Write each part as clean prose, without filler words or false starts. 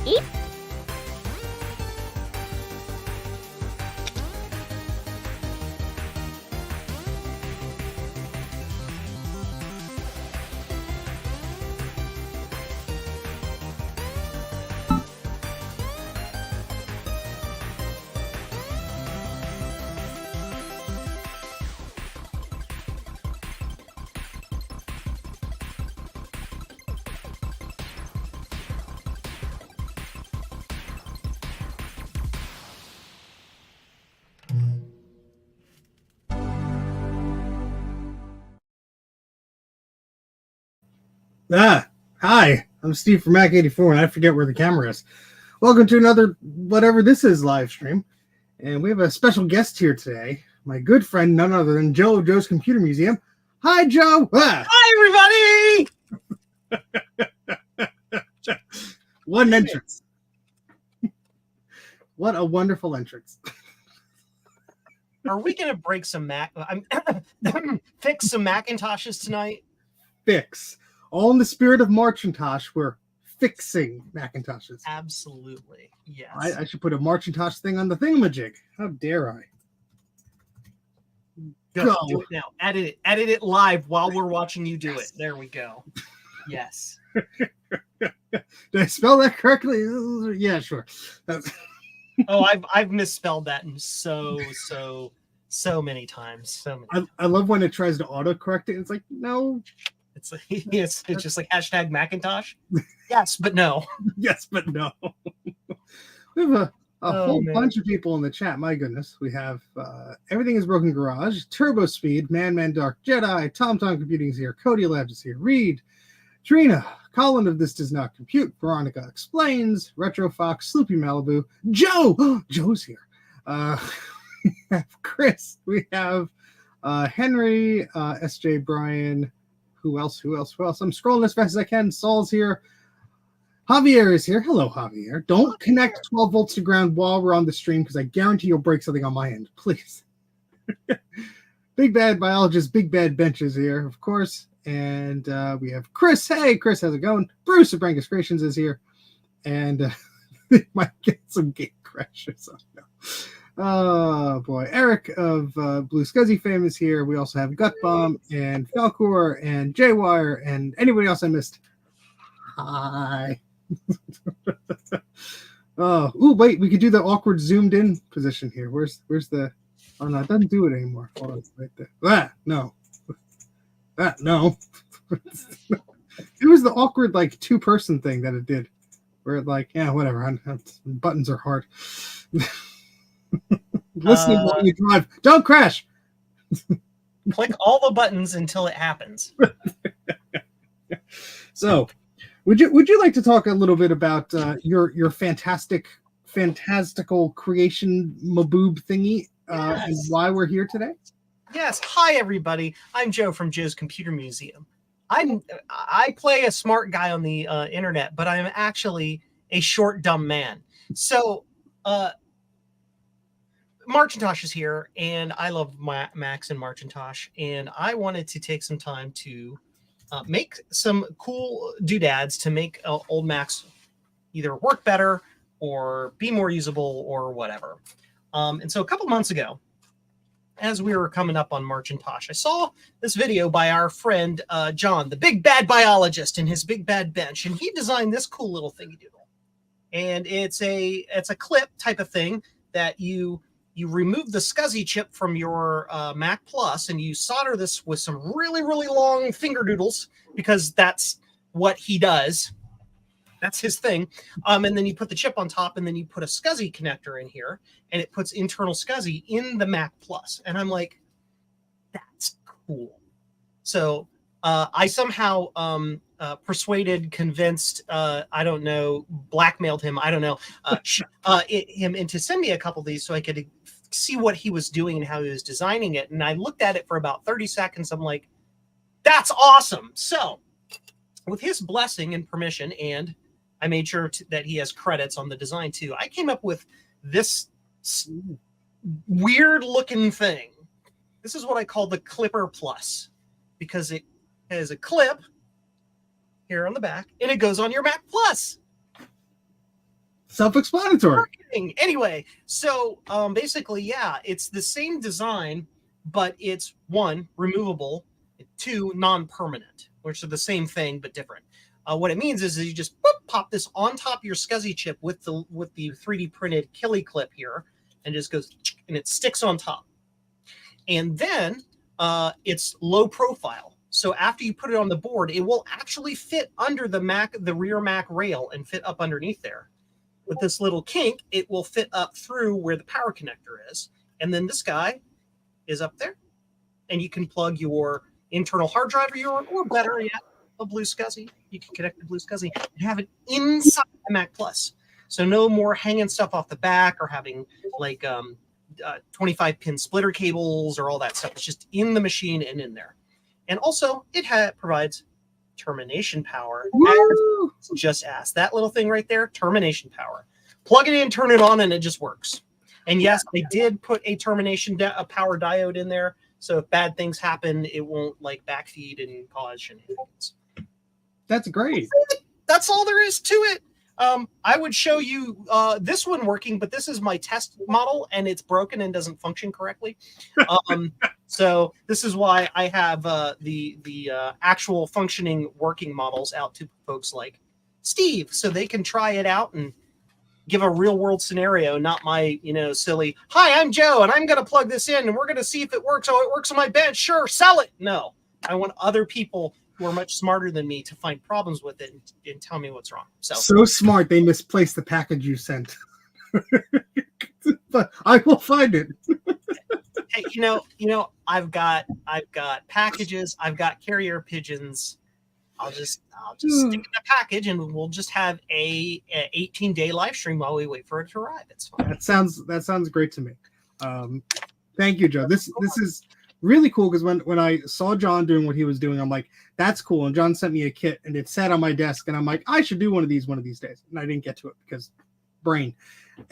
Eep. Hi, I'm Steve from Mac84, and I forget where the camera is. Welcome to another whatever this is live stream, and we have a special guest here today. My good friend, none other than Joe of Joe's Computer Museum. Hi, Joe. Hi, everybody. What an entrance! What a wonderful entrance. Are we gonna break some fix some Macintoshes tonight? Fix. All in the spirit of Macintosh, we're fixing Macintoshes. Absolutely, yes. I should put a Macintosh thing on the thingamajig. How dare I? Go. Do it now. Edit it live while we're watching you do it. There we go. Yes. Did I spell that correctly? Yeah, sure. Oh, I've misspelled that in so many times. I love when it tries to autocorrect it. It's like, no. It's like, it's just like hashtag Macintosh. Yes, but no. Yes, but no. We have a whole bunch of people in the chat. My goodness. We have Everything is Broken Garage, Turbo Speed, Man Dark Jedi, Tom Computing is here, Cody Labs is here, Reed, Trina, Colin of This Does Not Compute, Veronica Explains, Retro Fox, Sloopy Malibu, Joe! Joe's here. We have Chris. We have Henry, SJ Brian. Who else? I'm scrolling as fast as I can. Saul's here. Javier is here. Hello, Javier. Don't connect 12 volts to ground while we're on the stream because I guarantee you'll break something on my end. Please. Big Bad Biologist, Big Bad Bench is here, of course. And we have Chris. Hey, Chris, how's it going? Bruce of Brangus Creations is here. And might get some gate crashes. Oh boy, Eric of Blue Scuzzy fame is here. We also have Gut Bomb and Falcor and Jaywire and anybody else I missed. Hi. Wait, we could do the awkward zoomed in position here. Where's the? Oh no, it doesn't do it anymore. Hold on, it's right there. No. No. It was the awkward like 2-person thing that it did, where it like whatever. Buttons are hard. Listening while you drive. Don't crash. Click all the buttons until it happens. So, would you like to talk a little bit about your fantastical creation maboob thingy and why we're here today? Yes. Hi, everybody. I'm Joe from Joe's Computer Museum. I play a smart guy on the internet, but I'm actually a short, dumb man. So, Macintosh is here, and I love Macs and Macintosh, and I wanted to take some time to make some cool doodads to make old Macs either work better or be more usable or whatever. And so a couple months ago, as we were coming up on Macintosh, I saw this video by our friend John, the Big Bad Biologist, and his Big Bad Bench, and he designed this cool little thingy doodle. And it's a clip type of thing that you remove the SCSI chip from your Mac Plus and you solder this with some really, really long finger doodles because that's what he does. That's his thing. And then you put the chip on top and then you put a SCSI connector in here and it puts internal SCSI in the Mac Plus. And I'm like, that's cool. So I somehow persuaded, convinced, I don't know, blackmailed him, I don't know, him into send me a couple of these so I could see what he was doing and how he was designing it. And I looked at it for about 30 seconds. I'm like, that's awesome. So with his blessing and permission, and I made sure that he has credits on the design too, I came up with this weird looking thing. This is what I call the Clipper Plus, because it has a clip here on the back and it goes on your Mac Plus. Self-explanatory. Anyway, so basically, yeah, it's the same design, but it's 1, removable, 2, non-permanent, which are the same thing but different. What it means is you just pop this on top of your SCSI chip with the 3D printed Killy clip here, and just goes and it sticks on top. And then it's low profile. So after you put it on the board, it will actually fit under the rear Mac rail and fit up underneath there. With this little kink, it will fit up through where the power connector is. And then this guy is up there. And you can plug your internal hard drive or better yet, a Blue SCSI. You can connect the Blue SCSI and have it inside the Mac Plus. So no more hanging stuff off the back or having like 25-pin splitter cables or all that stuff. It's just in the machine and in there. And also, it provides termination power. Just asked. That little thing right there, termination power. Plug it in, turn it on, and it just works. And yes, I did put a termination power diode in there. So if bad things happen, it won't like backfeed and cause shenanigans. That's great. That's all there is to it. I would show you this one working, but this is my test model and it's broken and doesn't function correctly. So this is why I have the actual functioning working models out to folks like Steve, so they can try it out and give a real world scenario, not my, silly, hi, I'm Joe, and I'm going to plug this in and we're going to see if it works. Oh, it works on my bench. Sure. Sell it. No, I want other people who are much smarter than me to find problems with it and tell me what's wrong. So smart. They misplaced the package you sent, but I will find it. Hey, I've got packages. I've got carrier pigeons. I'll just stick in the package and we'll just have a 18-day live stream while we wait for it to arrive. It's fine. That sounds great to me. Thank you, Joe. This is really cool because when I saw John doing what he was doing, I'm like, that's cool. And John sent me a kit and it sat on my desk and I'm like, I should do one of these days. And I didn't get to it because brain.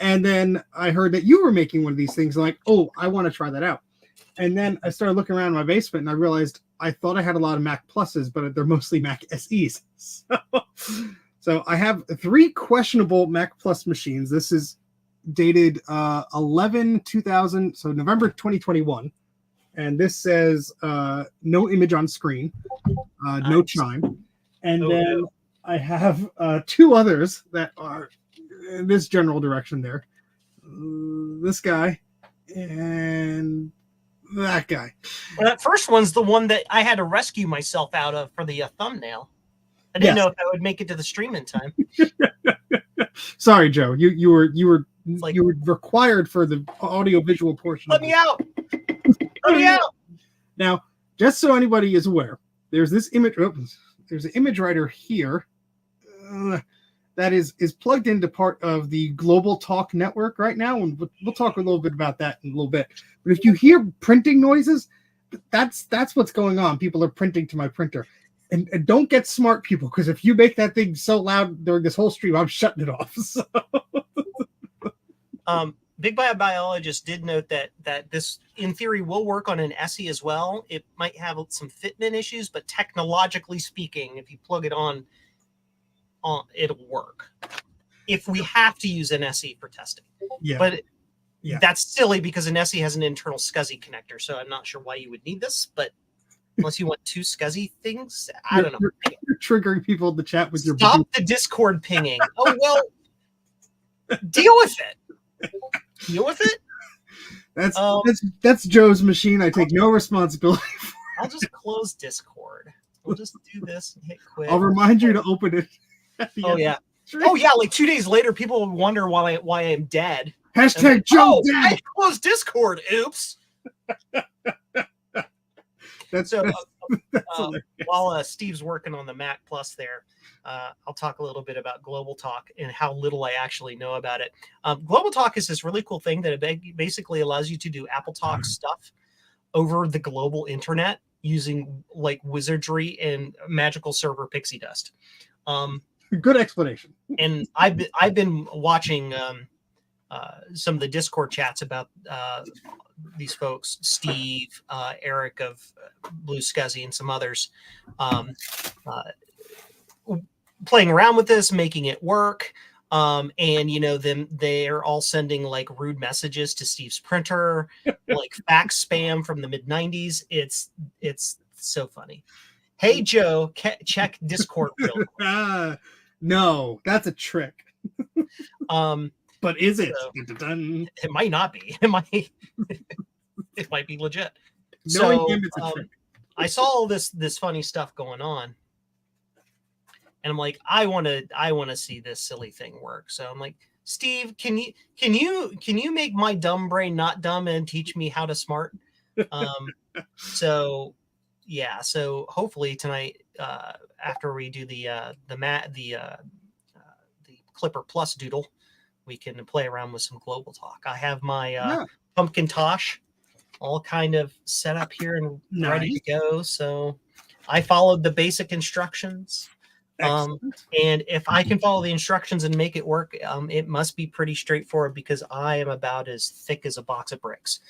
And then I heard that you were making one of these things. Like, oh, I want to try that out. And then I started looking around my basement and I realized I thought I had a lot of Mac Pluses, but they're mostly Mac SEs. So I have 3 questionable Mac Plus machines. This is dated 11/2000, so November 2021. And this says no image on screen, no chime. And then I have 2 others that are in this general direction there. This guy and that guy. Well, that first one's the one that I had to rescue myself out of for the thumbnail. I didn't know if I would make it to the stream in time. Sorry, Joe. You were required for the audio visual portion. Let me out. Let me out. Now, just so anybody is aware, there's this image. There's an image writer here that is plugged into part of the Global Talk network right now, and we'll talk a little bit about that in a little bit. But if you hear printing noises, that's what's going on. People are printing to my printer. And don't get smart, people, because if you make that thing so loud during this whole stream, I'm shutting it off. So. Big Biologist did note that this, in theory, will work on an SE as well. It might have some fitment issues, but technologically speaking, if you plug it on it'll work. If we have to use an SE for testing. Yeah. But that's silly because an SE has an internal SCSI connector, so I'm not sure why you would need this, but unless you want 2 SCSI things, I don't know. You're triggering people in the chat with your Stop the Discord pinging. Oh, well, deal with it. Deal with it. That's Joe's machine. I take no responsibility for it. I'll just close Discord. We'll just do this and hit quit. I'll remind you to open it. Oh, yeah. Oh, yeah. Like 2 days later, people would wonder why I'm dead. Hashtag Joe dead. I closed Discord. Oops. While Steve's working on the Mac Plus there, I'll talk a little bit about Global Talk and how little I actually know about it. Global Talk is this really cool thing that it basically allows you to do Apple Talk stuff over the global internet using like wizardry and magical server pixie dust. Good explanation. And I've been watching some of the Discord chats about these folks, Steve, Eric of Blue SCSI, and some others, playing around with this, making it work. And they're all sending like rude messages to Steve's printer, like fax spam from the mid-90s. It's so funny. Hey Joe, check Discord real quick. No, that's a trick. But is it? So, it might not be. It might be legit. Knowing him, it's a trick. I saw all this funny stuff going on, and I'm like, I want to see this silly thing work. So I'm like, Steve, can you make my dumb brain not dumb and teach me how to smart? So yeah, so hopefully tonight, after we do the Clipper Plus doodle, we can play around with some global talk. I have my Macintosh all kind of set up here and ready to go. So I followed the basic instructions. And if I can follow the instructions and make it work, it must be pretty straightforward because I am about as thick as a box of bricks.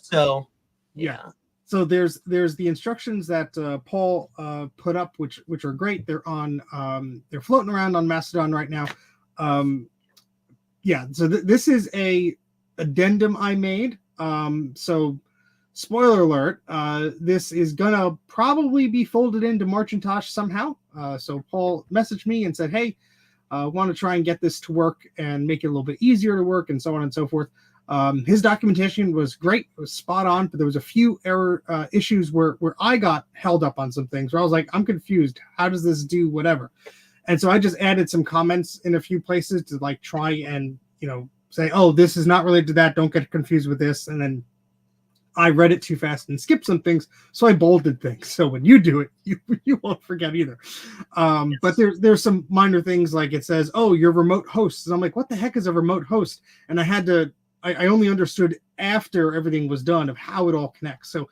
So yeah. So there's the instructions that Paul put up, which are great. They're on they're floating around on Mastodon right now. So this is a addendum I made. So spoiler alert, this is gonna probably be folded into Macintosh somehow. So Paul messaged me and said, hey, want to try and get this to work and make it a little bit easier to work and so on and so forth. His documentation was great. It was spot on, but there was a few error issues where I got held up on some things where I was like, I'm confused. How does this do whatever? And so I just added some comments in a few places to like try and, say, oh, this is not related to that. Don't get confused with this. And then I read it too fast and skipped some things. So I bolded things. So when you do it, you won't forget either. But there's some minor things like it says, oh, you're remote hosts. And I'm like, what the heck is a remote host? And I only understood after everything was done of how it all connects. So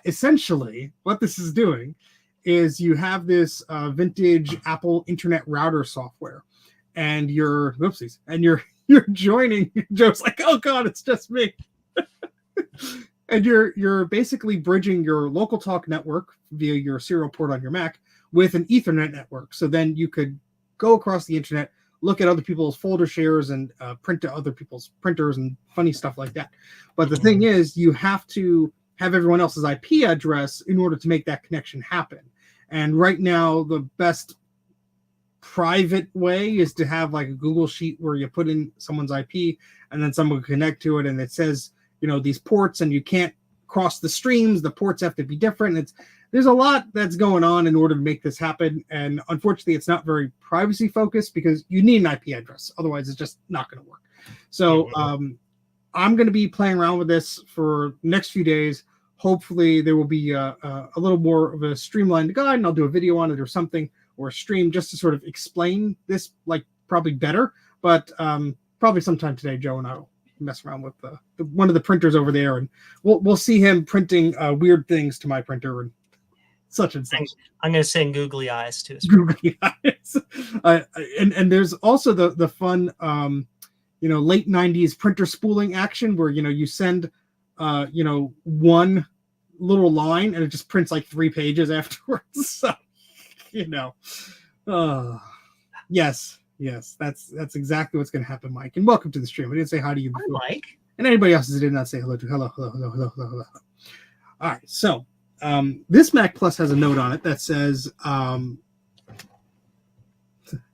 essentially what this is doing is you have this vintage Apple Internet router software and you're joining. Joe's like, oh God, it's just me. And you're basically bridging your local talk network via your serial port on your Mac with an Ethernet network. So then you could go across the internet, look at other people's folder shares and print to other people's printers and funny stuff like that. But the thing is, you have to have everyone else's IP address in order to make that connection happen. And right now, the best private way is to have like a Google Sheet where you put in someone's IP and then someone can connect to it. And it says, these ports, and you can't cross the streams. The ports have to be different. There's a lot that's going on in order to make this happen. And unfortunately, it's not very privacy focused because you need an IP address. Otherwise, it's just not going to work. So I'm going to be playing around with this for the next few days. Hopefully, there will be a little more of a streamlined guide, and I'll do a video on it or something, or a stream just to sort of explain this, like probably better. But probably sometime today, Joe and I will mess around with one of the printers over there, and we'll see him printing weird things to my printer and such and such. I'm going to send googly eyes to his googly eyes. And there's also the fun, late 90s printer spooling action where, you send, one little line and it just prints like 3 pages afterwards. So, yes, that's exactly what's going to happen, Mike. And welcome to the stream. I didn't say hi to you before. Hi, Mike. And anybody else that did not say hello to. Hello. All right, so this Mac Plus has a note on it that says,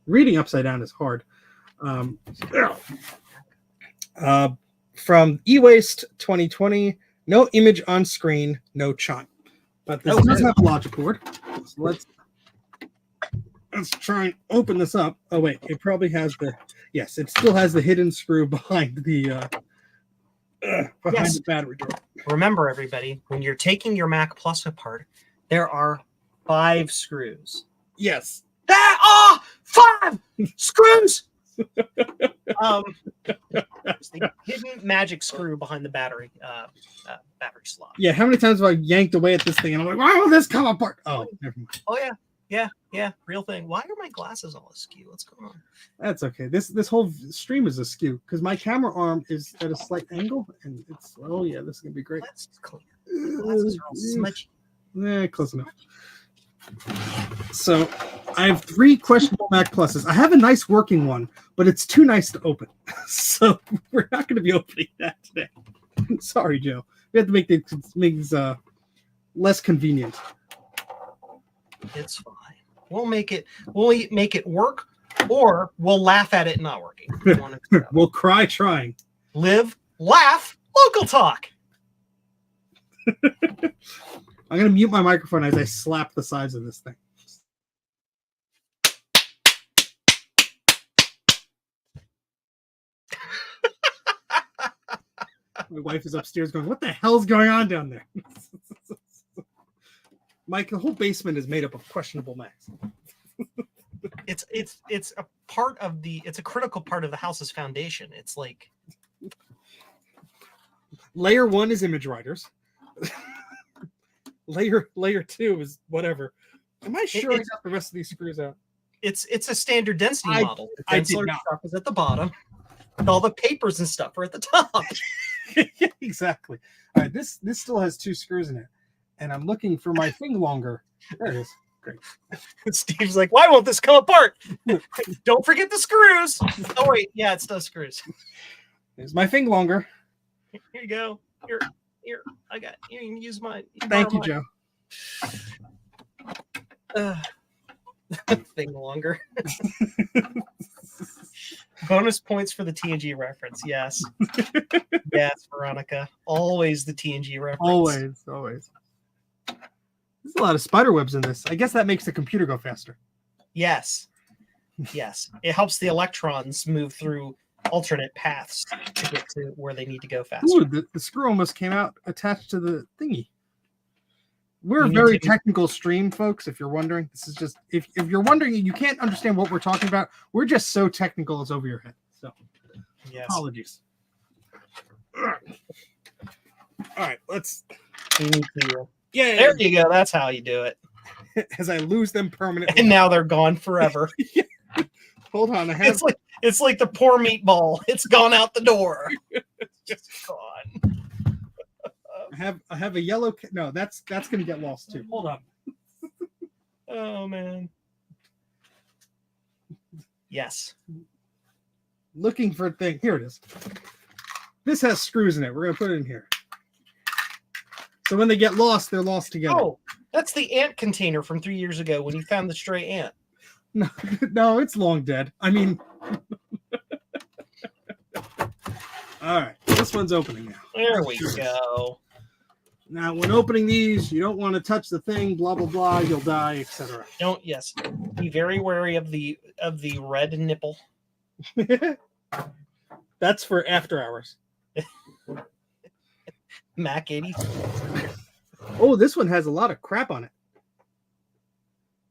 reading upside down is hard. From eWaste 2020, no image on screen, no chime. But this does have a logic board. So let's try and open this up. Oh wait, it probably has it still has the hidden screw behind the the battery door. Remember, everybody, when you're taking your Mac Plus apart, there are 5 screws. Yes. There are 5 screws. There's the hidden magic screw behind the battery slot. Yeah, how many times have I yanked away at this thing and I'm like, why will this come apart? Oh, never mind. Oh yeah, real thing. Why are my glasses all askew? What's going on? That's okay. This whole stream is askew because my camera arm is at a slight angle, and it's this is gonna be great. That's clear. The glasses are all smudgy. Close enough. So I have 3 questionable Mac Pluses. I have a nice working one, but it's too nice to open. So we're not going to be opening that today. Sorry, Joe. We have to make things less convenient. It's fine. We'll make it work, or we'll laugh at it not working. We'll cry trying. Live, laugh, local talk. I'm going to mute my microphone as I slap the sides of this thing. My wife is upstairs going, what the hell's going on down there? Mike, the whole basement is made up of questionable Macs. It's a part of it's a critical part of the house's foundation. It's like layer 1 is image writers. layer 2 is whatever. Am I sure I got the rest of these screws out? It's a standard density model. The I did not. stuff is at the bottom. All the papers and stuff are at the top. Yeah, exactly. All right, this still has 2 screws in it, and I'm looking for my thing longer. There it is. Great. Steve's like, why won't this come apart? Don't forget the screws. Oh wait, yeah, it's those screws. There's my thing longer. Here you go. Here. I got. You can use mine. Thank you, Joe. Thing longer. Bonus points for the TNG reference. Yes. Yes, Veronica. Always the TNG reference. Always. There's a lot of spider webs in this. I guess that makes the computer go faster. Yes. It helps the electrons move through alternate paths to get to where they need to go faster. Ooh, the screw almost came out attached to the thingy. We're a very technical stream, folks, if you're wondering. This is just, if you're wondering, you can't understand what we're talking about. We're just so technical it's over your head. So, yes. Apologies. All right, let's. Yeah, there you go. That's how you do it. As I lose them permanently. And now they're gone forever. Yeah. Hold on. It's like the poor meatball. It's gone out the door. It's just gone. I have a yellow. No, that's gonna get lost too. Hold on. Oh man. Yes. Looking for a thing. Here it is. This has screws in it. We're gonna put it in here. So when they get lost, they're lost together. Oh, that's the ant container from 3 years ago when you found the stray ant. No, it's long dead. I mean. All right, this one's opening now. There we go. Now, when opening these, you don't want to touch the thing, blah, blah, blah, you'll die, etc. Yes. Be very wary of the red nipple. That's for after hours. Mac 80. Oh, this one has a lot of crap on it.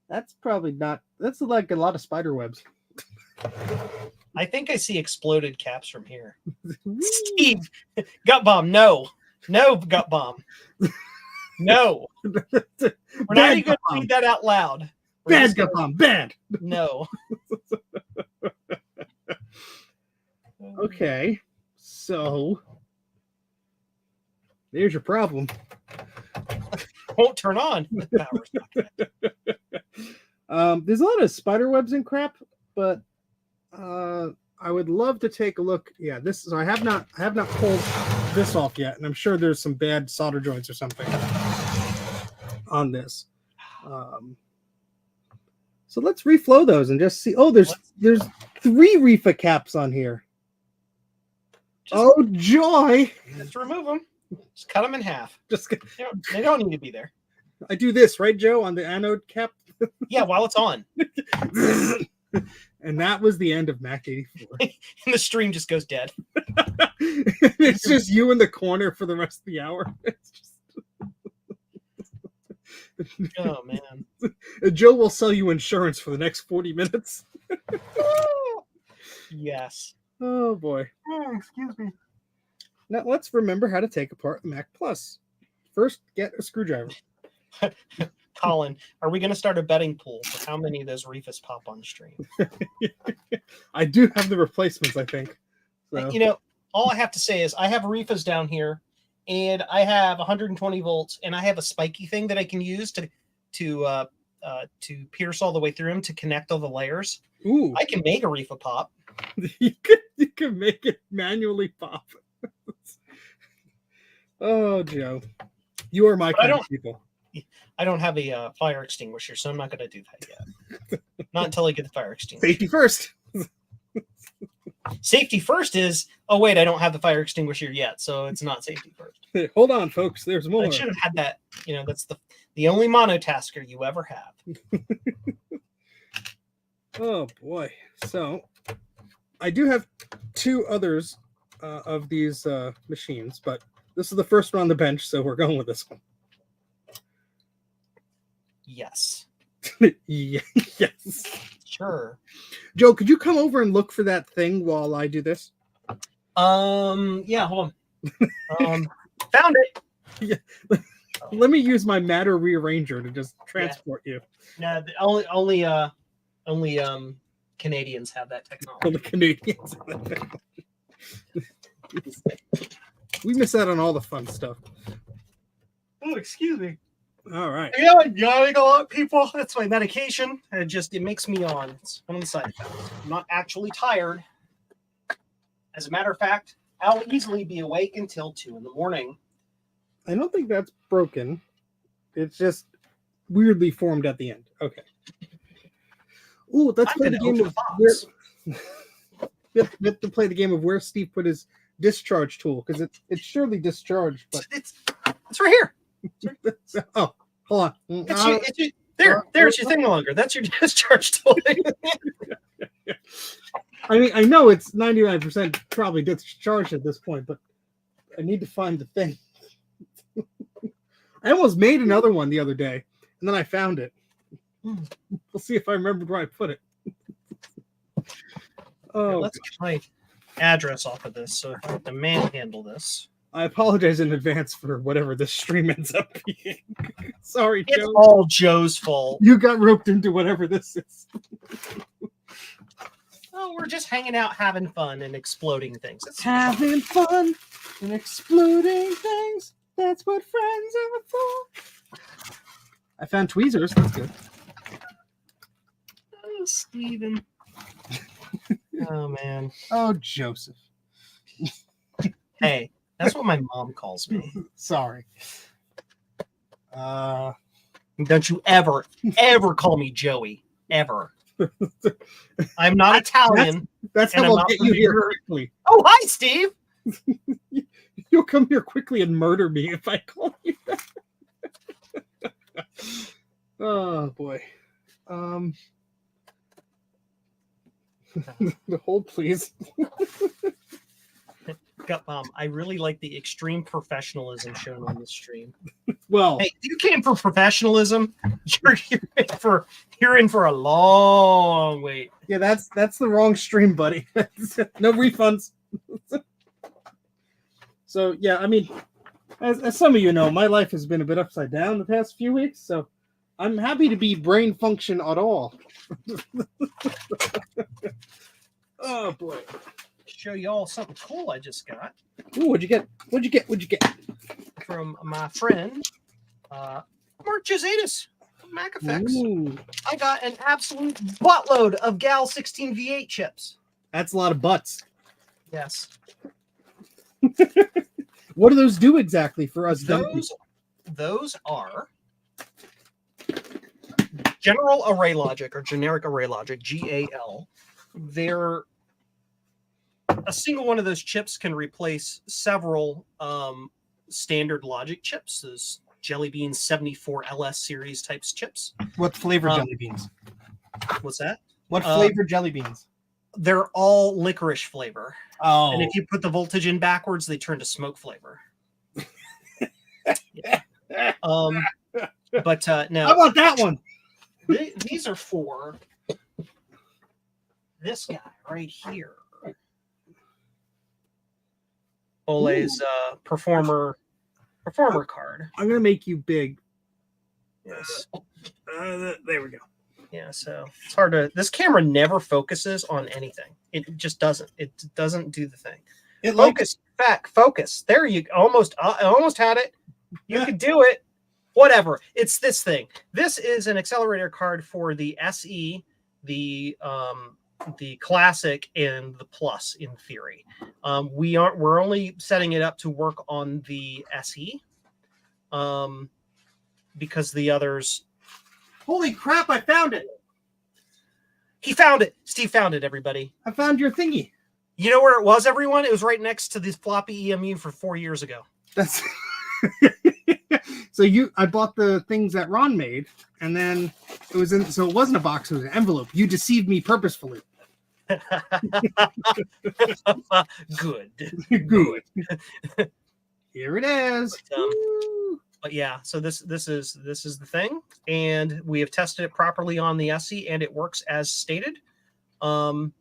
That's probably not, that's like a lot of spider webs. I think I see exploded caps from here. Steve, gut bomb, no. No, gut bomb. No. We're not even going to read that out loud. Bad gut bomb, bad. No. Okay, so there's your problem. Won't turn on. The power's not. There's a lot of spider webs and crap, but I would love to take a look. Yeah, this is. I have not pulled this off yet, and I'm sure there's some bad solder joints or something on this. So let's reflow those and just see. Oh, there's 3 reefa caps on here. Oh joy! Just remove them. Just cut them in half. Just they don't need to be there. I do this, right, Joe, on the anode cap? Yeah, while it's on. And that was the end of Mac 84. And the stream just goes dead. It's just you in the corner for the rest of the hour. It's just... Oh, man. Joe will sell you insurance for the next 40 minutes. Yes. Oh, boy. Oh, excuse me. Now, let's remember how to take apart the Mac Plus. First, get a screwdriver. Colin, are we going to start a betting pool for how many of those reefas pop on the stream? I do have the replacements, I think. So. You know, all I have to say is I have reefas down here, and I have 120 volts, and I have a spiky thing that I can use to pierce all the way through them to connect all the layers. Ooh. I can make a reefer pop. You can make it manually pop. Oh, Joe. You are my kind of people. I don't have a fire extinguisher, so I'm not going to do that yet. Not until I get the fire extinguisher. Safety first. Safety first is, oh, wait, I don't have the fire extinguisher yet, so it's not safety first. Hey, hold on, folks. There's more. I should have had that. That's the only monotasker you ever have. Oh, boy. So, I do have 2 others of these machines, but this is the first one on the bench, so we're going with this one. Yes. Yes. Sure. Joe, could you come over and look for that thing while I do this? Yeah, hold on. Found it. Yeah. Let me use my matter rearranger to just transport you. No, only Canadians have that technology. Well, the Canadians. We miss out on all the fun stuff. Oh, excuse me. All right. Yawning a lot, people. That's my medication. It makes me yawn. It's one of the side effects. I'm not actually tired. As a matter of fact, I'll easily be awake until 2 a.m. I don't think that's broken. It's just weirdly formed at the end. Okay. Ooh, let's play the game of we have to play the game of where Steve put his discharge tool, because it's surely discharged, but it's right here. Oh, hold on. There's your thing no longer. That's your discharge tool. I mean, I know it's 99% probably discharged at this point, but I need to find the thing. I almost made another one the other day, and then I found it. We'll see if I remembered where I put it. Oh, let's get my address off of this, so if I have to manhandle this. I apologize in advance for whatever this stream ends up being. Sorry, Joe. It's all Joe's fault. You got roped into whatever this is. Oh, we're just hanging out, having fun, and exploding things. It's having fun and exploding things. That's what friends are for. I found tweezers. That's good. Oh, Steven. Oh, man. Oh, Joseph. Hey. That's what my mom calls me. Sorry. Don't you ever call me Joey. Ever. I'm not Italian. That's how I'll get you here quickly. Oh, hi, Steve. You'll come here quickly and murder me if I call you that. Oh, boy. The hold, please. I really like the extreme professionalism shown on this stream. Well, hey, you came for professionalism. You're in for a long wait. Yeah, that's the wrong stream, buddy. No refunds. So yeah, I mean, as some of you know, my life has been a bit upside down the past few weeks. So I'm happy to be brain function at all. Oh boy. Show you all something cool I just got. Ooh, what'd you get? From my friend, Mark Jazatis from MacFX. Ooh. I got an absolute buttload of GAL 16 V8 chips. That's a lot of butts. Yes. What do those do exactly for us? Those are general array logic or generic array logic, GAL. They're a single one of those chips can replace several standard logic chips, those Jelly Beans 74 LS series types chips. What flavor jelly beans? What's that? What flavor jelly beans? They're all licorice flavor. Oh. And if you put the voltage in backwards, they turn to smoke flavor. Yeah. But no. How about that one? These are for this guy right here. Ole's performer card. I'm gonna make you big. Yes. There we go. Yeah, so it's hard to. This camera never focuses on anything. It just doesn't. It doesn't do the thing. Focus. There you almost. I almost had it. You could do it. Whatever. It's this thing. This is an accelerator card for the SE, the Classic and the Plus in theory. We're only setting it up to work on the SE, because the others. Holy crap! I found it. He found it. Steve found it. Everybody. I found your thingy. You know where it was, everyone? It was right next to this floppy EMU for 4 years ago. That's so I bought the things that Ron made, and then it was in. So it wasn't a box; it was an envelope. You deceived me purposefully. Good. Good. Here it is. But yeah, so this is the thing, and we have tested it properly on the SE, and it works as stated. And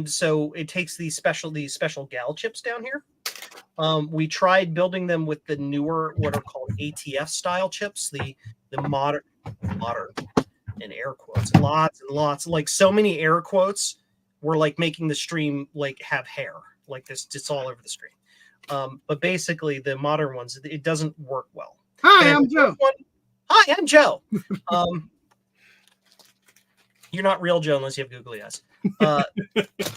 so it takes these special gal chips down here. We tried building them with the newer, what are called ATF style chips, the modern, in air quotes, lots and lots, like so many air quotes. We're like making the stream like have hair, like this, it's all over the screen. But basically, the modern ones, it doesn't work well. Hi, I'm Joe. Hi, I'm Joe. You're not real Joe unless you have googly eyes.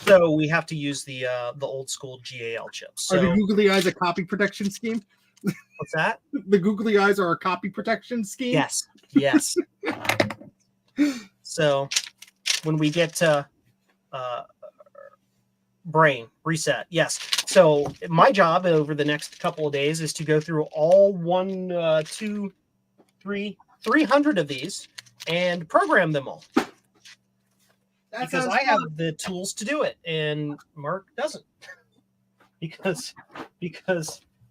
So we have to use the old school GAL chips. So, are the googly eyes a copy protection scheme? What's that? The googly eyes are a copy protection scheme? Yes. So when we get to brain reset, yes. So my job over the next couple of days is to go through all 300 of these and program them all. Because I have the tools to do it, and Mark doesn't. Because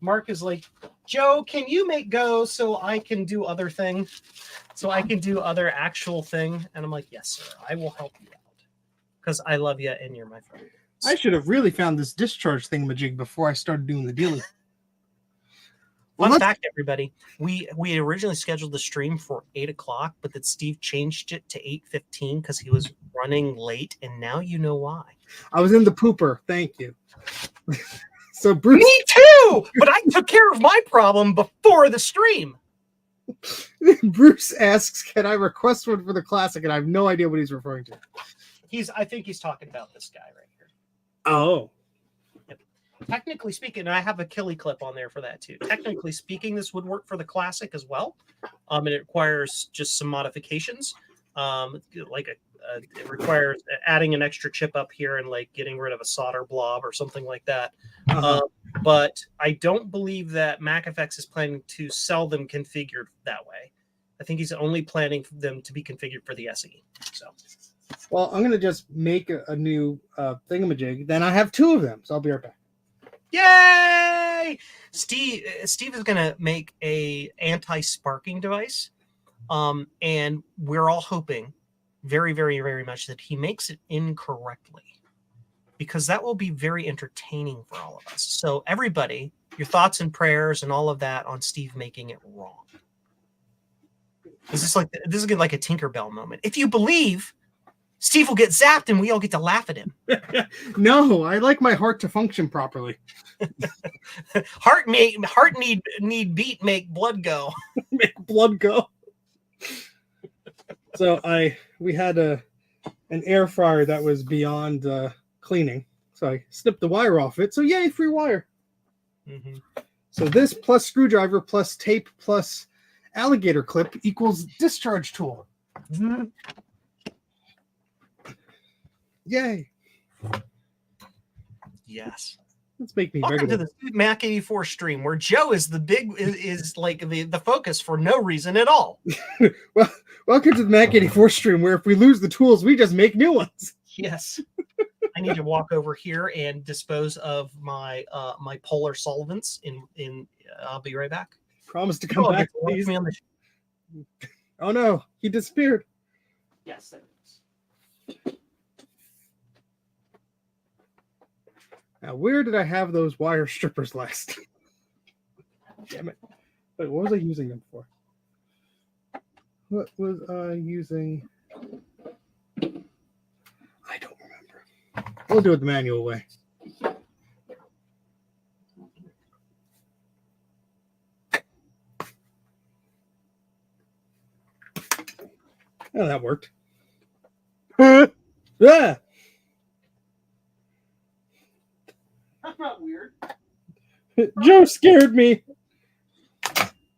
Mark is like, Joe, can you make Go so I can do other thing? So I can do other actual thing? And I'm like, yes, sir, I will help you out. Because I love you and you're my friend. I should have really found this discharge thingamajig before I started doing the dealing. Fun fact, everybody. We originally scheduled the stream for 8 o'clock, but that Steve changed it to 8:15 because he was running late, and now you know why. I was in the pooper. Thank you. So Bruce, me too, but I took care of my problem before the stream. Bruce asks, "Can I request one for the Classic?" And I have no idea what he's referring to. I think he's talking about this guy right here. Oh. Technically speaking, and I have a Killy clip on there for that too. Technically speaking, this would work for the Classic as well. And it requires just some modifications. It requires adding an extra chip up here and like getting rid of a solder blob or something like that. But I don't believe that MacFX is planning to sell them configured that way. I think he's only planning for them to be configured for the SE. So. Well, I'm going to just make a new thingamajig. Then I have 2 of them, so I'll be right back. Yay! Steve is going to make a anti-sparking device, and we're all hoping very, very, very much that he makes it incorrectly, because that will be very entertaining for all of us. So everybody, your thoughts and prayers and all of that on Steve making it wrong. This is like a Tinkerbell moment. If you believe, Steve will get zapped and we all get to laugh at him. No, I like my heart to function properly. Heart need beat, make blood go. Make blood go. So we had an air fryer that was beyond cleaning. So I snipped the wire off it. So yay, free wire. Mm-hmm. So this plus screwdriver plus tape plus alligator clip equals discharge tool. Mm-hmm. Yay. Yes. Let's make me Welcome to the Mac 84 stream, where Joe is like the focus for no reason at all. Well, welcome to the Mac 84 stream, where if we lose the tools, we just make new ones. Yes. I need to walk over here and dispose of my my polar solvents in I'll be right back. Promise to come back, please. Oh no, he disappeared. Yes, there it is. Now, where did I have those wire strippers last? Damn it. Wait, what was I using them for? What was I using? I don't remember. We'll do it the manual way. Oh, that worked. Ah! That's not weird. Joe scared me.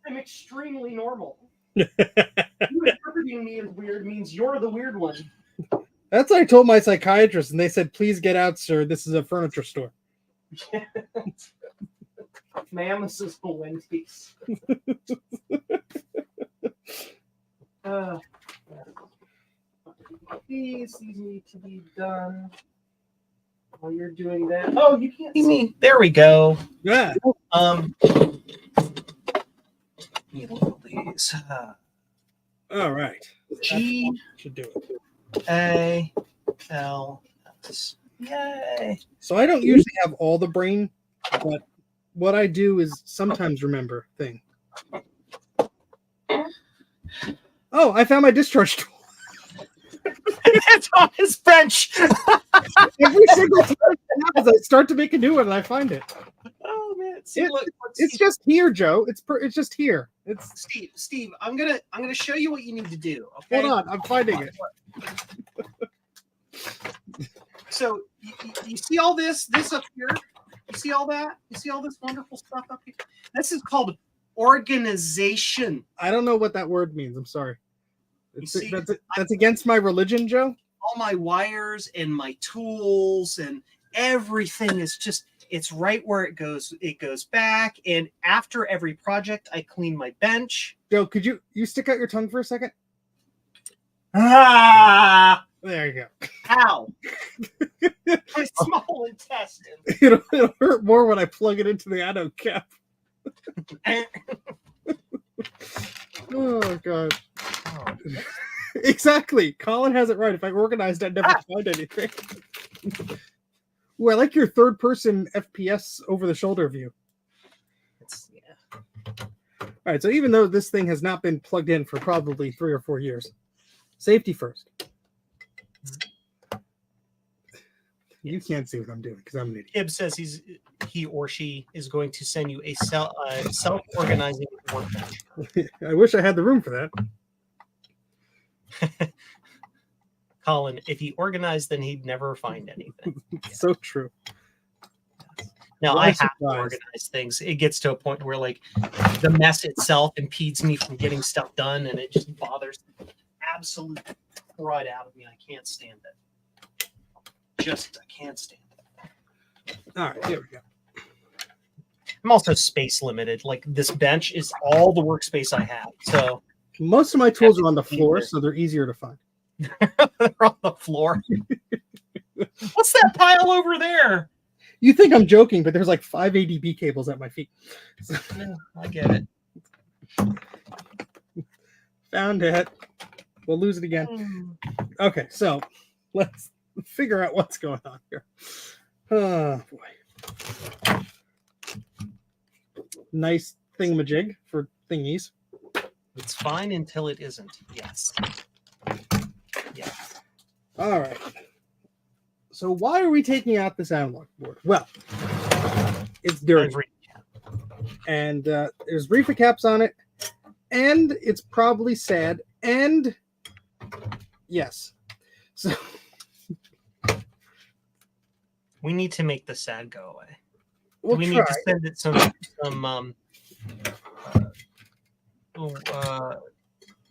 I'm extremely normal. You interpreting me as weird means you're the weird one. That's what I told my psychiatrist, and they said, "Please get out, sir. This is a furniture store." Ma'am, this is the Wendy's. These need to be done. While you're doing that. Oh, you can't see me. There we go. Yeah. Need a little of these. All right. G Should do it. A L S. Yay. So I don't usually have all the brain, but what I do is sometimes remember things. Oh, I found my discharge tool. It's on his bench. Every single time as I start to make a new one, and I find it. Oh man! It's just here, Joe. It's just here. It's Steve. I'm gonna show you what you need to do. Okay? Hold on, I'm finding it. So you see all this up here? You see all that? You see all this wonderful stuff up here? This is called organization. I don't know what that word means. I'm sorry. See, that's against my religion, Joe. All my wires and my tools and everything is just, it's right where it goes. It goes back. And after every project, I clean my bench. Joe, could you stick out your tongue for a second? Ah! There you go. Ow. My small intestine. It'll hurt more when I plug it into the anode cap. Oh, God. Oh. Exactly. Colin has it right. If I organized, I'd never find anything. Ooh, I like your third-person FPS over-the-shoulder view. Yeah. All right, so even though this thing has not been plugged in for probably 3 or 4 years, safety first. You can't see what I'm doing because I'm an idiot. Ib says he or she is going to send you a self-organizing workbench. I wish I had the room for that. Colin, if he organized, then he'd never find anything. So true. Now Well, I have surprised. to organize things. It gets to a point where like the mess itself impedes me from getting stuff done, and it just bothers the absolute crud out of me. I can't stand it. I can't stand it. All right, here we go. I'm also space limited. Like this bench is all the workspace I have. So most of my tools are on the floor, so they're easier to find. they're on the floor. What's that pile over there? You think I'm joking, but there's like 5 ADB cables at my feet. So, Yeah, I get it. found it. We'll lose it again. Okay, so let's figure out what's going on here. Oh, boy. Nice thingamajig for thingies. It's fine until it isn't. Yes. Yeah. All right. So why are we taking out this analog board? Well, it's dirty. And there's reefer caps on it. And it's probably sad. And yes. So we need to make the sad go away. we'll we try. need to send it some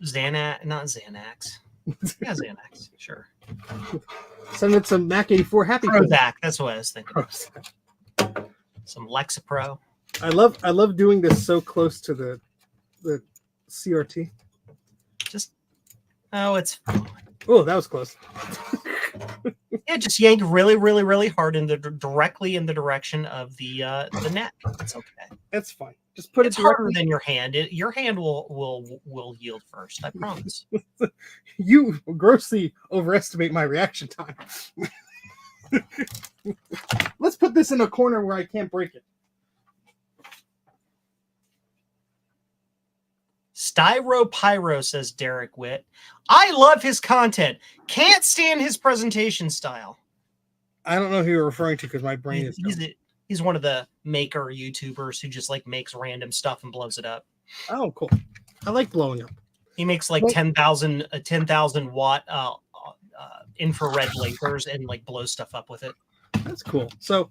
Xanax, not Xanax. Yeah, Xanax, sure. Send it some Mac 84 happy. Prozac, that's what I was thinking. Some Lexapro. I love doing this so close to the CRT. Just it's fine. Oh, that was close. Yeah, just yank really, really, really hard directly in the direction of the neck. That's okay. That's fine. Just put It's it harder directly. than your hand. Your hand will yield first. I promise. You grossly overestimate my reaction time. Let's put this in a corner where I can't break it. Styropyro, says Derek Witt. I love his content. Can't stand his presentation style. I don't know who you're referring to because my brain is. He's one of the maker YouTubers who just like makes random stuff and blows it up. Oh, cool. I like blowing up. He makes like 10,000 watt infrared lasers and like blow stuff up with it. That's cool. So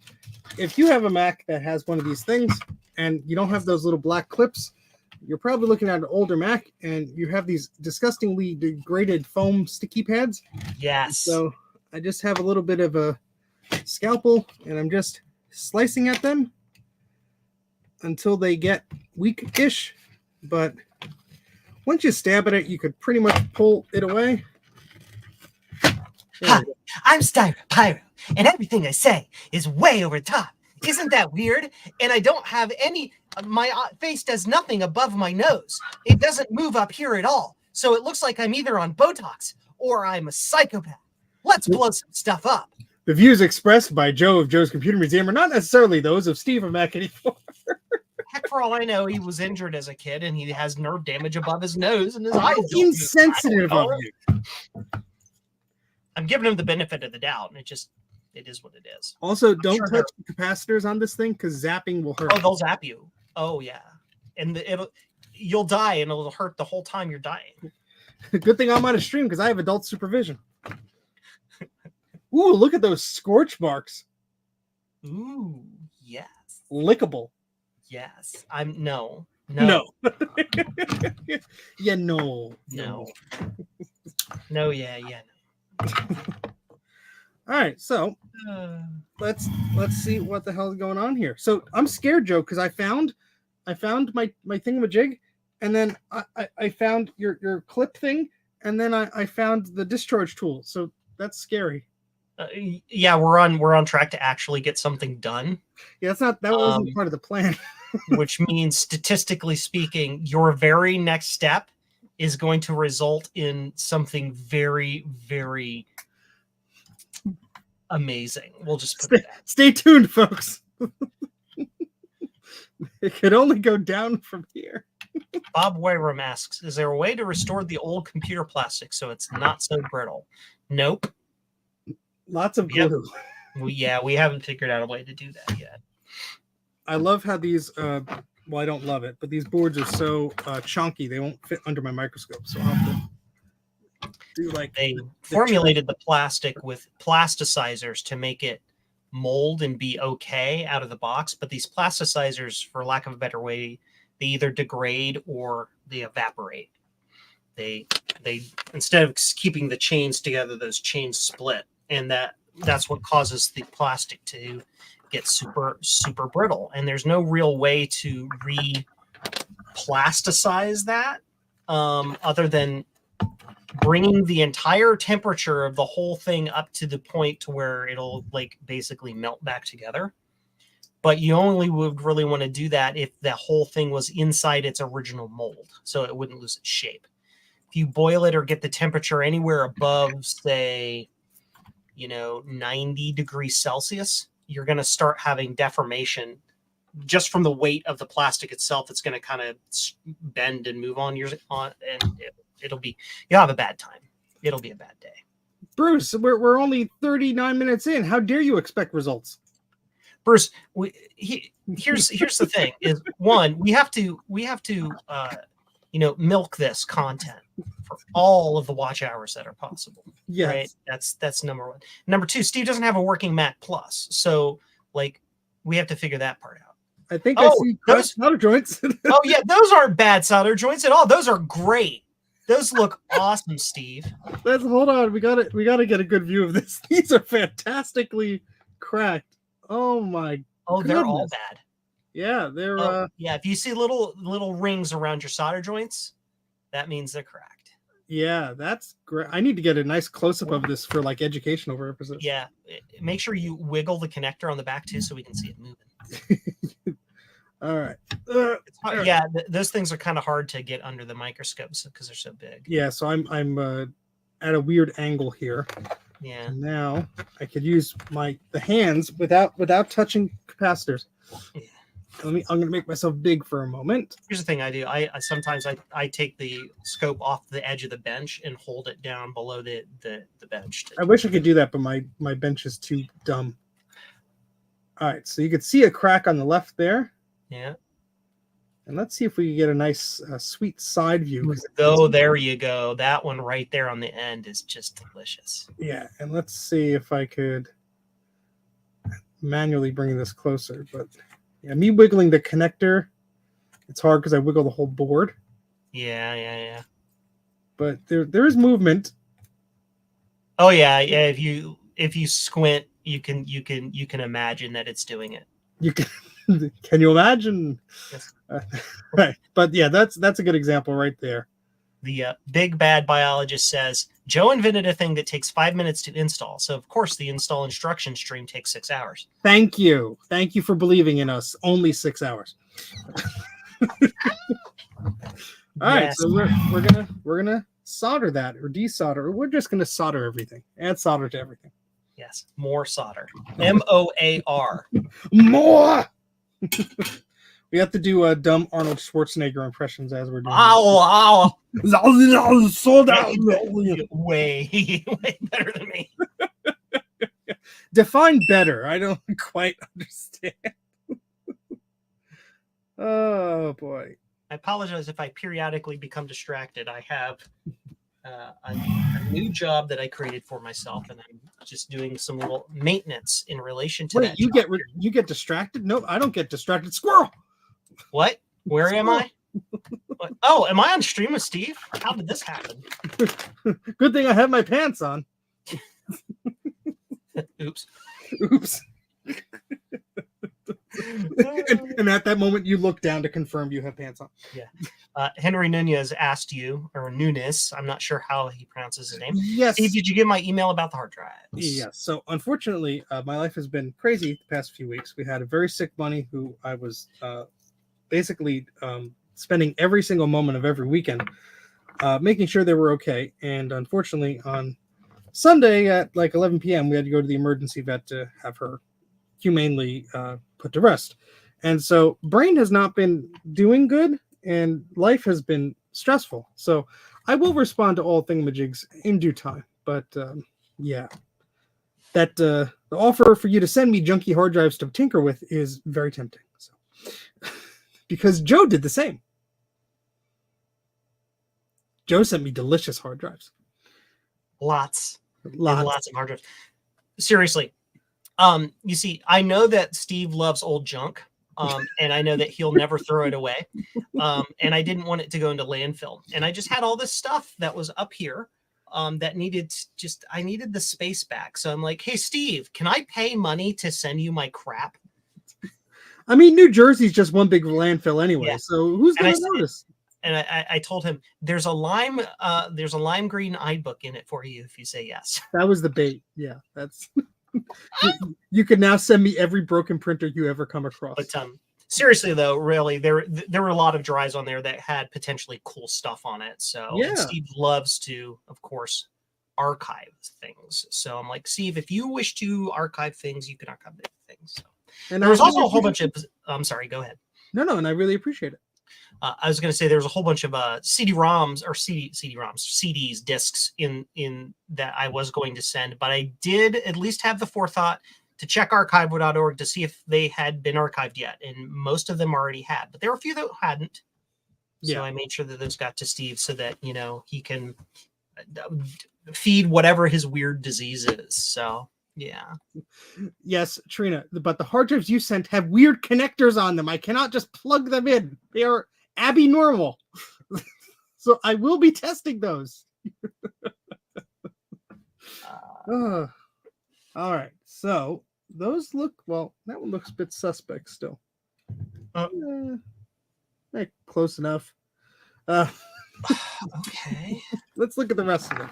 if you have a Mac that has one of these things and you don't have those little black clips, you're probably looking at an older Mac and you have these disgustingly degraded foam sticky pads. Yes. So I just have a little bit of a scalpel and I'm just slicing at them until they get weak-ish. But once you stab at it, you could pretty much pull it away. Ha, I'm Styro Pyro, and everything I say is way over the top. Isn't that weird? And I don't have any, my face does nothing above my nose. It doesn't move up here at all. So it looks like I'm either on Botox or I'm a psychopath. Let's blow some stuff up. The views expressed by Joe of Joe's Computer Museum are not necessarily those of Steve of Mac 84. Heck, for all I know, he was injured as a kid and he has nerve damage above his nose and his eyes. Insensitive of you. I'm giving him the benefit of the doubt, and it is what it is. Also, don't touch the capacitors on this thing because zapping will hurt. Oh, they'll zap you. Oh, yeah. And you'll die, and it'll hurt the whole time you're dying. Good thing I'm on a stream because I have adult supervision. Ooh, look at those scorch marks. Ooh, yes. Lickable. Yes. No. Yeah, no. No, yeah, no. All right, so let's see what the hell is going on here. So I'm scared, Joe, because I found my thingamajig, and then I found your clip thing, and then I found the discharge tool. So that's scary. Yeah, we're on track to actually get something done. Yeah, that wasn't part of the plan. Which means, statistically speaking, your very next step is going to result in something very, very amazing. We'll just put it that. Stay tuned, folks. It could only go down from here. Bob Wayram asks, is there a way to restore the old computer plastic so it's not so brittle? Nope. Lots of glue. Yep. We haven't figured out a way to do that yet. I love how these, well, I don't love it, but these boards are so chunky, they won't fit under my microscope. So I'll have to do like... They formulated the plastic with plasticizers to make it mold and be okay out of the box. But these plasticizers, for lack of a better way, they either degrade or they evaporate. They instead of keeping the chains together, those chains split. And that's what causes the plastic to get super, super brittle. And there's no real way to re-plasticize that other than bringing the entire temperature of the whole thing up to the point to where it'll like basically melt back together. But you only would really want to do that if the whole thing was inside its original mold, so it wouldn't lose its shape. If you boil it or get the temperature anywhere above, say, 90 degrees Celsius, you're going to start having deformation just from the weight of the plastic itself. It's going to kind of bend and move on and you'll have a bad time. It'll be a bad day. Bruce, we're only 39 minutes in. How dare you expect results? Bruce, here's the thing: is one, we have to milk this content for all of the watch hours that are possible. Yes. Right? That's number one. Number two, Steve doesn't have a working Mac Plus, so like we have to figure that part out. I think I see those solder joints. Oh yeah, those aren't bad solder joints at all. Those are great. Those look awesome, Steve. Hold on. We gotta get a good view of this. These are fantastically cracked. Oh my! Oh, goodness. They're all bad. Yeah, they're. Yeah, if you see little rings around your solder joints, that means they're cracked. Yeah, that's great. I need to get a nice close up of this for like educational purposes. Yeah, make sure you wiggle the connector on the back too, so we can see it moving. All right. Yeah, those things are kind of hard to get under the microscopes because they're so big. Yeah, so I'm at a weird angle here. Yeah. And now I could use the hands without touching capacitors. Yeah. I'm gonna make myself big for a moment. Here's the thing I do. I sometimes I take the scope off the edge of the bench and hold it down below the bench. I wish I could do that, but my bench is too dumb. All right, so you can see a crack on the left there. Yeah. And let's see if we can get a nice, sweet side view. Oh, there you go. That one right there on the end is just delicious. Yeah, and let's see if I could manually bring this closer. But yeah, me wiggling the connector, it's hard because I wiggle the whole board. Yeah. But there is movement. Oh yeah. If you squint, you can imagine that it's doing it. You can you imagine? Yes. Right, but yeah, that's a good example right there. The big bad biologist says Joe invented a thing that takes 5 minutes to install, so of course the install instruction stream takes 6 hours. Thank you for believing in us. Only 6 hours. All right, so we're gonna solder that or desolder, or we're just gonna solder everything. Add solder to everything. Yes, more solder. MOAR. More. We have to do dumb Arnold Schwarzenegger impressions as we're doing. Ow! Sold out. Way better than me. Define better. I don't quite understand. Oh boy. I apologize if I periodically become distracted. I have a new job that I created for myself, and I'm just doing some little maintenance in relation to that. You get distracted? No, I don't get distracted. Squirrel. What? Where am I? What? Oh, am I on stream with Steve? How did this happen? Good thing I have my pants on. Oops. And at that moment, you look down to confirm you have pants on. Yeah. Henry Nunez asked you, or Nunes, I'm not sure how he pronounces his name. Yes. Steve, did you get my email about the hard drives? Yes. So unfortunately, my life has been crazy the past few weeks. We had a very sick bunny who I was basically spending every single moment of every weekend making sure they were okay. And unfortunately, on Sunday at like 11 p.m., we had to go to the emergency vet to have her humanely put to rest. And so brain has not been doing good and life has been stressful. So I will respond to all thingamajigs in due time. But yeah, that the offer for you to send me junky hard drives to tinker with is very tempting. So because Joe did the same. Joe sent me delicious hard drives. Lots of hard drives. Seriously. You see, I know that Steve loves old junk, and I know that he'll never throw it away. And I didn't want it to go into landfill. And I just had all this stuff that was up here that I needed the space back. So I'm like, hey, Steve, can I pay money to send you my crap? I mean, New Jersey's just one big landfill anyway. Yeah. So who's going to notice? And I told him there's a lime green iBook in it for you if you say yes. That was the bait. Yeah, that's. You can now send me every broken printer you ever come across. But seriously though, really, there were a lot of drives on there that had potentially cool stuff on it. So yeah. Steve loves to, of course, archive things. So I'm like, Steve, if you wish to archive things, you can archive things. So. And there was also a whole bunch of. I'm sorry. Go ahead. No, and I really appreciate it. I was going to say there was a whole bunch of CDs, discs in that I was going to send, but I did at least have the forethought to check archive.org to see if they had been archived yet, and most of them already had, but there were a few that hadn't. So I made sure that those got to Steve so that he can feed whatever his weird disease is. So. Yeah. Yes, Trina, but the hard drives you sent have weird connectors on them. I cannot just plug them in. They are abnormal. So I will be testing those. All right. So those look, well, that one looks a bit suspect still. Close enough. Okay. Let's look at the rest of them.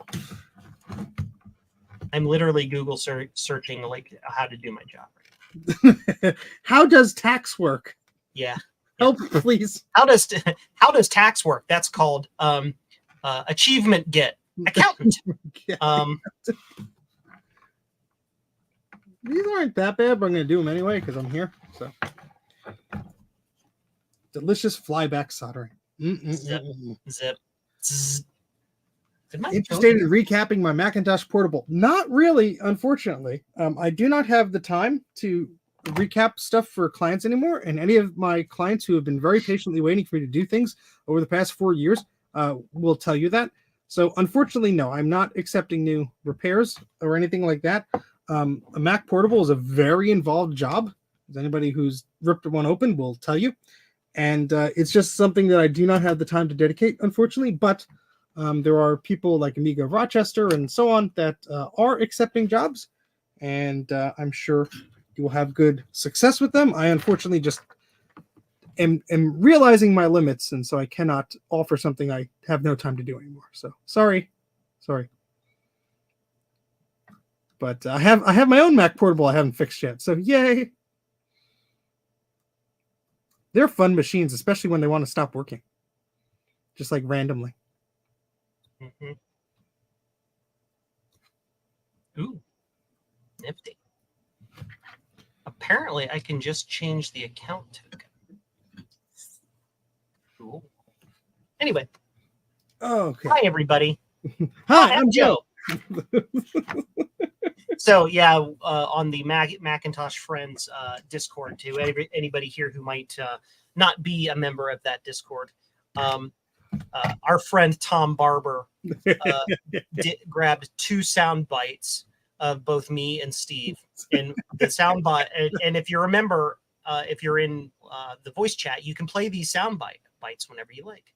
I'm literally Google searching like how to do my job. How does tax work? Yeah. Help, please. How does tax work? That's called achievement get accountant. These aren't that bad, but I'm going to do them anyway because I'm here. So delicious flyback soldering. Zip. Interested in recapping my Macintosh portable? Not really, unfortunately. I do not have the time to recap stuff for clients anymore. And any of my clients who have been very patiently waiting for me to do things over the past 4 years will tell you that. So unfortunately, no, I'm not accepting new repairs or anything like that. A Mac Portable is a very involved job. As anybody who's ripped one open will tell you. And it's just something that I do not have the time to dedicate, unfortunately. But there are people like Amiga Rochester and so on that are accepting jobs. And I'm sure you will have good success with them. I unfortunately just am realizing my limits, and so I cannot offer something I have no time to do anymore. So sorry. But I have my own Mac Portable I haven't fixed yet. So yay. They're fun machines, especially when they want to stop working. Just like randomly. Mm-hmm. Ooh, nifty. Apparently, I can just change the account token. Cool. Anyway. Okay. Hi, everybody. Hi, I'm Joe. So, yeah, on the Macintosh Friends Discord, too. Anybody here who might not be a member of that Discord. Our friend Tom Barber grabbed 2 sound bites of both me and Steve. And the sound bite, and if you remember, if you're in the voice chat, you can play these sound bites whenever you like.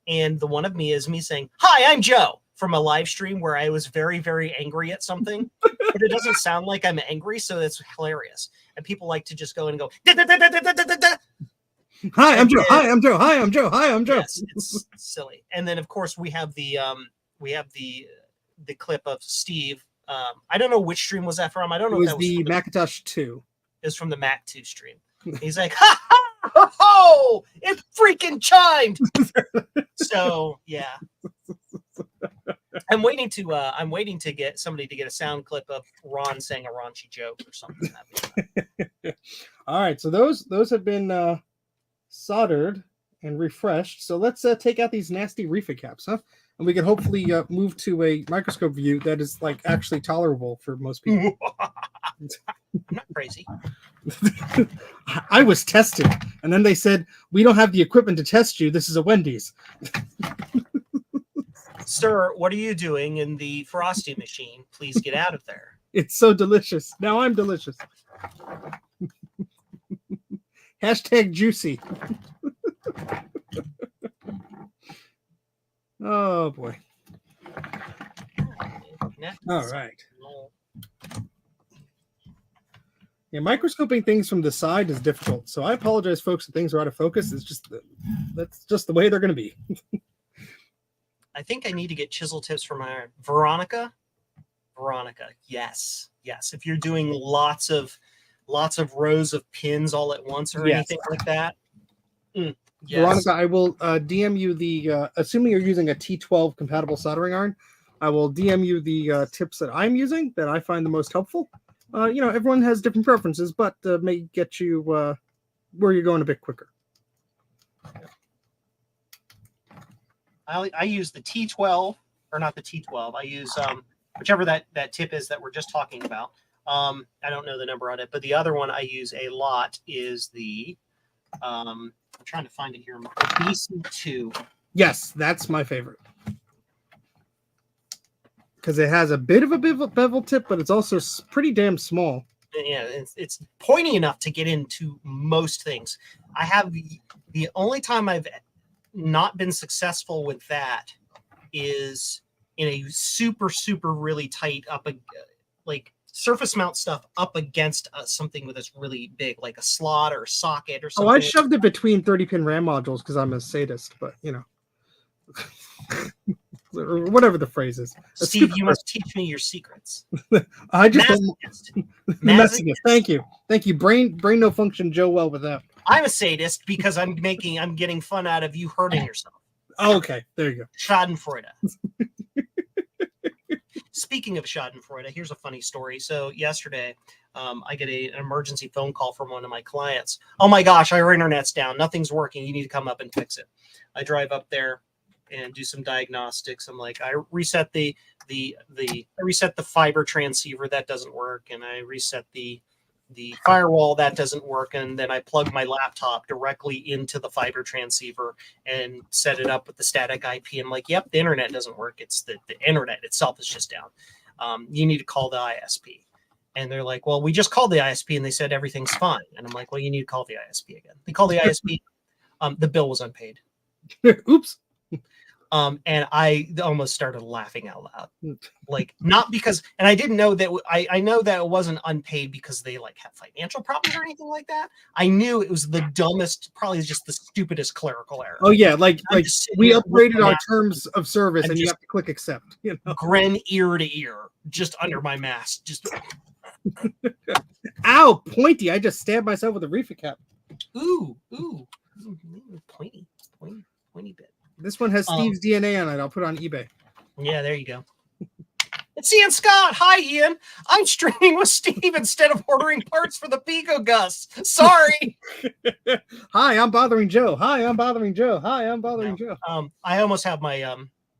And the one of me is me saying, "Hi, I'm Joe," from a live stream where I was very, very angry at something, but it doesn't sound like I'm angry, so it's hilarious. And people like to just go and go, "Da, da, da, da, da, da, da, da." Hi, I'm Joe. Hi, I'm Joe. Hi, I'm Joe. Hi, I'm Joe. Yes, it's silly. And then of course we have the clip of Steve. I don't know which stream was that from. I don't know. It was if that the was Macintosh 2. It was from the Mac 2 stream. He's like, "Ha ha ho! It freaking chimed." So yeah. I'm waiting to get somebody to get a sound clip of Ron saying a raunchy joke or something. All right, so those have been soldered and refreshed. So let's take out these nasty refit caps, huh? And we can hopefully move to a microscope view that is like actually tolerable for most people. I'm not crazy. I was tested, and then they said, "We don't have the equipment to test you. This is a Wendy's." Sir, what are you doing in the Frosty machine? Please get out of there. It's so delicious. Now I'm delicious. Hashtag juicy. Oh boy. All right. Yeah, microscoping things from the side is difficult. So I apologize, folks, if things are out of focus. It's just that's just the way they're going to be. I think I need to get chisel tips for my Veronica. Yes. If you're doing lots of rows of pins all at once or anything like that. Yes. Veronica, I will DM you the, assuming you're using a T12 compatible soldering iron, I will DM you the tips that I'm using that I find the most helpful. Everyone has different preferences, but may get you where you're going a bit quicker. I use the T12, or not the T12. I use whichever that tip is that we're just talking about. I don't know the number on it, but the other one I use a lot is the I'm trying to find it here. BC2. Yes, that's my favorite. Because it has a bit of a bevel tip, but it's also pretty damn small. Yeah, it's pointy enough to get into most things. I have the only time I've not been successful with that is in a super really tight like surface mount stuff up against something with this really big, like a slot or a socket or something. Oh, I shoved it between 30-pin RAM modules because I'm a sadist, but or whatever the phrase is. Steve, you must teach me your secrets. I just Masochist. Thank you. Brain no function Joe well with that. I'm a sadist because I'm getting fun out of you hurting yourself. Oh, okay, there you go. Schadenfreude. Speaking of Schadenfreude, here's a funny story. So yesterday, I get an emergency phone call from one of my clients. "Oh my gosh, our internet's down. Nothing's working. You need to come up and fix it." I drive up there and do some diagnostics. I'm like, I reset the fiber transceiver, that doesn't work, and I reset the the firewall, that doesn't work, and then I plug my laptop directly into the fiber transceiver and set it up with the static IP. I'm like, yep, the internet doesn't work. It's the internet itself is just down. You need to call the ISP. And they're like, well, we just called the ISP and they said everything's fine. And I'm like, well, you need to call the ISP again. They call the ISP. The bill was unpaid. Oops. And I almost started laughing out loud. Like, not because, and I didn't know that, I know that it wasn't unpaid because they like have financial problems or anything like that. I knew it was the dumbest, probably just the stupidest clerical error. Oh yeah, like we upgraded our terms of service and you have to click accept. You know? Grin ear to ear, just under my mask. Just ow, pointy. I just stabbed myself with a reefer cap. Ooh, pointy bit. This one has Steve's DNA on it. I'll put it on eBay. Yeah, there you go. It's Ian Scott. Hi, Ian. I'm streaming with Steve instead of ordering parts for the Pico Gus. Sorry. Hi, I'm bothering Joe. Hi, I'm bothering Joe. Hi, I'm bothering Joe. I almost have my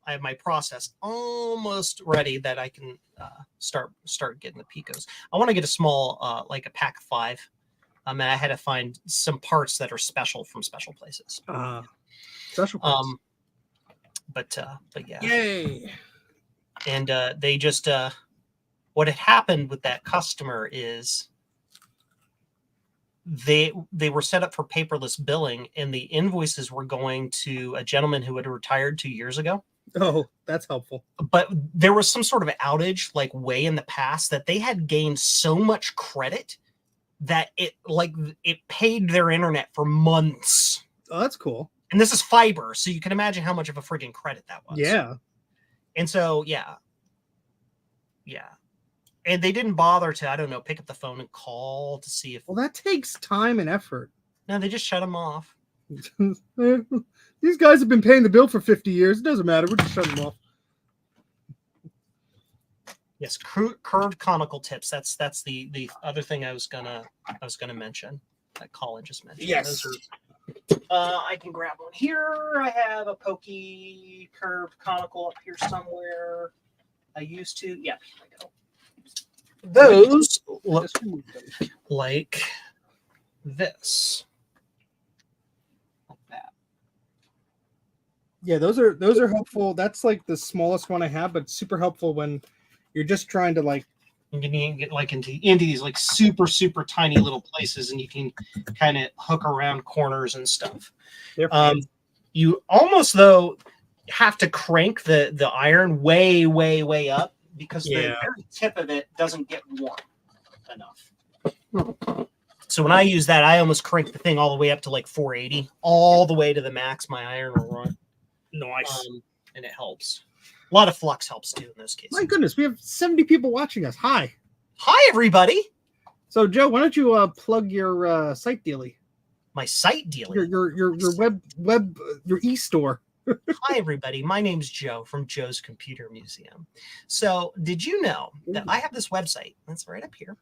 I have my process almost ready that I can start getting the Picos. I want to get a small like a pack of 5. And I had to find some parts that are special from special places. Special parts. But yeah. Yay. And they just what had happened with that customer is they were set up for paperless billing, and the invoices were going to a gentleman who had retired 2 years ago. Oh, that's helpful. But there was some sort of outage like way in the past that they had gained so much credit that it paid their internet for months. Oh, that's cool. And this is fiber, so you can imagine how much of a freaking credit that was. Yeah. And so, yeah. And they didn't bother to, I don't know, pick up the phone and call to see if... Well, that takes time and effort. No, they just shut them off. These guys have been paying the bill for 50 years. It doesn't matter. We're just shutting them off. Yes, curved conical tips. That's the other thing I was gonna mention that Colin just mentioned. Yes. Those are, I can grab one here. I have a pokey curved conical up here somewhere. I used to. Yeah, here I go. Those look like this. Like that. Yeah, those are helpful. That's like the smallest one I have, but super helpful when you're just trying to like you can get like into these like super tiny little places, and you can kind of hook around corners and stuff. You almost though have to crank the iron way up because the very tip of it doesn't get warm enough. So when I use that, I almost crank the thing all the way up to like 480, all the way to the max my iron will run. Nice. And it helps. A lot of flux helps too in those cases. My goodness, we have 70 people watching us. Hi, everybody. So, Joe, why don't you plug your site dealie? My site dealie. Your web your e-store. Hi, everybody. My name's Joe from Joe's Computer Museum. So, did you know that I have this website that's right up here,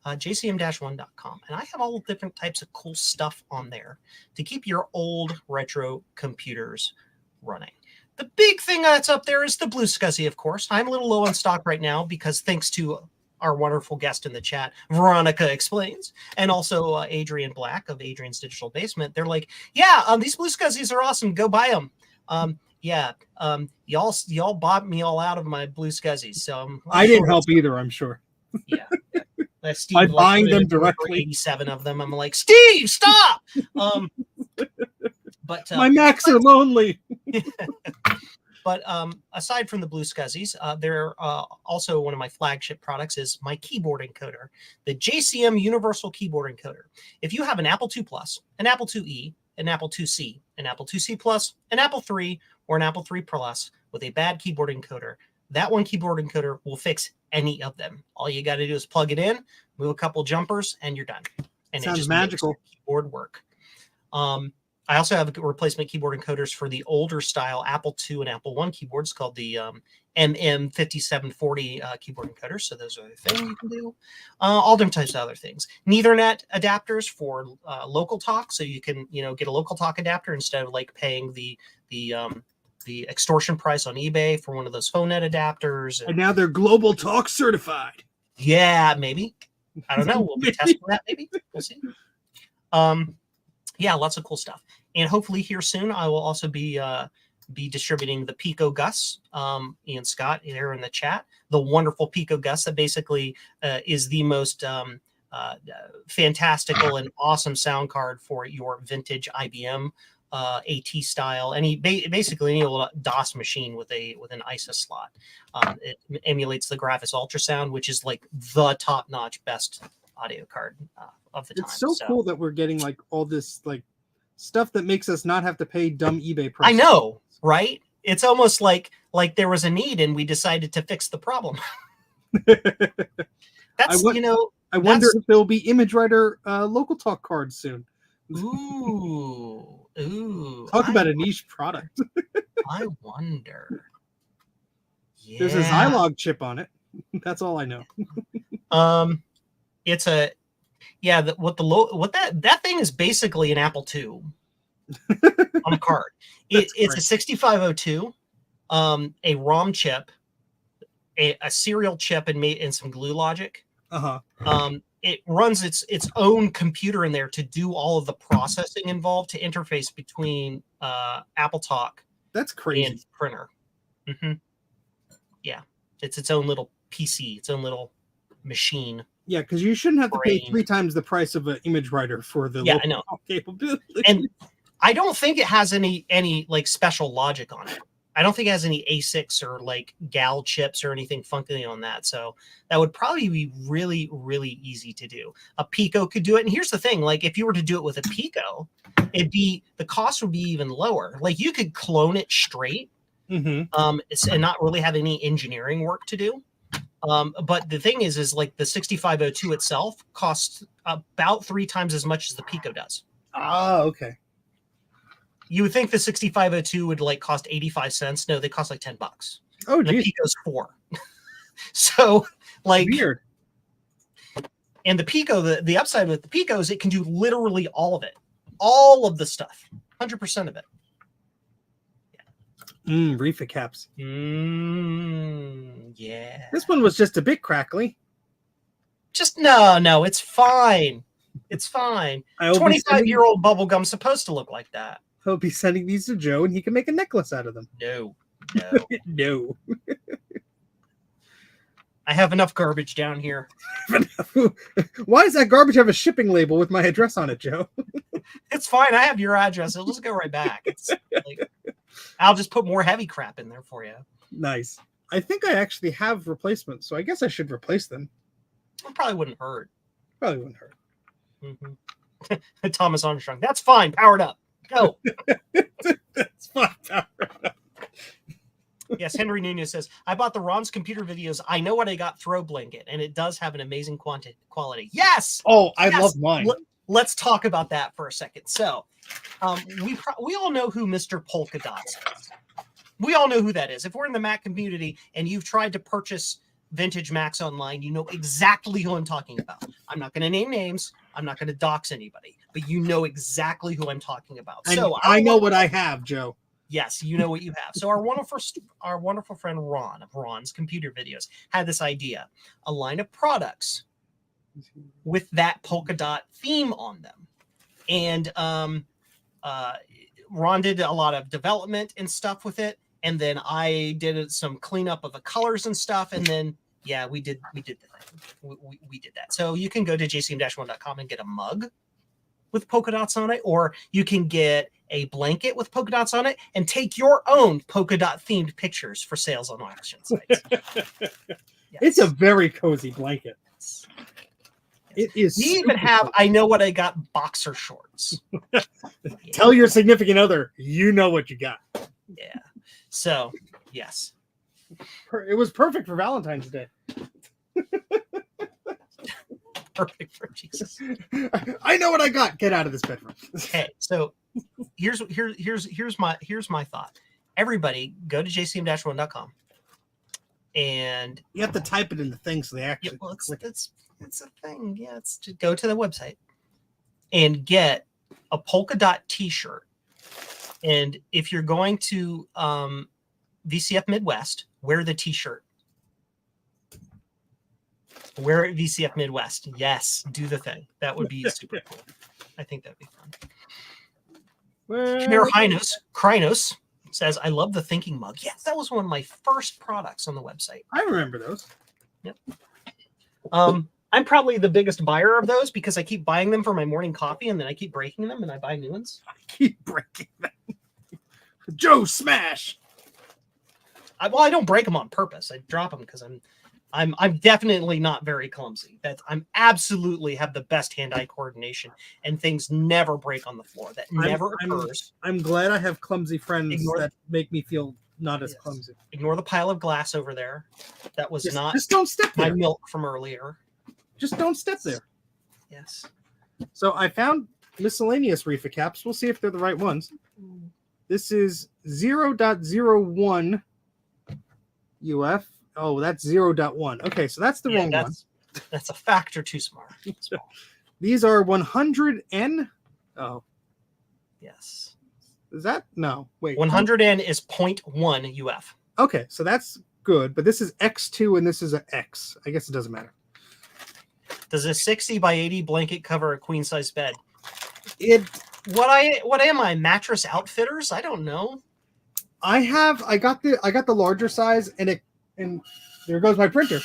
jcm-1.com, and I have all different types of cool stuff on there to keep your old retro computers running. The big thing that's up there is the Blue SCSI, of course. I'm a little low on stock right now because thanks to our wonderful guest in the chat, Veronica Explains, and also Adrian Black of Adrian's Digital Basement. They're like, yeah, these Blue SCSIs are awesome. Go buy them. Y'all bought me all out of my Blue SCSIs. So I didn't help either, I'm sure. Yeah. Steve, by buying them directly. 87 of them. I'm like, Steve, stop. But my Macs are lonely. But aside from the Blue SCSIs, they're also one of my flagship products is my keyboard encoder, the JCM Universal Keyboard Encoder. If you have an Apple II Plus, an Apple IIe, an Apple IIc, an Apple IIc Plus, an Apple III, or an Apple III Plus with a bad keyboard encoder, that one keyboard encoder will fix any of them. All you got to do is plug it in, move a couple jumpers, and you're done. And sounds it just magical. makes your keyboard work. I also have replacement keyboard encoders for the older style Apple II and Apple I keyboards called the MM5740 keyboard encoders. So those are the things you can do. All different types of other things. Ethernet adapters for local talk, so you can get a local talk adapter instead of like paying the extortion price on eBay for one of those phone net adapters. And now they're Global Talk certified. Yeah, maybe. I don't know. We'll be testing that. Maybe we'll see. Yeah, lots of cool stuff. And hopefully here soon, I will also be distributing the Pico Gus. Ian Scott there in the chat, the wonderful Pico Gus that basically is the most fantastical and awesome sound card for your vintage IBM AT style. Basically any old DOS machine with an ISA slot. It emulates the Graphis Ultrasound, which is like the top-notch best audio card of the time. It's so cool that we're getting like all this like stuff that makes us not have to pay dumb eBay prices. I know, right? It's almost like there was a need and we decided to fix the problem. I wonder if there'll be ImageWriter local talk cards soon. Ooh. Talk about a niche product. I wonder. Yeah. There's a Zilog chip on it. That's all I know. It's a that thing is basically an Apple II on a card. It's a 6502, a ROM chip, a serial chip, and some glue logic. It runs its own computer in there to do all of the processing involved to interface between Apple Talk. That's crazy. And printer. Yeah, it's its own little PC, its own little machine. Yeah, because you shouldn't have to pay 3 times the price of an ImageWriter for the I know capability. And I don't think it has any like special logic on it. I don't think it has any ASICs or like GAL chips or anything funky on that. So that would probably be really, really easy to do. A Pico could do it. And here's the thing, like if you were to do it with a Pico, the cost would be even lower. Like you could clone it straight and not really have any engineering work to do. But the thing is like the 6502 itself costs about 3 times as much as the Pico does. Ah, okay. You would think the 6502 would like cost 85 cents. No, they cost like $10. Oh, geez. The Pico's $4. So like weird. And the Pico, the upside with the Pico is it can do literally all of it. All of the stuff. 100% of it. Reefa caps. Yeah. This one was just a bit crackly. Just no, it's fine. It's fine. 25-year-old bubblegum's supposed to look like that. He'll be sending these to Joe and he can make a necklace out of them. No. No. I have enough garbage down here. Why does that garbage have a shipping label with my address on it, Joe? It's fine. I have your address. It'll just go right back. It's like, I'll just put more heavy crap in there for you. Nice. I think I actually have replacements, so I guess I should replace them. It probably wouldn't hurt. Probably wouldn't hurt. Thomas Armstrong. That's fine. Powered up. Go. That's fine. Powered up. Yes, Henry Nunez says, I bought the Ron's computer videos. I know what I got, throw blanket, and it does have an amazing quality. Yes. Oh, I love mine. Let's talk about that for a second. So we all know who Mr. Polka Dots is. We all know who that is. If we're in the Mac community and you've tried to purchase vintage Macs online, you know exactly who I'm talking about. I'm not going to name names. I'm not going to dox anybody, but you know exactly who I'm talking about. So I know what I have, Joe. Yes, you know what you have. So our wonderful friend Ron of Ron's Computer Videos had this idea, a line of products with that polka dot theme on them. And Ron did a lot of development and stuff with it. And then I did some cleanup of the colors and stuff. And then, yeah, we did the thing. We did that. So you can go to jcm-1.com and get a mug with polka dots on it, or you can get a blanket with polka dots on it and take your own polka dot themed pictures for sales on auction sites. Yes. It's a very cozy blanket. Yes. It is. We even have, cozy. I know what I got, boxer shorts. Tell your significant other, you know what you got. Yeah. So, yes. It was perfect for Valentine's Day. Perfect for Jesus. I know what I got. Get out of this bedroom. Okay, so here's my thought. Everybody go to jcm-1.com and you have to type it in the thing so they actually click it. It's a thing. Yeah, it's to go to the website and get a polka dot t-shirt. And if you're going to VCF Midwest, wear the t-shirt. Wear it VCF Midwest. Yes, do the thing. That would be super cool. I think that'd be fun. Krynos says, I love the thinking mug. Yes, that was one of my first products on the website. I remember those. Yep. I'm probably the biggest buyer of those because I keep buying them for my morning coffee and then I keep breaking them and I buy new ones. I keep breaking them. Joe Smash. I don't break them on purpose. I drop them because I'm definitely not very clumsy. I'm absolutely have the best hand-eye coordination and things never break on the floor. That never occurs. I'm glad I have clumsy friends that make me feel not as clumsy. Ignore the pile of glass over there. That was just don't step there. My milk from earlier. Just don't step there. Yes. So I found miscellaneous reefer caps. We'll see if they're the right ones. This is 0.01 UF. Oh, that's 0.1. Okay, so that's the wrong one. That's a factor too small. These are 100 N. Oh. Yes. Is that? No. Wait. 100 N is 0.1 UF. Okay, so that's good, but this is X2 and this is an X. I guess it doesn't matter. Does a 60 by 80 blanket cover a queen size bed? What am I? Mattress Outfitters? I don't know. I got the larger size and there goes my printer.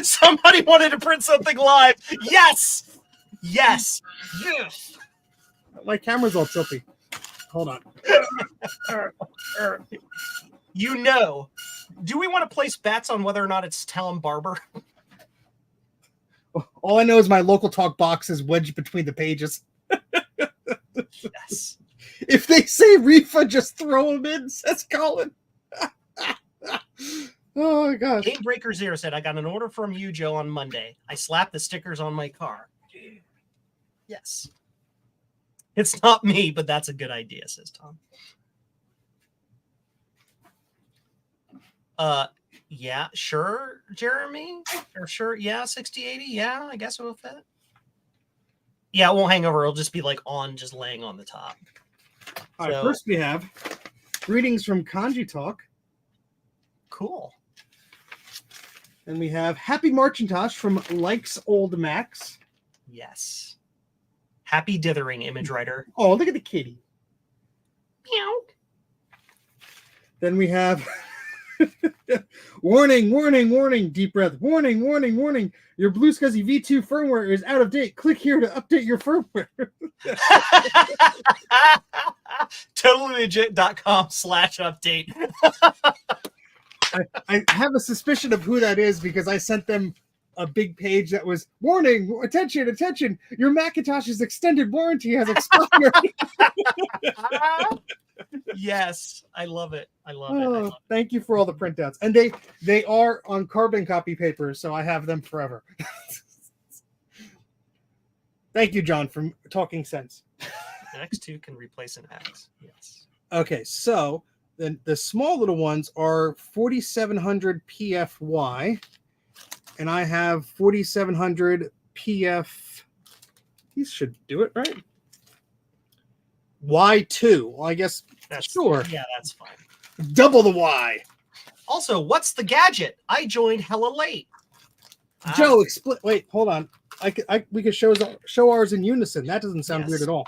Somebody wanted to print something live. Yes. Yes. Yes. My camera's all tilty. Hold on. Do we want to place bets on whether or not it's Talon Barber? All I know is my local talk box is wedged between the pages. Yes. If they say Reefa, just throw them in, says Colin. Oh my gosh. Game Breaker Zero said, I got an order from you, Joe, on Monday. I slapped the stickers on my car. Yes. It's not me, but that's a good idea, says Tom. Yeah, sure, Jeremy. Or sure, yeah, 6080. Yeah, I guess it will fit. Yeah, it won't hang over. It'll just be like just laying on the top. All right, first we have greetings from Kanji Talk. Cool. And we have Happy Macintosh from Likes Old Max. Yes. Happy dithering, image writer. Oh, look at the kitty. Meow. Then we have warning, warning, warning, deep breath. Warning, warning, warning. Your Blue SCSI V2 firmware is out of date. Click here to update your firmware. TotallyLegit.com/update. I have a suspicion of who that is because I sent them a big page that was warning, attention, attention. Your Macintosh's extended warranty has expired. Yes, I love it. I love it. Thank you for all the printouts. And they are on carbon copy paper, so I have them forever. Thank you, John, for talking sense. An X2 can replace an X. Yes. Okay, so then the small little ones are 4700 PFY, and I have 4700 PF. These should do it, right? Y2. Well, I guess that's sure. Yeah, that's fine. Double the Y. Also, what's the gadget? I joined hella late. Joe, explain. Wait, hold on. We could show ours in unison. That doesn't sound weird at all.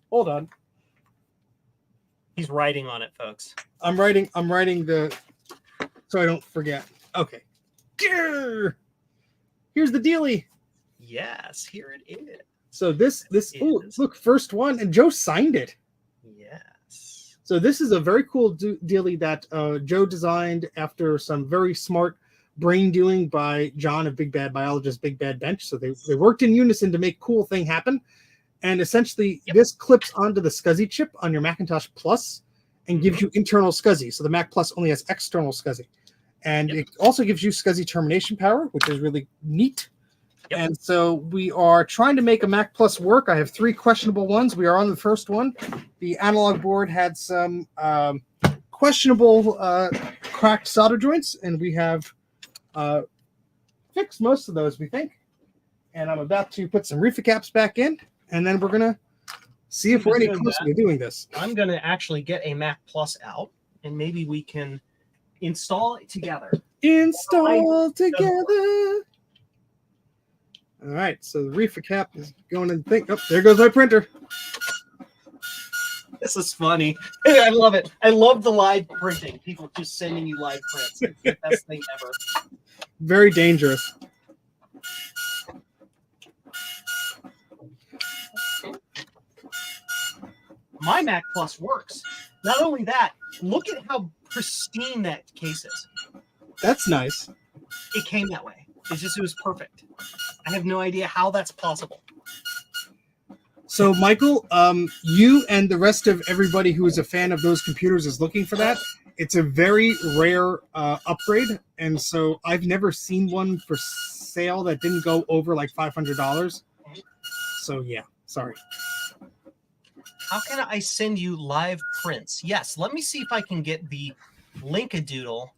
Hold on. He's writing on it, folks. I'm writing the so I don't forget. Okay. Here's the dealie. Yes, here it is. So this look, first one, and Joe signed it. Yes. So this is a very cool dealie that Joe designed after some very smart brain doing by John of Big Bad Biologist, Big Bad Bench. So they worked in unison to make cool thing happen. And essentially, this clips onto the SCSI chip on your Macintosh Plus and gives you internal SCSI. So the Mac Plus only has external SCSI. And it also gives you SCSI termination power, which is really neat. Yep. And so we are trying to make a Mac Plus work. I have 3 questionable ones. We are on the first one. The analog board had some questionable cracked solder joints, and we have fixed most of those, we think. And I'm about to put some reefer caps back in, and then we're going to see if we're any closer to doing this. I'm going to actually get a Mac Plus out, and maybe we can install it together. Install together. All right, so the reefer cap is going in the thing. Oh, there goes my printer. This is funny. I love it. I love the live printing. People just sending you live prints. It's the best thing ever. Very dangerous. My Mac Plus works. Not only that, look at how pristine that case is. That's nice. It came that way. It was perfect. I have no idea how that's possible. So, Michael, you and the rest of everybody who is a fan of those computers is looking for that. It's a very rare upgrade, and so I've never seen one for sale that didn't go over like $500. So, yeah, sorry. How can I send you live prints? Yes, let me see if I can get the link-a-doodle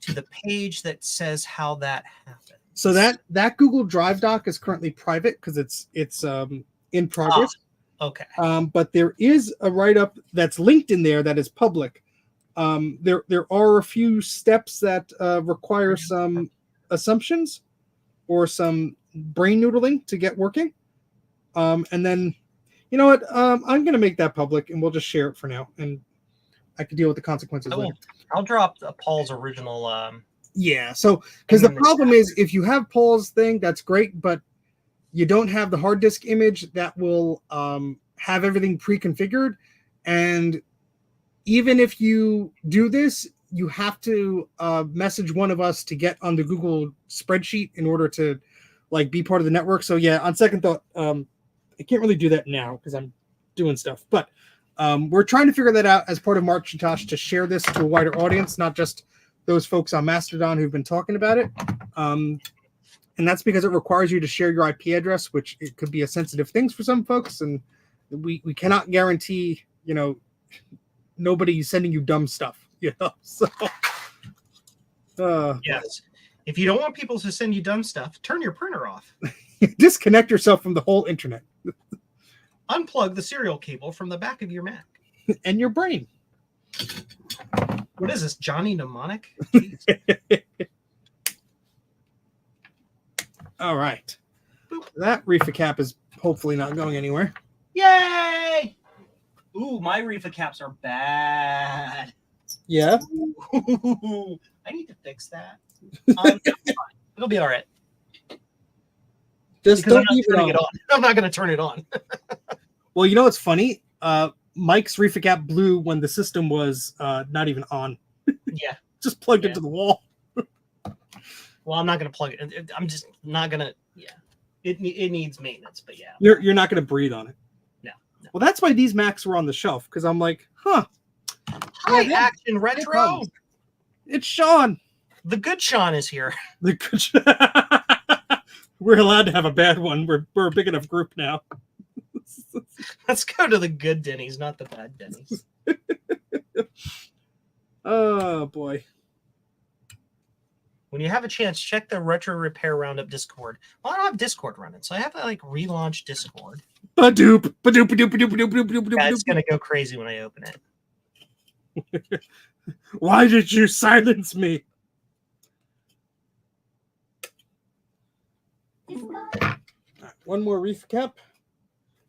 to the page that says how that happened. So that Google Drive doc is currently private because it's in progress. Okay. But there is a write-up that's linked in there that is public. There are a few steps that require some assumptions or some brain noodling to get working. And then, you know what? I'm going to make that public and we'll just share it for now. And I can deal with the consequences later. I'll drop Paul's original. Yeah. So, because the problem is if you have Paul's thing, that's great, but you don't have the hard disk image that will have everything pre-configured. And even if you do this, you have to message one of us to get on the Google spreadsheet in order to like be part of the network. So yeah, on second thought, I can't really do that now because I'm doing stuff. But we're trying to figure that out as part of Macintosh to share this to a wider audience, not just those folks on Mastodon who've been talking about it. And that's because it requires you to share your IP address, which it could be a sensitive thing for some folks. And we cannot guarantee, you know, nobody sending you dumb stuff, you know. So yes. If you don't want people to send you dumb stuff, turn your printer off. Disconnect yourself from the whole internet. Unplug the serial cable from the back of your Mac. And your brain. What is this, Johnny Mnemonic? All right. Boop. That reefer cap is hopefully not going anywhere. Yay! Ooh, my reefer caps are bad. Yeah? Ooh, I need to fix that. It'll be all right. Just don't leave it on. I'm not going to turn it on. Well, you know what's funny? Mike's reefer cap blew when the system was not even on. Yeah. Just plugged into the wall. Well, I'm not going to plug it. I'm just not going to. Yeah. It needs maintenance, but yeah. You're not going to breathe on it. No. Well, that's why these Macs were on the shelf, because I'm like, huh. Hi, Action Retro. It's Sean. The good Sean is here. The good We're allowed to have a bad one. We're a big enough group now. Let's go to the good Denny's, not the bad Denny's. Oh, boy. When you have a chance, check the Retro Repair Roundup Discord. Well, I don't have Discord running, so I have to like relaunch Discord. Ba-doop, ba-doop, ba-doop, ba-doop, ba-doop, ba-doop, ba-doop. Yeah, it's going to go crazy when I open it. Why did you silence me? Right, one more reef cap.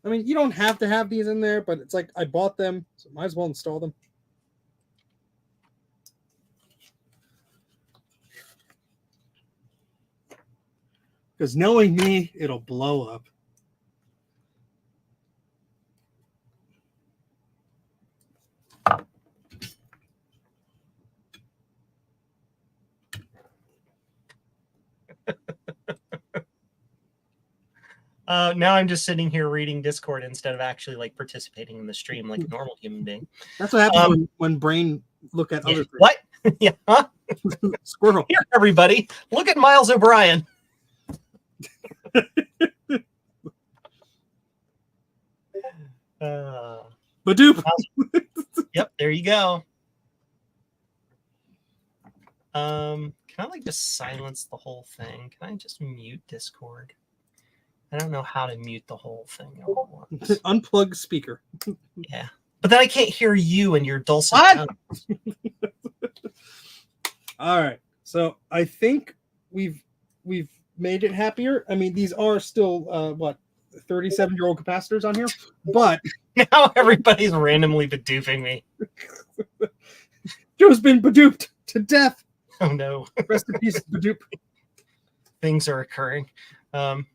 I mean, you don't have to have these in there, but it's like I bought them, so might as well install them. Because knowing me, it'll blow up. Now I'm just sitting here reading Discord instead of actually like participating in the stream like a normal human being. That's what happens when brain look at other things. What? Yeah. Huh? Squirrel. Here, everybody, look at Miles O'Brien. Badoop. Yep, there you go. Can I like just silence the whole thing? Can I just mute Discord? I don't know how to mute the whole thing all at once. Unplug speaker. Yeah, but then I can't hear you and your dulcet tones. All right. So I think we've made it happier. I mean, these are still what 37-year-old capacitors on here, but Now everybody's randomly bedoofing me. Joe's been beduped to death. Oh no. Rest in peace, bedupe. Things are occurring. I'm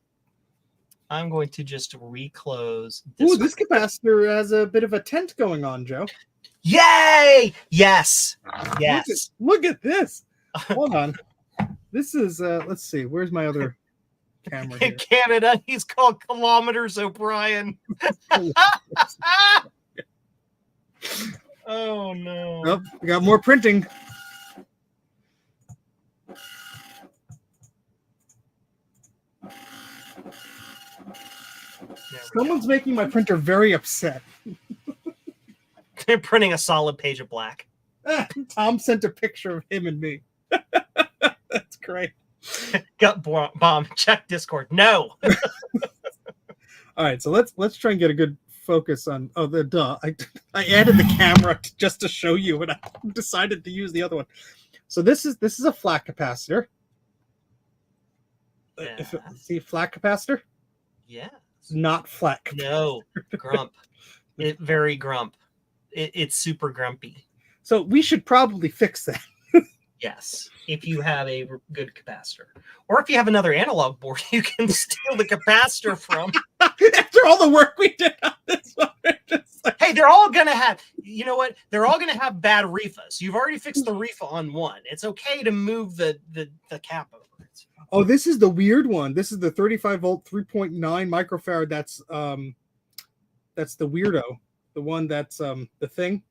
going to just reclose Ooh, this capacitor has a bit of a tent going on, Joe. Yay! Yes. Yes. Look at this. Hold on. This is let's see. Where's my other camera here? In Canada, he's called Kilometers O'Brien. Oh no. Nope, we got more printing. Someone's making my printer very upset. They're printing a solid page of black. Tom sent a picture of him and me. That's great. Gut bomb. Check Discord. No. All right, so let's try and get a good focus on. Oh, the duh. I added the camera just to show you, and I decided to use the other one. So this is a flat capacitor. Yeah. See flat capacitor? Yeah. Not flat capacitor. No. Grump. Very grump. It's super grumpy. So we should probably fix that. Yes, if you have a good capacitor, or if you have another analog board, you can steal the capacitor from. After all the work we did on this one, hey, they're all gonna have. You know what? They're all gonna have bad refas. You've already fixed the refa on one. It's okay to move the cap over it. Oh, this is the weird one. This is the 35 volt 3.9 microfarad. That's the weirdo. The one that's the thing.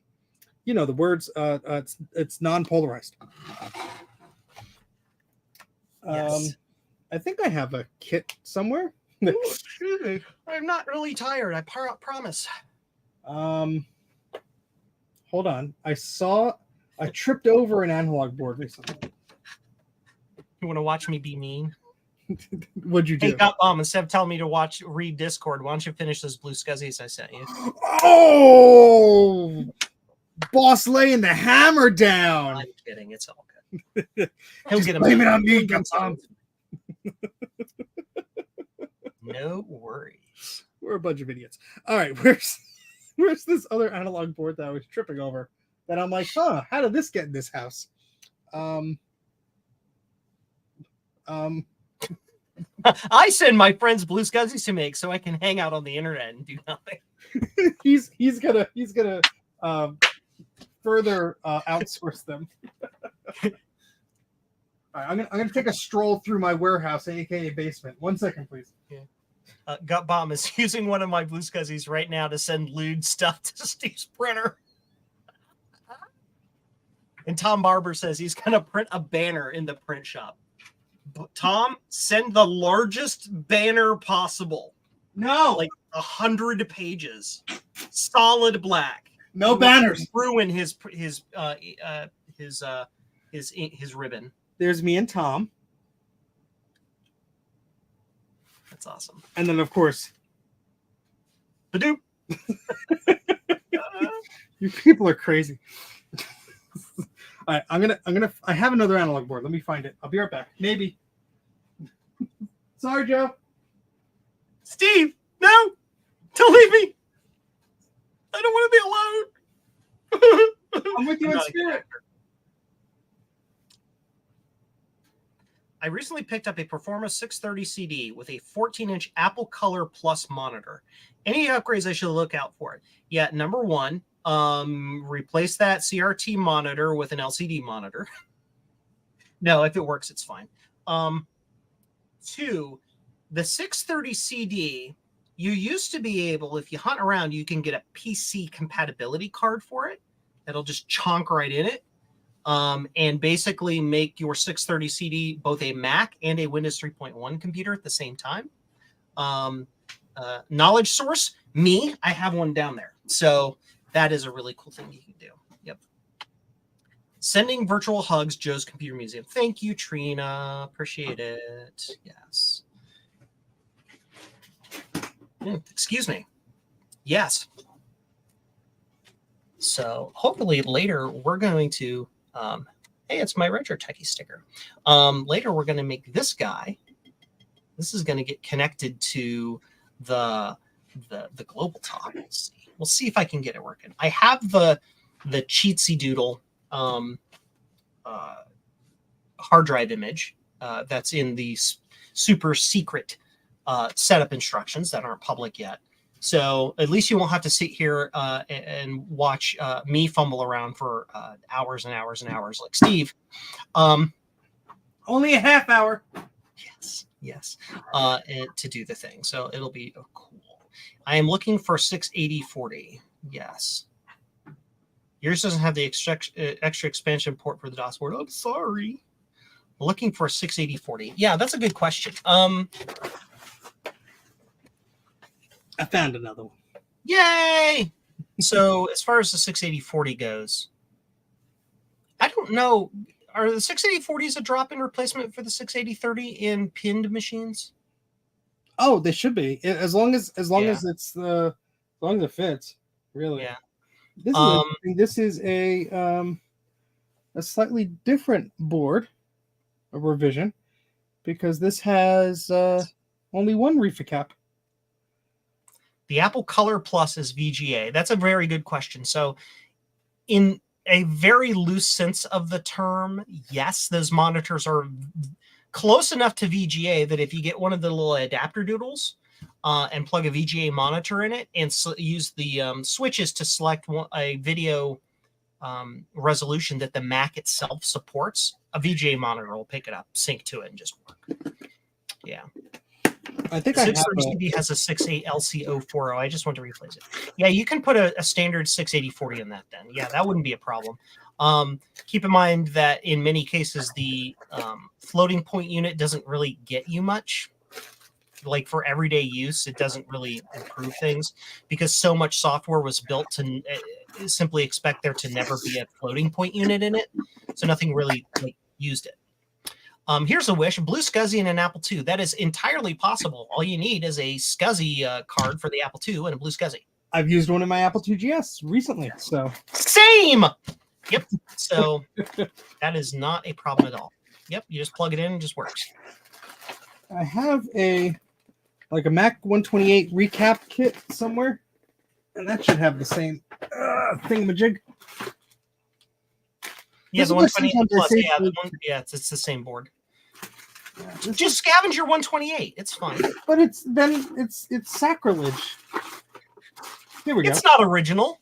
You know the words. It's non-polarized. Yes. I think I have a kit somewhere. Ooh, I'm not really tired. I promise. Hold on. I tripped over an analog board recently. You want to watch me be mean? What'd you do? Hey, Gut Bomb, instead of telling me to read Discord, why don't you finish those blue scuzzies I sent you? Oh, boss laying the hammer down. I'm kidding. It's all good. He'll Just get him. blame it on me, Gut Bomb. No worries. We're a bunch of idiots. All right, where's this other analog board that I was tripping over? That I'm like, how did this get in this house? I send my friends blue scuzzies to make so I can hang out on the internet and do nothing. he's gonna further outsource them. All right, I'm gonna take a stroll through my warehouse, aka basement. 1 second, please. Yeah. Gut Bomb is using one of my blue scuzzies right now to send lewd stuff to Steve's printer. And Tom Barber says he's gonna print a banner in the print shop. Tom, send the largest banner possible. No, like 100 pages, solid black. No banners. Ruin his ribbon. There's me and Tom. That's awesome. And then of course, Badoop. You people are crazy. All right, I have another analog board. Let me find it. I'll be right back. Maybe. Sorry, Joe. Steve, no, don't leave me. I don't want to be alone. I'm with you in spirit. I recently picked up a Performa 630 CD with a 14-inch Apple Color Plus monitor. Any upgrades I should look out for it? Yeah, number one, replace that CRT monitor with an LCD monitor. No, if it works, it's fine. Two, the 630 CD, you used to be able, if you hunt around, you can get a PC compatibility card for it. That'll just chonk right in it. And basically make your 630 CD both a Mac and a Windows 3.1 computer at the same time. Knowledge source, me, I have one down there. So that is a really cool thing you can do. Yep. Sending virtual hugs, Joe's Computer Museum. Thank you, Trina. Appreciate it. Yes. Excuse me. Yes. So hopefully later we're going to Hey, it's my Retro Techie sticker. Later, we're going to make this guy. This is going to get connected to the global top. We'll see if I can get it working. I have the cheatsy doodle hard drive image that's in the super secret setup instructions that aren't public yet. So at least you won't have to sit here and watch me fumble around for hours and hours and hours like Steve. Only a half hour. Yes. And to do the thing. So it'll be cool. I am looking for 680/40. Yes. Yours doesn't have the extra expansion port for the DOS board. I'm sorry. Looking for 680/40. Yeah, that's a good question. I found another one. Yay! So as far as the 680/40 goes, I don't know. Are the 680/40s a drop-in replacement for the 680/30 in pinned machines? Oh, they should be. As long as it's as long as it fits. Really. Yeah. This is a slightly different board, a revision, because this has only one reefer cap. The Apple Color Plus is VGA. That's a very good question. So in a very loose sense of the term, yes, those monitors are close enough to VGA that if you get one of the little adapter doodles and plug a VGA monitor in it and use the switches to select a video resolution that the Mac itself supports, a VGA monitor will pick it up, sync to it, and just work. Yeah. I think the 630 has a 68 LC040. I just want to replace it. Yeah, you can put a standard 680/40 in that then. Yeah, that wouldn't be a problem. Keep in mind that in many cases, the floating point unit doesn't really get you much. Like for everyday use, it doesn't really improve things because so much software was built to simply expect there to never be a floating point unit in it. So nothing really used it. Here's a wish: blue SCSI and an Apple II. That is entirely possible. All you need is a SCSI card for the Apple II and a blue SCSI. I've used one in my Apple II GS recently. So same. Yep. So that is not a problem at all. Yep. You just plug it in and it just works. I have a Mac 128 recap kit somewhere, and that should have the same thingamajig. Yeah, the 128 plus. Yeah, it's the same board. Yeah, just scavenge your 128. It's fine. But it's sacrilege. Here we go. It's not original.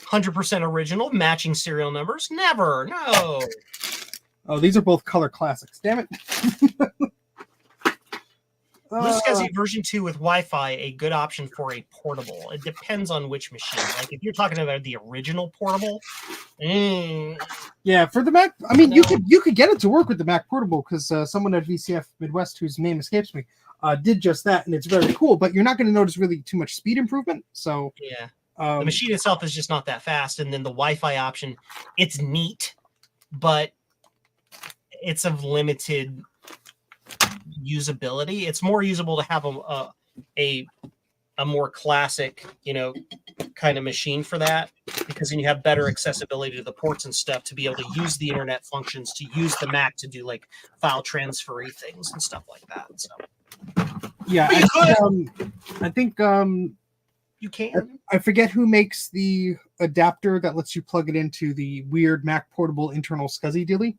100% original. Matching serial numbers. Never. No. Oh, these are both color classics. Damn it. Blue SCSI version 2 with Wi-Fi, a good option for a portable. It depends on which machine. Like if you're talking about the original portable, yeah, for the Mac, I mean, you could get it to work with the Mac Portable because someone at VCF Midwest, whose name escapes me, did just that, and it's very cool. But you're not going to notice really too much speed improvement. So yeah, the machine itself is just not that fast, and then the Wi-Fi option, it's neat, but it's of limited usability. It's more usable to have a more classic, kind of machine for that, because then you have better accessibility to the ports and stuff to be able to use the internet functions, to use the Mac to do like file transfery things and stuff like that. So yeah, I think you can. I forget who makes the adapter that lets you plug it into the weird Mac Portable internal SCSI dilly.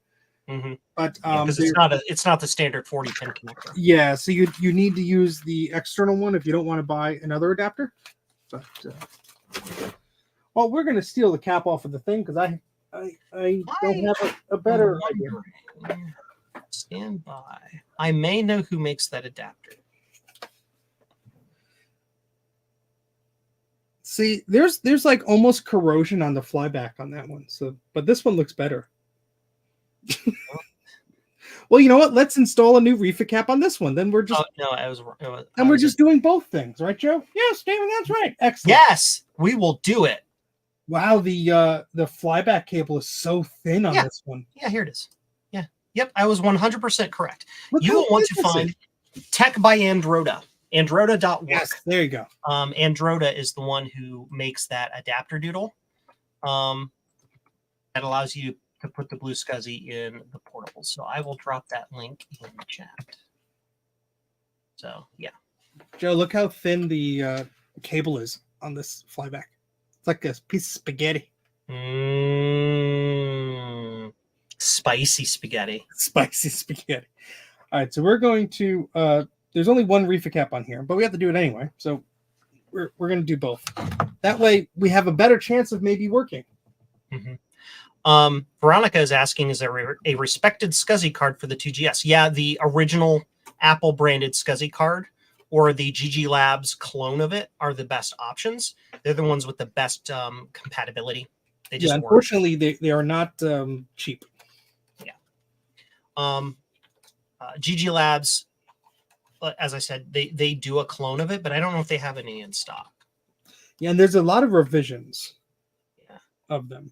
Mm-hmm. But because it's not the standard 40 pin connector. Yeah, so you need to use the external one if you don't want to buy another adapter. But well, we're gonna steal the cap off of the thing because I don't have a better idea. Stand by. I may know who makes that adapter. See, there's like almost corrosion on the flyback on that one. So, but this one looks better. Well, you know what? Let's install a new reefer cap on this one. Then we're just we're just doing both things, right, Joe? Yes, David, that's right. Excellent. Yes, we will do it. Wow, the flyback cable is so thin on this one. Yeah, here it is. Yeah, yep, I was 100% correct. You will want to find Tech by Androda. Androda.work. Yes, there you go. Androda is the one who makes that adapter doodle. That allows you to to put the blue SCSI in the portable. So I will drop that link in the chat. So yeah. Joe, look how thin the cable is on this flyback. It's like a piece of spaghetti. Spicy spaghetti. Spicy spaghetti. All right, so we're going to. There's only one reefer cap on here, but we have to do it anyway. So we're going to do both. That way, we have a better chance of maybe working. Mm-hmm. Veronica is asking, is there a respected SCSI card for the 2GS? Yeah, the original Apple branded SCSI card or the GG Labs clone of it are the best options. They're the ones with the best compatibility. They just unfortunately, they are not cheap. Yeah. GG Labs, as I said, they do a clone of it, but I don't know if they have any in stock. Yeah, and there's a lot of revisions of them,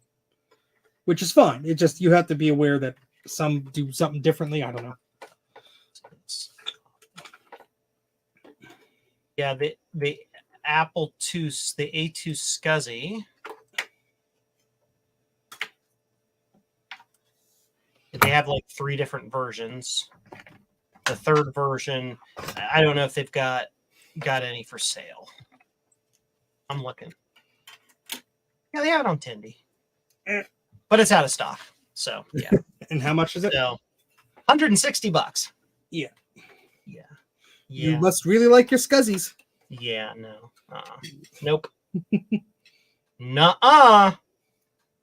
which is fine. It just, you have to be aware that some do something differently. I don't know. Yeah, the Apple II, the A2 SCSI. They have like 3 different versions. The third version, I don't know if they've got any for sale. I'm looking. Yeah, they have it on Tindy, but it's out of stock. So yeah. And how much is it? So, $160. Yeah. Yeah. You must really like your SCSIs. Yeah. No. Nope. Nuh-uh.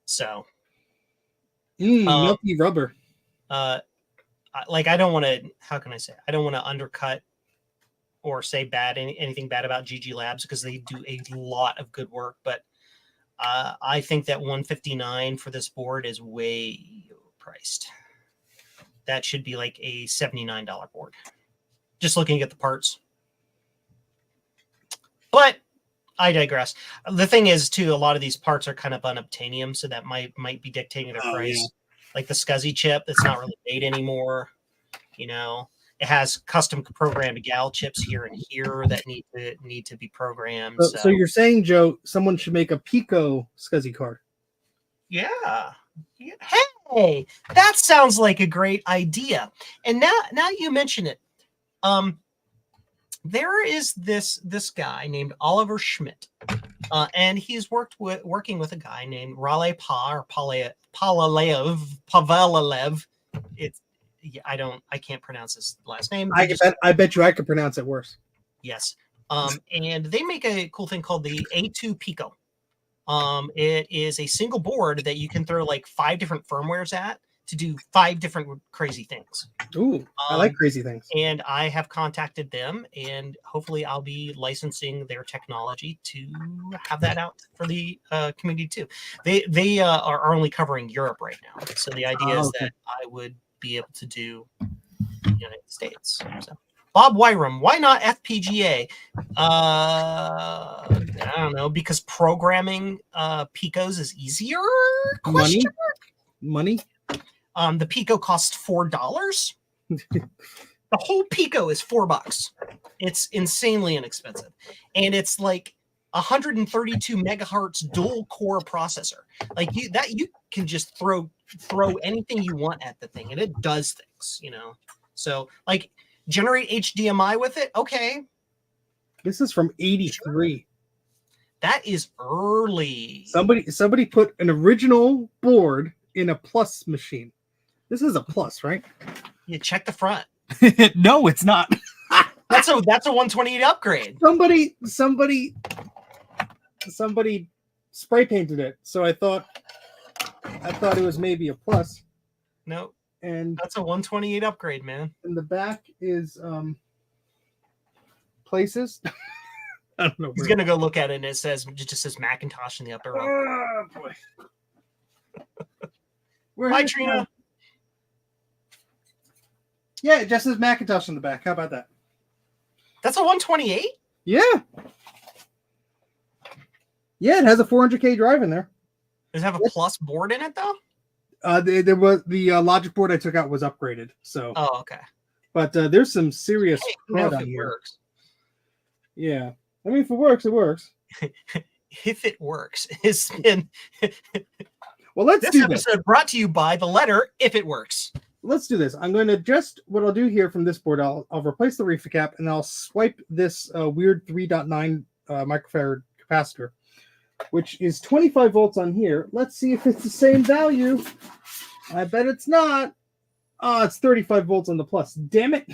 So. Milky rubber. Like, I don't want to. How can I say? I don't want to undercut or say anything bad about GG Labs because they do a lot of good work. But I think that $159 for this board is way overpriced. That should be like a $79 board. Just looking at the parts. But I digress. The thing is, too, a lot of these parts are kind of unobtainium, so that might be dictating their price. Yeah. Like the SCSI chip that's not really made anymore. You know, it has custom programmed gal chips here and here that need to be programmed. So you're saying, Joe, someone should make a Pico SCSI card? Yeah. Hey, that sounds like a great idea. And now you mention it. There is this guy named Oliver Schmidt, and he's working with a guy named Raleigh Pavelev. I can't pronounce his last name. I bet you I could pronounce it worse. Yes. And they make a cool thing called the A2 Pico. It is a single board that you can throw like 5 different firmwares at to do 5 different crazy things. Ooh, I like crazy things. And I have contacted them, and hopefully I'll be licensing their technology to have that out for the community too. They are only covering Europe right now, so the idea is that I would be able to do the United States. So, Bob Wyram, why not FPGA? I don't know, because programming Picos is easier. Money. The Pico costs $4. The whole Pico is $4. It's insanely inexpensive, and it's like 132 megahertz dual core processor. Like you can just throw anything you want at the thing, and it does things. You know, so like generate HDMI with it. Okay, this is from '83. Sure. That is early. Somebody put an original board in a Plus machine. This is a Plus, right? You check the front. No, it's not. That's a 128 upgrade. Somebody spray painted it, so I thought it was maybe a Plus. No, and that's a 128 upgrade, man. And the back is places. I don't know. He's gonna go look at it, and it just says Macintosh in the upper right. Oh boy. Hi, Trina. Yeah, it just says Macintosh on the back. How about that? That's a 128? Yeah. Yeah, it has a 400K drive in there. Does it have a Plus board in it, though? There was the logic board I took out was upgraded. So. Oh, okay. But there's some serious crud on here. Works. Yeah. I mean, if it works, it works. If it works, it's been. Well, let's This do this. episode brought to you by the letter If It Works. Let's do this. I'm going to what I'll do here from this board, I'll replace the reefer cap and I'll swipe this weird 3.9 microfarad capacitor, which is 25 volts on here. Let's see if it's the same value. I bet it's not. Oh, it's 35 volts on the plus. Damn it.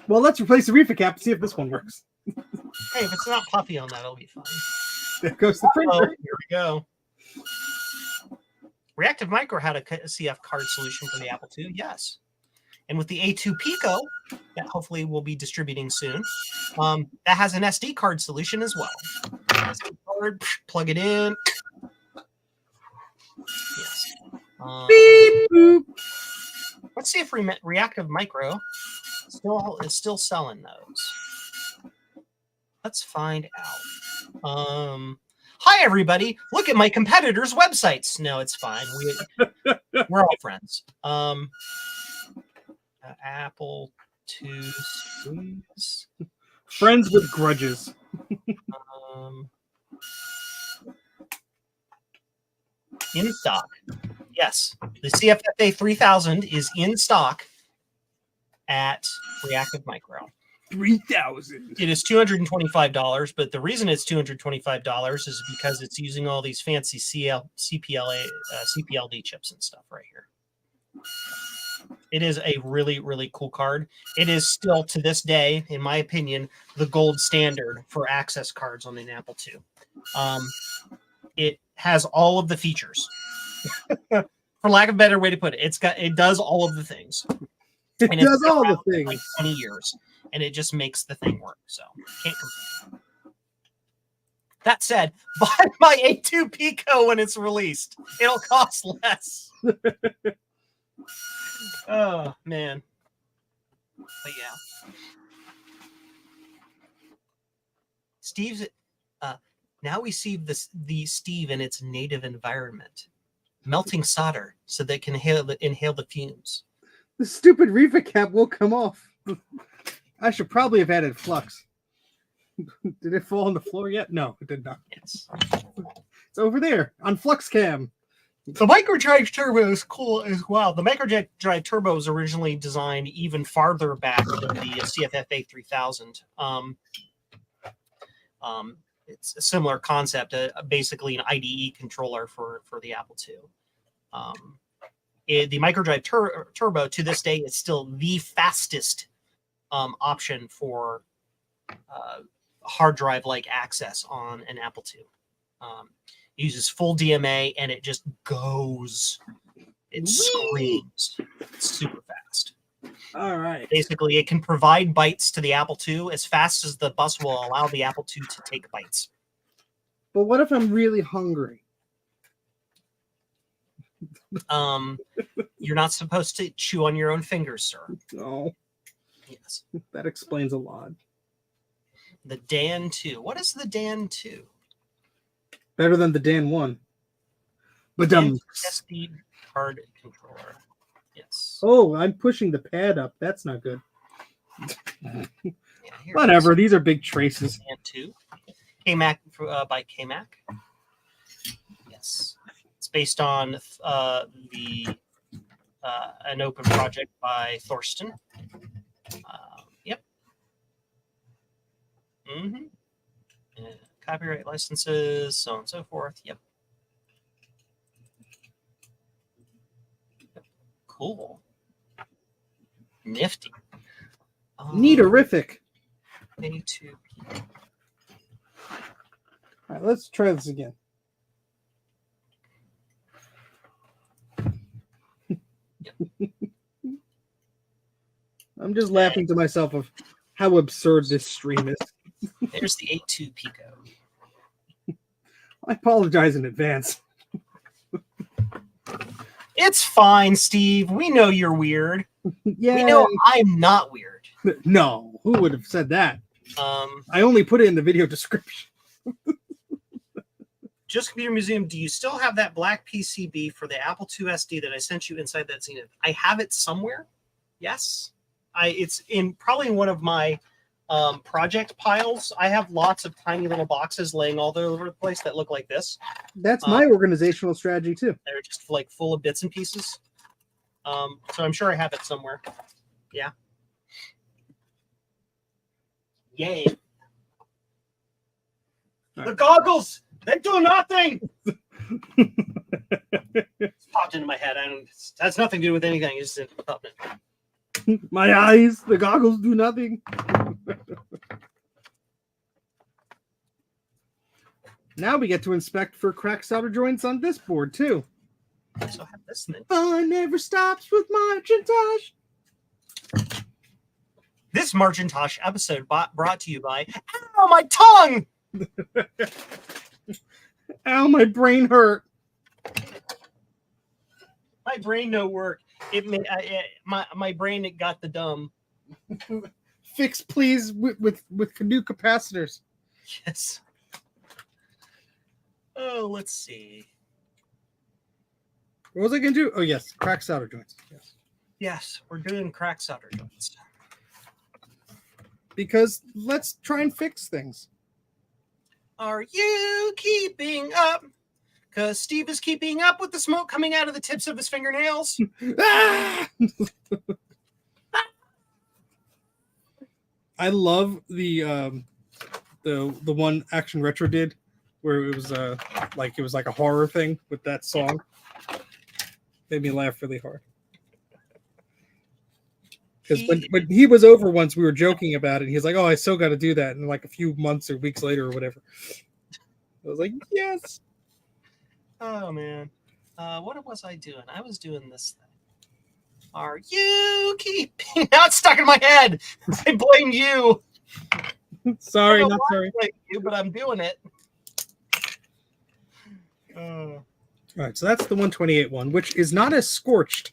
Well, let's replace the reefer cap and see if this one works. Hey, if it's not puffy on that, it'll be fine. There goes the printer. Here we go. Reactive Micro had a CF card solution for the Apple II, yes. And with the A2 Pico, that hopefully we'll be distributing soon, that has an SD card solution as well. SD card, plug it in. Yes. Beep, boop. Let's see if Reactive Micro is still selling those. Let's find out. Hi, everybody. Look at my competitors' websites. No, it's fine. We're all friends. Apple II Squeeze. Friends with grudges. In stock. Yes. The CFFA 3000 is in stock at Reactive Micro. 3,000. It is $225, but the reason it's $225 is because it's using all these fancy CPLD chips and stuff right here. It is a really, really cool card. It is still, to this day, in my opinion, the gold standard for access cards on an Apple II. It has all of the features. For lack of a better way to put it, it does all of the things. It does all the things. Like 20 years, and it just makes the thing work. So can't complain. That said, buy my A2 Pico when it's released. It'll cost less. Oh man. But yeah. Steve's now we see the Steve in its native environment. Melting solder so they can inhale the fumes. The stupid reefer cap will come off. I should probably have added flux. Did it fall on the floor yet? No, it did not. Yes. It's over there on FluxCam. The microdrive turbo is cool as well. The microdrive turbo was originally designed even farther back than the CFFA 3000. It's a similar concept, basically an IDE controller for the Apple II. The microdrive turbo to this day is still the fastest option for hard drive like access on an Apple II. It uses full DMA and it just goes. It screams. It's super fast. All right. Basically, it can provide bytes to the Apple II as fast as the bus will allow the Apple II to take bytes. But what if I'm really hungry? You're not supposed to chew on your own fingers, sir. No. Yes. That explains a lot. The Dan 2. What is the Dan 2? Better than the Dan 1. But SD card controller. Yes. Oh, I'm pushing the pad up. That's not good. Yeah, whatever. These are big traces. Dan 2. KMac by KMac. Yes. It's based on an open project by Thorsten. Yep. Mm-hmm. Copyright licenses, so on and so forth. Yep. Cool. Nifty. Neaterific. A2. All right, let's try this again. I'm just laughing to myself of how absurd this stream is. There's the A2 Pico. I apologize in advance. It's fine, Steve. We know you're weird. Yeah. We know I'm not weird. No, who would have said that? I only put it in the video description. Just Computer Museum, do you still have that black PCB for the Apple II SD that I sent you inside that Zenith? I have it somewhere. Yes. It's probably in one of my project piles. I have lots of tiny little boxes laying all over the place that look like this. That's my organizational strategy too. They're just like full of bits and pieces. So I'm sure I have it somewhere. Yeah. Yay. All The right. goggles, they do nothing. It's popped into my head. It has nothing to do with anything. It's just popped in. My eyes, the goggles do nothing. Now we get to inspect for crack solder joints on this board too. So I have this thing. Fun never stops with Macintosh. This Macintosh episode brought to you by Ow, my tongue! Ow, my brain hurt. My brain no work. My brain it got the dumb. Fix please with new capacitors. Yes. Oh, let's see. What was I gonna do? Oh yes, crack solder joints. Yes. Yes, we're doing crack solder joints. Because let's try and fix things. Are you keeping up? Because Steve is keeping up with the smoke coming out of the tips of his fingernails. Ah! I love the one Action Retro did where it was like a horror thing with that song. Made me laugh really hard. Because when he was over once, we were joking about it. He's like, "Oh, I still got to do that." And like a few months or weeks later or whatever, I was like, "Yes." Oh man, what was I doing? I was doing this thing. Are you keeping? Now it's stuck in my head. I blame you. Sorry, not sorry. I blame you, but I'm doing it. All right, so that's the 128 one, which is not as scorched.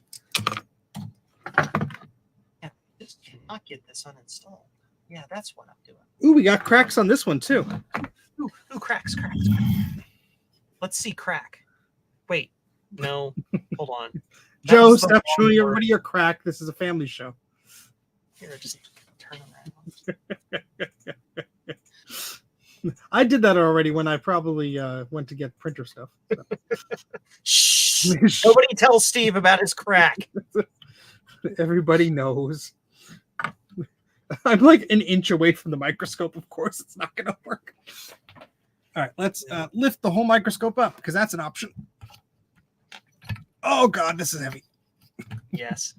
Yeah, just cannot get this uninstalled. Yeah, that's what I'm doing. Ooh, we got cracks on this one too. Ooh, cracks. Let's see crack. Wait, no, hold on. Joe, stop showing everybody your crack. This is a family show. Here, just turn around. I did that already when I probably went to get printer stuff. So. Shh. Nobody tells Steve about his crack. Everybody knows. I'm like an inch away from the microscope. Of course, it's not going to work. All right, let's lift the whole microscope up because that's an option. Oh God, this is heavy. Yes.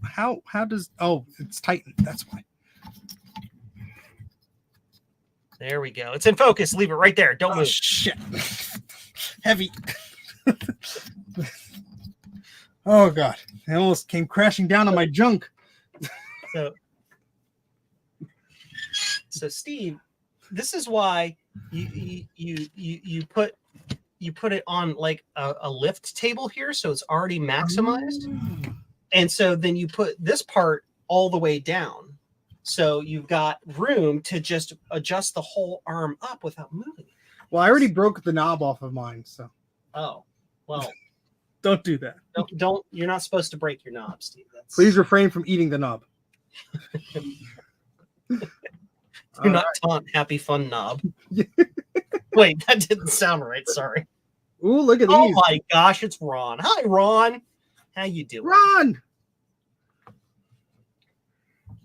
How does? Oh, it's tightened. That's why. There we go. It's in focus. Leave it right there. Don't move. Shit. Heavy. Oh God, I almost came crashing down on my junk. So Steve, this is why you put it on like a lift table here, so it's already maximized. And so then you put this part all the way down. So you've got room to just adjust the whole arm up without moving. Well, I already broke the knob off of mine, so. Oh, well. Don't do that. Don't. You're not supposed to break your knob, Steve. Please refrain from eating the knob. Do not taunt Happy Fun Knob. Wait, that didn't sound right. Sorry. Ooh, look at these. Oh my gosh, it's Ron. Hi, Ron. How you doing?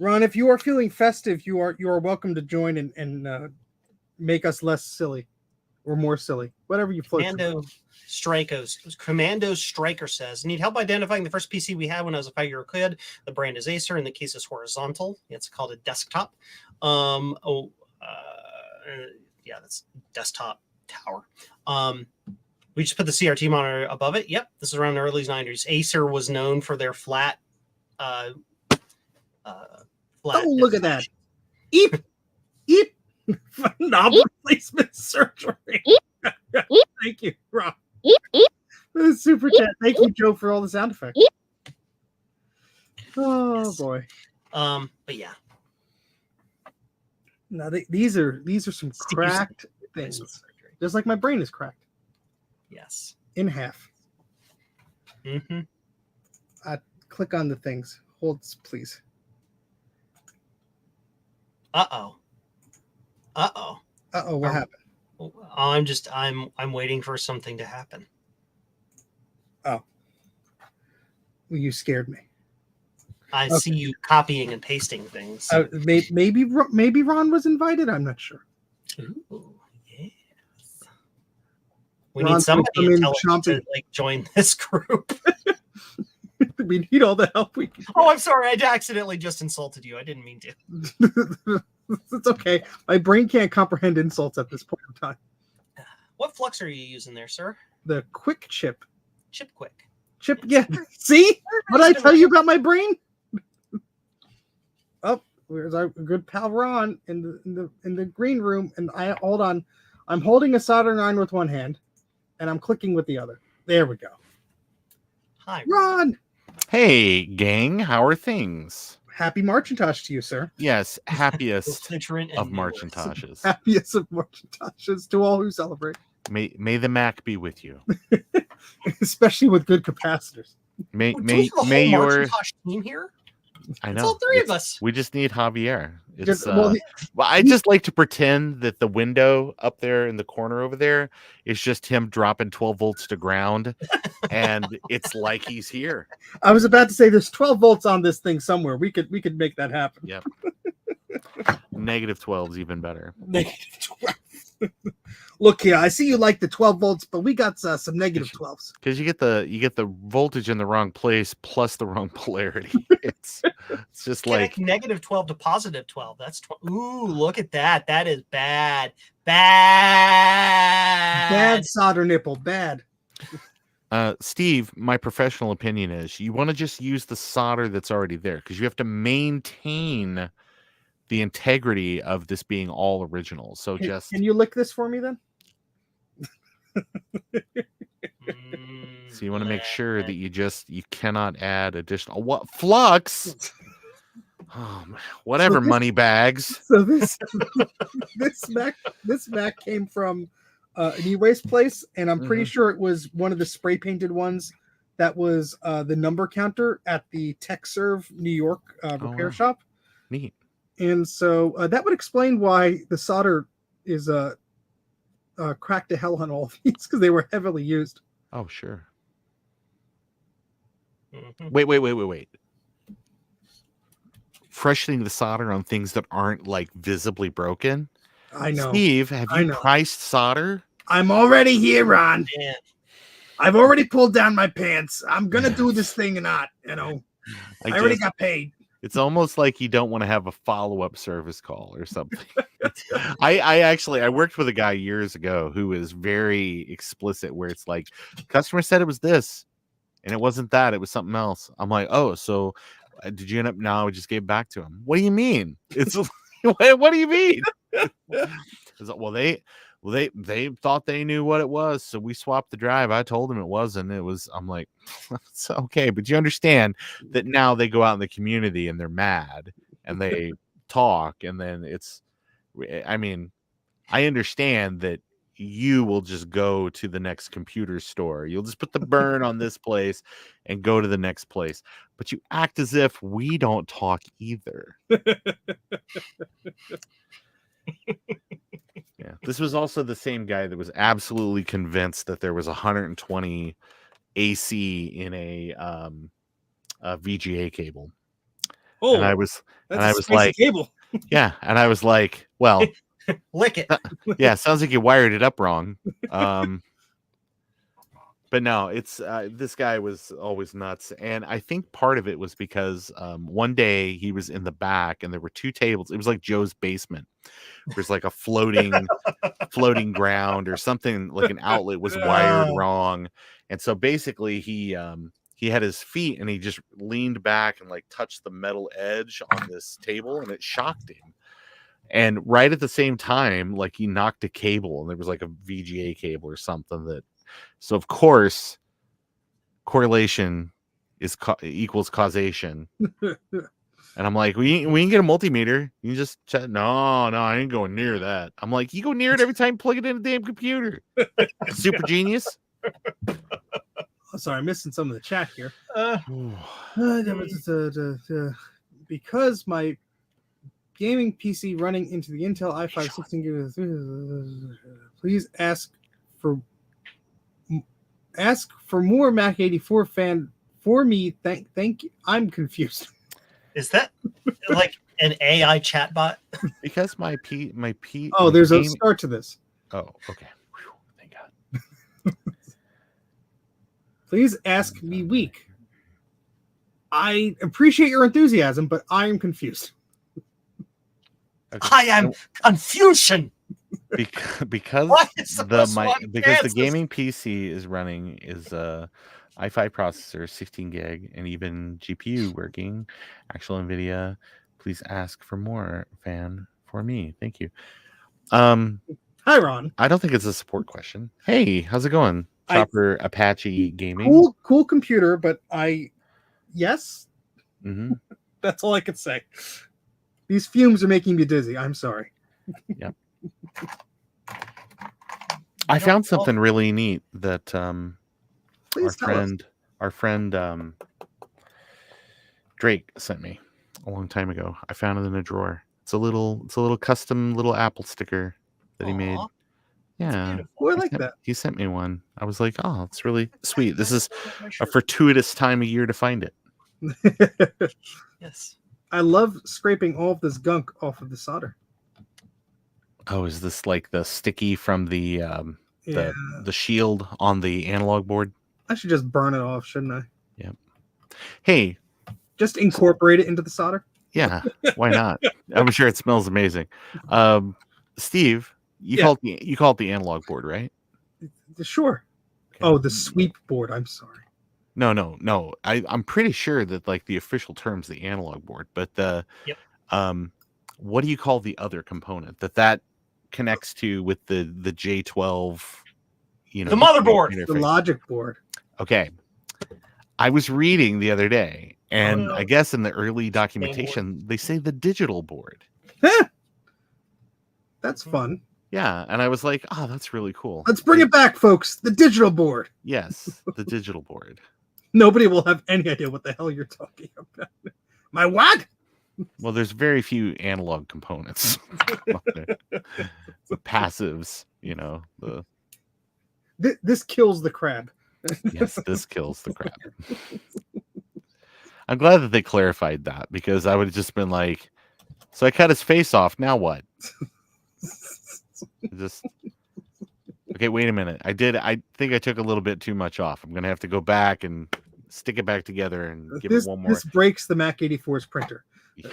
Ron, if you are feeling festive, you are welcome to join and make us less silly or more silly. Whatever you float. Commando Striker says, need help identifying the first PC we had when I was a 5-year-old kid. The brand is Acer. In the case, it's horizontal. It's called a desktop. Yeah, that's desktop tower. We just put the CRT monitor above it. Yep, this is around the early 90s. Acer was known for their flat. Oh, look at that! Eep. Knob replacement surgery. Thank you, Rob. Super chat. Thank you, Joe, for all the sound effects. Oh yes. Boy. But yeah. Now these are some cracked things. Just like my brain is cracked. Yes. In half. Mm-hmm. Click on the things. Hold, please. Uh-oh. What happened? I'm waiting for something to happen. Oh. Well, you scared me. I see you copying and pasting things. Maybe Ron was invited. I'm not sure. Ooh, yes. We Ron's need somebody intelligent to join this group. We need all the help we can. Oh, I'm sorry. I accidentally just insulted you. I didn't mean to. It's okay. My brain can't comprehend insults at this point in time. What flux are you using there, sir? The quick chip. Chip quick. Chip, yeah. See? What did I tell you about my brain? Oh, there's our good pal Ron in the green room, and hold on. I'm holding a soldering iron with one hand, and I'm clicking with the other. There we go. Hi, Ron. Hey, gang. How are things? Happy Macintosh to you, sir. Yes, happiest of Macintoshes. Happiest of Macintoshes to all who celebrate. May the Mac be with you. Especially with good capacitors. May your Macintosh team here. I know. It's all three of us. We just need Javier. It's well, I just like to pretend that the window up there in the corner over there is just him dropping 12 volts to ground, and it's like he's here. I was about to say there's 12 volts on this thing somewhere. We could make that happen. Yep. Negative 12 is even better. Negative 12. Look here, I see you like the 12 volts, but we got some negative 12s. Because you get the voltage in the wrong place plus the wrong polarity. It's just like negative 12 to positive 12. That's ooh, look at that. That is bad. Bad solder nipple. Bad. Steve, my professional opinion is you want to just use the solder that's already there because you have to maintain the integrity of this being all original. So can you lick this for me then? So you want to make sure that you cannot add additional flux. Oh, whatever, money bags. So this Mac came from an e-waste place, and I'm pretty sure it was one of the spray painted ones that was the number counter at the TechServe New York repair shop. Neat. And so that would explain why the solder is cracked to hell on all of these because they were heavily used. Oh, sure. Wait. Freshening the solder on things that aren't like visibly broken. I know. Steve, have you priced solder? I'm already here, Ron. Yeah. I've already pulled down my pants. I'm going to do this thing or not, I already got paid. It's almost like you don't want to have a follow-up service call or something. I worked with a guy years ago who was very explicit where it's like, customer said it was this and it wasn't that, it was something else. I'm like, oh, so did you end up? No, I just gave it back to him. What do you mean? It's what do you mean? Well, they thought they knew what it was, so we swapped the drive. I told them it wasn't. It was. I'm like, it's okay, but you understand that now they go out in the community and they're mad and they talk, and then it's. I mean, I understand that you will just go to the next computer store. You'll just put the burn on this place and go to the next place, but you act as if we don't talk either. Yeah, this was also the same guy that was absolutely convinced that there was 120 AC in a VGA cable. Oh, and I was like, cable. Yeah, and I was like, well, lick it. Yeah, sounds like you wired it up wrong. But no, it's this guy was always nuts, and I think part of it was because one day he was in the back, and there were two tables. It was like Joe's basement. There's like a floating ground or something, like an outlet was wired wrong, and so basically he had his feet and he just leaned back and like touched the metal edge on this table, and it shocked him. And right at the same time, like he knocked a cable, and there was like a VGA cable or something that. So of course, correlation is equals causation. And I'm like, we can get a multimeter. You just check. No, I ain't going near that. I'm like, you go near it every time you plug it in a damn computer. Super genius. Oh, sorry, I'm missing some of the chat here. Because my gaming PC running into the Intel i5 16 GB. Please ask for more Mac 84 fan for me. Thank you. I'm confused. Is that like an AI chatbot? Because Oh, there's a start to this. Oh, okay. Whew, thank God. Please ask me weak. I appreciate your enthusiasm, but I am confused. Okay. I am confusion. Because the gaming PC is running i5 processor, 16 gig, and even GPU working, actual NVIDIA. Please ask for more, fan, for me. Thank you. Hi, Ron. I don't think it's a support question. Hey, how's it going? Chopper Apache Gaming. Cool computer, but yes. Mm-hmm. That's all I could say. These fumes are making me dizzy. I'm sorry. Yep. I found something really neat that our friend Drake sent me a long time ago. I found it in a drawer. It's a little custom little Apple sticker that he made. Yeah, I like that. He sent me one. I was like, oh, it's really sweet. This is a fortuitous time of year to find it. Yes. I love scraping all of this gunk off of the solder. Oh, is this like the sticky from the shield on the analog board? I should just burn it off, shouldn't I? Yep. Hey, just incorporate it into the solder. Yeah, why not? I'm sure it smells amazing. Steve, you call it the analog board, right? Sure. Okay. Oh, the sweep board. I'm sorry. No. I'm pretty sure that like the official term's the analog board, but what do you call the other component that connects to with the J12? You know, the motherboard, the logic board. Okay, I was reading the other day, and I guess in the early documentation they say the digital board. That's fun. Yeah, and I was like, oh, that's really cool. Let's bring it back, folks. The digital board. Yes, the digital board. Nobody will have any idea what the hell you're talking about. My what? Well, there's very few analog components. The passives, you know. This kills the crab. Yes, this kills the crab. I'm glad that they clarified that, because I would have just been like, so I cut his face off. Now what? Okay, wait a minute. I think I took a little bit too much off. I'm gonna have to go back and stick it back together and give it one more. This breaks the Mac 84's printer. Yeah.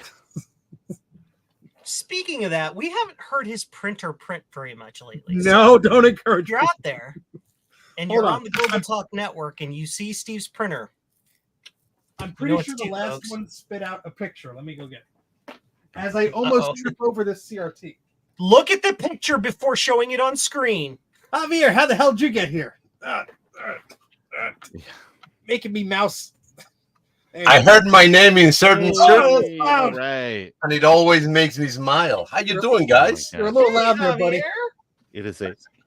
Speaking of that, we haven't heard his printer print very much lately. No, don't encourage. You're out there, and you're on the Global Talk Network, and you see Steve's printer. I'm pretty sure the last one spit out a picture. Let me go get it. As I almost trip over this CRT. Look at the picture before showing it on screen. Javier, how the hell did you get here? Making me mouse. I heard my name in certain circles, right? And it always makes me smile. How you doing, guys? You're a little loud there, buddy. This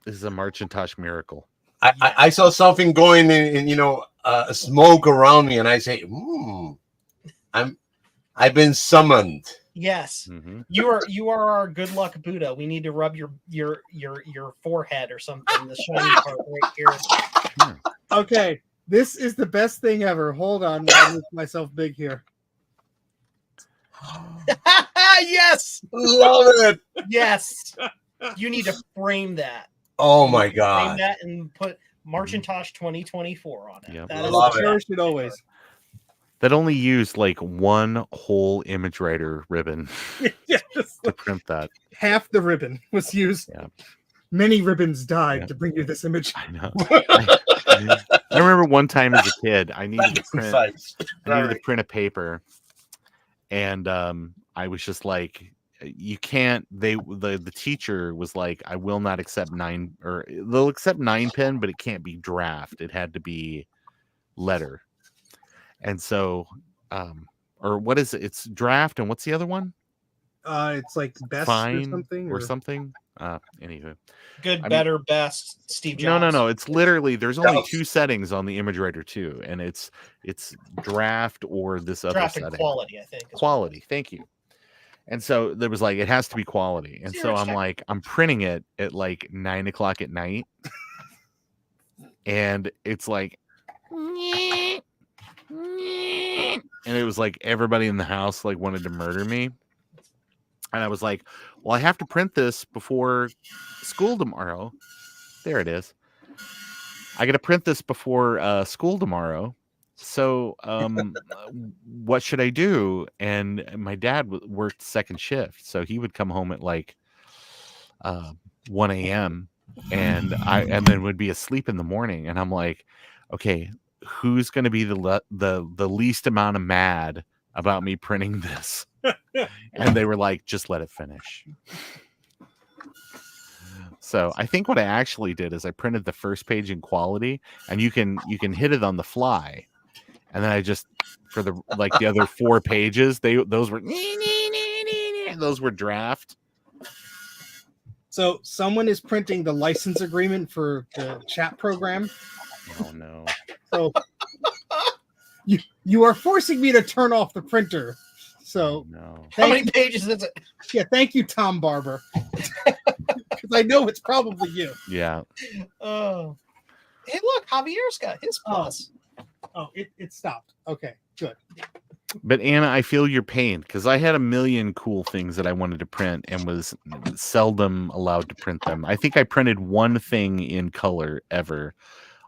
is a Macintosh miracle. I saw something going in smoke around me, and I say, I've been summoned. Yes, you are our good luck Buddha. We need to rub your forehead or something. The shiny part right here. Okay, this is the best thing ever. Hold on, I'll make myself big here. Yes, love it. Yes, you need to frame that. Oh my god! Frame that and put Macintosh 2024 on it. Yep. That is cherished it always. That only used like one whole image writer ribbon to print that. Half the ribbon was used. Yeah. Many ribbons died to bring you this image. I know. I remember one time as a kid, I needed to print a paper, and I was just like, "You can't." The teacher was like, "I will not accept 9, or they'll accept 9-pen, but it can't be draft. It had to be letter." And so, or what is it? It's draft, and what's the other one? It's like best fine or something. Anyway, good, better, best. Steve Jobs. No. It's literally there's only 2 settings on the Image Writer 2, and it's draft or this other draft setting. And quality, I think. Quality. Thank you. And so there was like, it has to be quality. And so I'm like, I'm printing it at like 9 o'clock at night. And it's like, and it was like everybody in the house like wanted to murder me. And I was like, well, I have to print this before school tomorrow. There it is. I got to print this before school tomorrow. So what should I do? And my dad worked second shift. So he would come home at like 1 a.m. and then would be asleep in the morning. And I'm like, okay, who's going to be the least amount of mad about me printing this? And they were like, just let it finish. So I think what I actually did is I printed the first page in quality, and you can hit it on the fly. And then I just, for the other 4 pages, those were draft. So someone is printing the license agreement for the chat program. Oh no. So you are forcing me to turn off the printer. So no. How many pages is it? Yeah, thank you, Tom Barber. Because I know it's probably you. Yeah. Oh. Hey, look, Javier's got his plus. Oh, it stopped. Okay, good. But Anna, I feel your pain because I had a million cool things that I wanted to print and was seldom allowed to print them. I think I printed one thing in color ever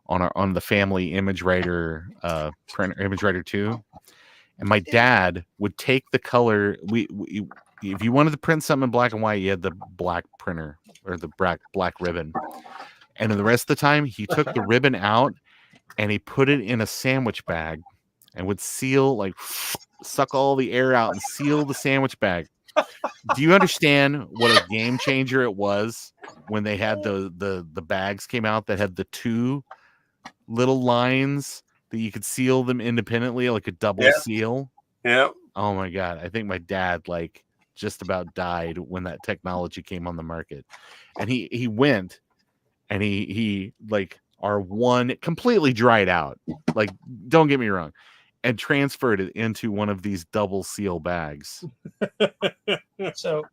on the family image writer printer, image writer 2. And my dad would take the color. If you wanted to print something in black and white, you had the black printer or the black ribbon. And then the rest of the time, he took the ribbon out and he put it in a sandwich bag and would seal, like, suck all the air out and seal the sandwich bag. Do you understand what a game changer it was when they had the bags came out that had the 2 little lines that you could seal them independently, like a double seal? Yeah. Oh my God. I think my dad like just about died when that technology came on the market. And he went and he like R1 completely dried out. Like, don't get me wrong. And transferred it into one of these double seal bags. So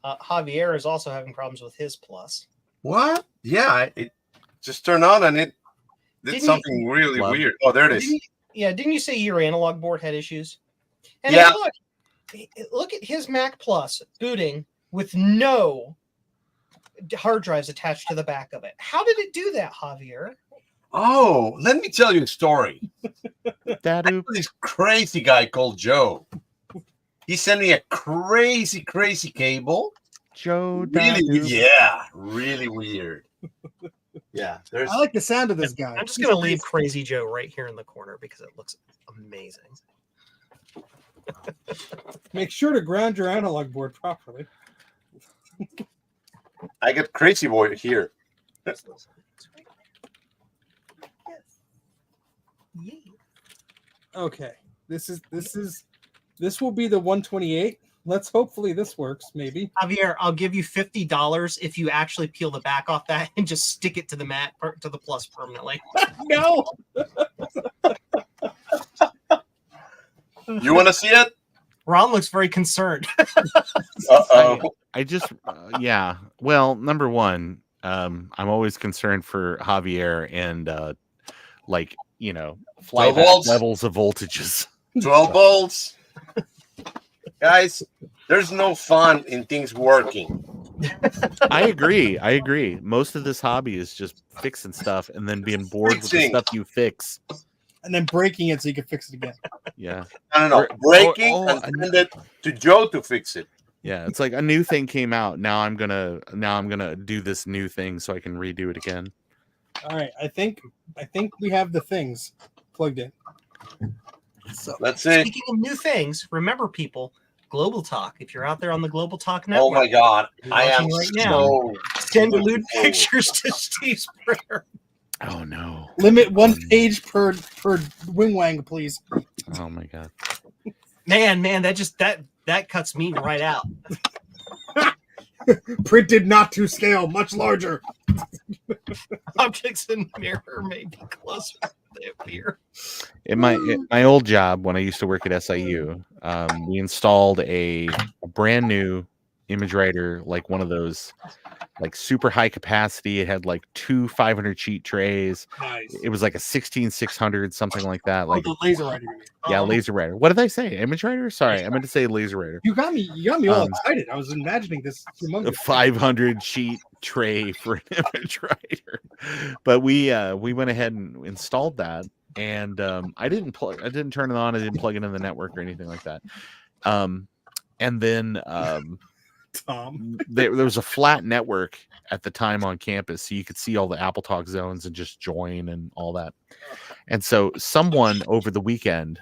Javier is also having problems with his plus. What? Yeah, it just turned on and it did something really weird. Oh, there it is. Didn't you say your analog board had issues? And yeah. Look at his Mac Plus booting with no hard drives attached to the back of it. How did it do that, Javier? Oh, let me tell you a story. Dadu. This crazy guy called Joe. He sent me a crazy cable. Joe, really, really weird. Yeah, I like the sound of this guy. I'm just gonna leave Crazy Joe right here in the corner because it looks amazing. Make sure to ground your analog board properly. I got Crazy Boy here. Okay, this will be the 128. Let's hopefully this works. Maybe Javier, I'll give you $50 if you actually peel the back off that and just stick it to the mat to the plus permanently. No. You want to see it? Ron looks very concerned. I just yeah. Well, number one, I'm always concerned for Javier and flyback levels of voltages. 12 volts. Guys, there's no fun in things working. I agree. Most of this hobby is just fixing stuff and then being bored with the stuff you fix. And then breaking it so you can fix it again. Yeah. I don't know. Breaking and send it to Joe to fix it. Yeah, it's like a new thing came out. Now I'm gonna do this new thing so I can redo it again. All right. I think we have the things plugged in. So let's see. Speaking of new things, remember people, Global Talk. If you're out there on the Global Talk network, oh my God, I am right now. Send lewd pictures to Steve's printer. Oh no! Limit 1 page per wing wang, please. Oh my God! Man, that cuts me right out. Printed not to scale, much larger. Objects in the mirror may be closer than they appear. In my old job, when I used to work at SIU, we installed a brand new image writer, like one of those like super high capacity. It had like 2 500 sheet trays. Nice. It was like a 16600, something like that. Like the laser writer. yeah, laser writer. What did I say? Image writer? Sorry, I meant to say laser writer. You got me all excited. I was imagining this A humongous 500 sheet tray for an image writer. But we went ahead and installed that, and I didn't turn it on. I didn't plug it in the network or anything like that. And then Tom. there was a flat network at the time on campus, so you could see all the Apple Talk zones and just join and all that. And so someone over the weekend,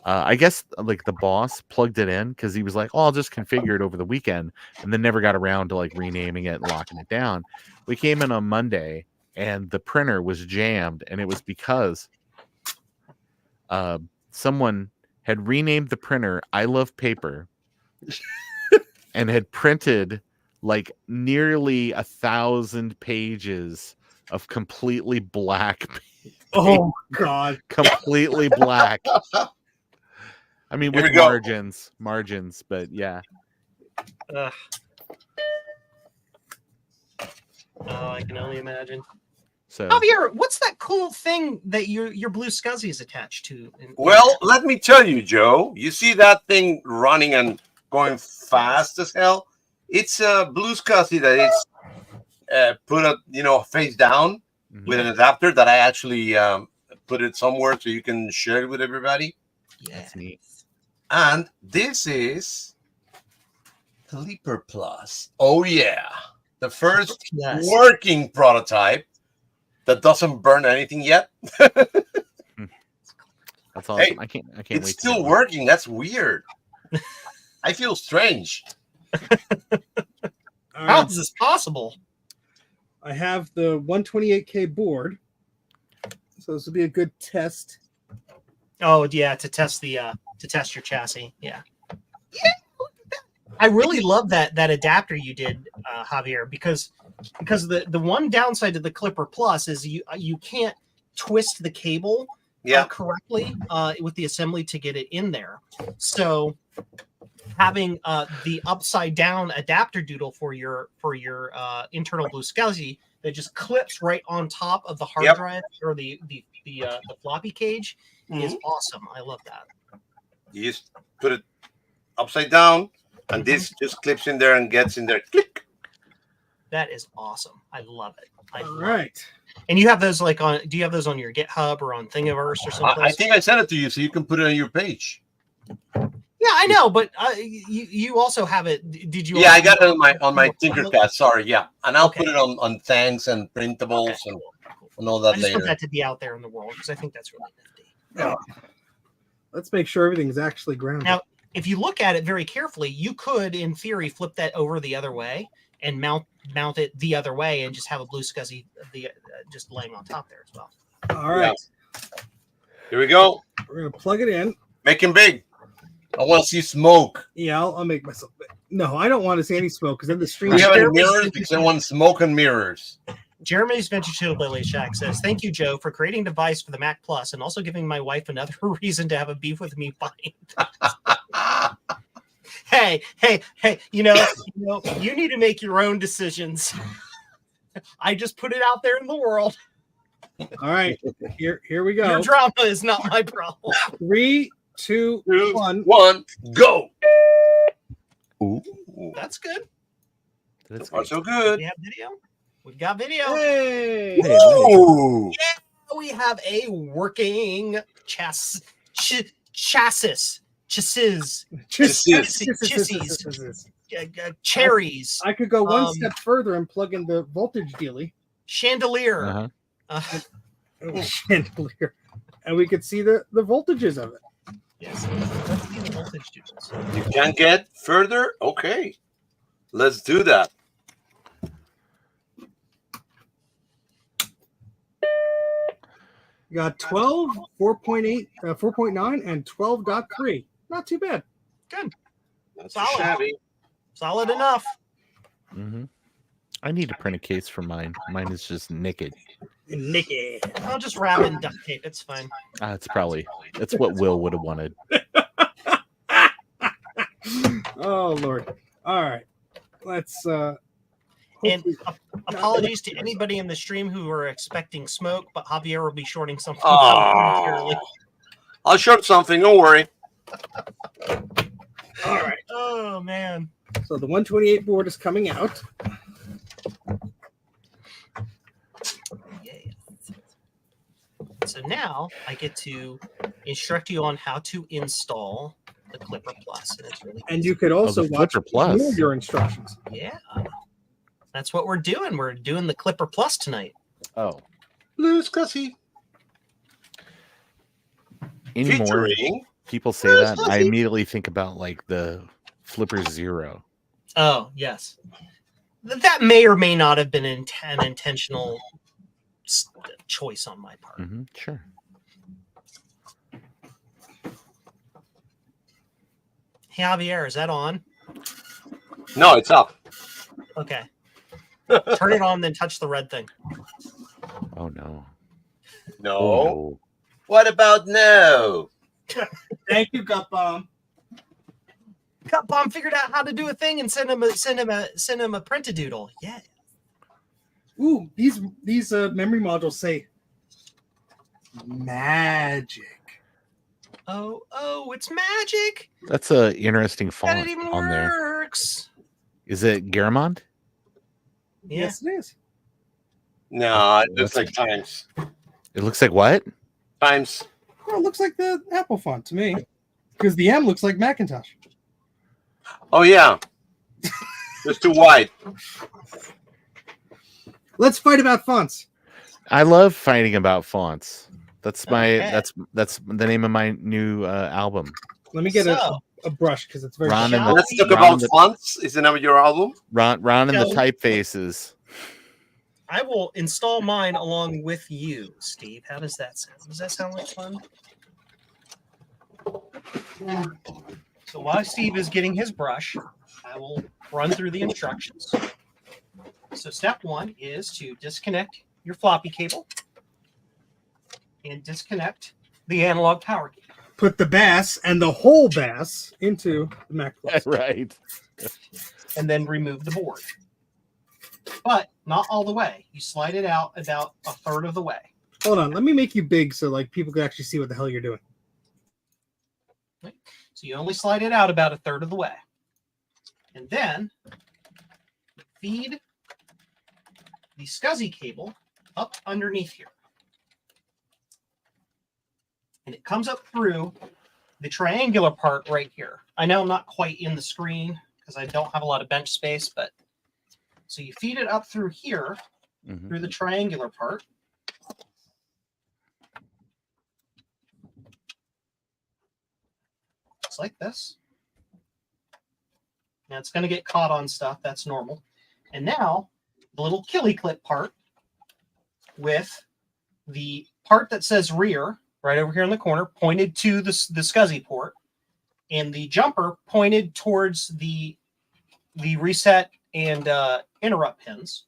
I guess like the boss, plugged it in because he was like, "Oh, I'll just configure it over the weekend," and then never got around to like renaming it and locking it down. We came in on Monday and the printer was jammed, and it was because someone had renamed the printer "I Love Paper" and had printed like nearly 1,000 pages of completely black paper. Oh God. Completely black. I mean, with margins, but yeah. Oh, I can only imagine. So Javier, what's that cool thing that your blue SCSI is attached to? Well, let me tell you, Joe. You see that thing running and going fast as hell? It's a blue SCSI that is put a face down with an adapter that I actually put it somewhere so you can share it with everybody. Yeah, that's neat. And this is Clipper Plus. Oh yeah, the first working prototype that doesn't burn anything yet. That's awesome. Hey, I can't wait. It's still working. That's weird. I feel strange. How is this possible? I have the 128K board, so this will be a good test. Oh yeah, to test your chassis. Yeah. I really love that adapter you did, Javier, because the one downside to the Clipper Plus is you can't twist the cable correctly with the assembly to get it in there. So having the upside down adapter doodle for your internal blue SCSI that just clips right on top of the hard drive or the floppy cage is awesome. I love that. You just put it upside down, and this just clips in there and gets in there. Click. That is awesome. I love it. All right. And you have those do you have those on your GitHub or on Thingiverse or something? I think I sent it to you so you can put it on your page. Yeah, I know, but you also have it. Did you? Yeah, I got it on my Tinkercad. Sorry, yeah, and I'll put it on thanks and printables and all that I just later. want that to be out there in the world because I think that's really nifty. Yeah. Let's make sure everything's actually grounded. Now, if you look at it very carefully, you could, in theory, flip that over the other way and mount it the other way, and just have a blue SCSI just laying on top there as well. All right. Yeah. Here we go. We're gonna plug it in. Make him big. I want to see smoke. Yeah, I'll make myself big. No, I don't want to see any smoke because then the stream. Do you have any mirrors? Because I want smoke and mirrors. Jeremy's Venture Chill Lily Shack says, "Thank you, Joe, for creating a device for the Mac Plus and also giving my wife another reason to have a beef with me buying." Hey, you need to make your own decisions. I just put it out there in the world. All right, here we go. Your drama is not my problem. 3, 2, 1, go. Ooh, that's good. That's good. So good. We have video. We've got video. Hey! Ooh. Yeah, we have a working chassis. Cherries. I could go one step further and plug in the voltage dealie. Chandelier. Chandelier. And we could see the voltages of it. Yes. Let's see the voltage duels. You can't get further? Okay. Let's do that. You got 12, 4.8, 4.9, and 12.3. Not too bad. Good. That's solid. Shabby. Solid enough. I need to print a case for mine. Mine is just naked. Nicky. I'll just wrap it in duct tape. It's fine. That's what Will would have wanted. Oh Oh Lord. All right. Let's And hopefully- apologies to anybody in the stream who are expecting smoke, but Javier will be shorting something out momentarily. Oh, I'll short something. Don't worry. all right. Oh man. So the 128 board is coming out. Yay. So now I get to instruct you on how to install the Clipper Plus. And it's really And you could also the watch Flipper Plus. more your instructions. yeah. That's what we're doing. We're doing the Clipper Plus tonight. Oh, Blues Cussy. anymore Featuring. people say that, I immediately think about like the Flipper Zero. Oh, yes. That may or may not have been an intentional choice on my part. Mm-hmm, sure. Hey, Javier, is that on? No, it's up. Okay. Turn it on, then touch the red thing. Oh no. No. Oh, What about no? Thank you, Gut Bomb. Cut Bomb figured out how to do a thing and send him a print-a-doodle. Yeah. Ooh, these memory modules say magic. Oh, it's magic. that's a interesting That font it even on there. works. Is it Garamond? Yeah. Yes, it is. No, it looks like Times. It looks like what? Times. Well, it looks like the Apple font to me. Because the M looks like Macintosh. Oh, yeah. It's too wide. Let's fight about fonts. I love fighting about fonts. That's my Okay. that's the name of my new album. Let me get So, a brush because it's very Ron and Shall the Let's talk Ron about and the, fonts. Is the name of your album? Ron and the So- typefaces. I will install mine along with you, Steve. How does that sound? Does that sound like fun? So while Steve is getting his brush, I will run through the instructions. So step one is to disconnect your floppy cable and disconnect the analog power cable. put the bass and the whole bass into the Mac Plus. Right. And then remove the board. But not all the way. You slide it out about a third of the way. Hold on, let me make you big so like people can actually see what the hell you're doing. So you only slide it out about a third of the way. And then feed the SCSI cable up underneath here. And it comes up through the triangular part right here. I know I'm not quite in the screen because I don't have a lot of bench space, but so you feed it up through here, Mhm. through the triangular part. Just like this. Now it's going to get caught on stuff. That's normal. And now the little killy clip part with the part that says rear right over here in the corner pointed to the SCSI port, and the jumper pointed towards the reset and interrupt pins.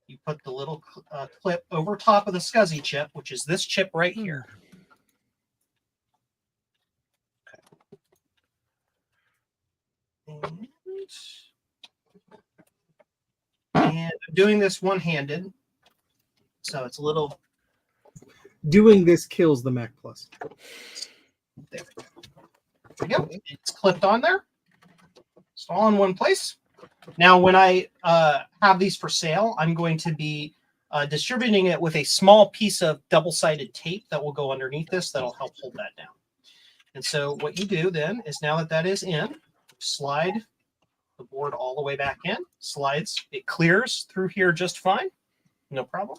You put the little clip over top of the SCSI chip, which is this chip right here. And I'm doing this one-handed, so it's a little. Doing this kills the Mac Plus. There we go. It's clipped on there. It's all in one place. Now, when I have these for sale, I'm going to be distributing it with a small piece of double-sided tape that will go underneath this that'll help hold that down. And so what you do then is now that that is in, slide the board all the way back in, slides, it clears through here just fine, no problem.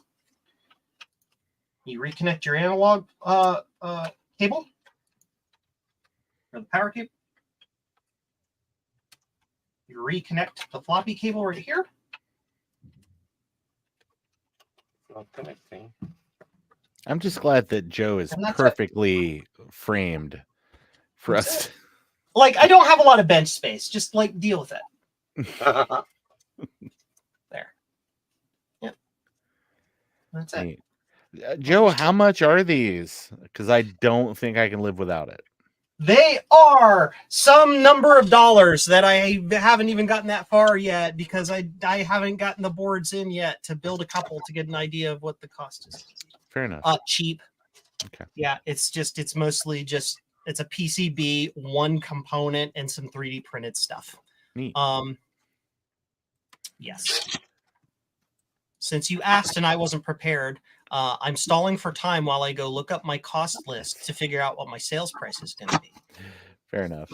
You reconnect your analog cable, or the power cable. You reconnect the floppy cable right here. Not connecting. I'm just glad that Joe is And that's it. perfectly framed for That's us. Like, I don't have a lot of bench space. Just like deal with it. There. Yep. That's it. Joe, how much are these? Because I don't think I can live without it. They are some number of dollars that I haven't even gotten that far yet because I haven't gotten the boards in yet to build a couple to get an idea of what the cost is. Fair enough. Cheap. Okay. Yeah, it's mostly just it's a PCB, one component, and some 3D printed stuff. Neat. Yes. Since you asked and I wasn't prepared, I'm stalling for time while I go look up my cost list to figure out what my sales price is going to be. Fair enough.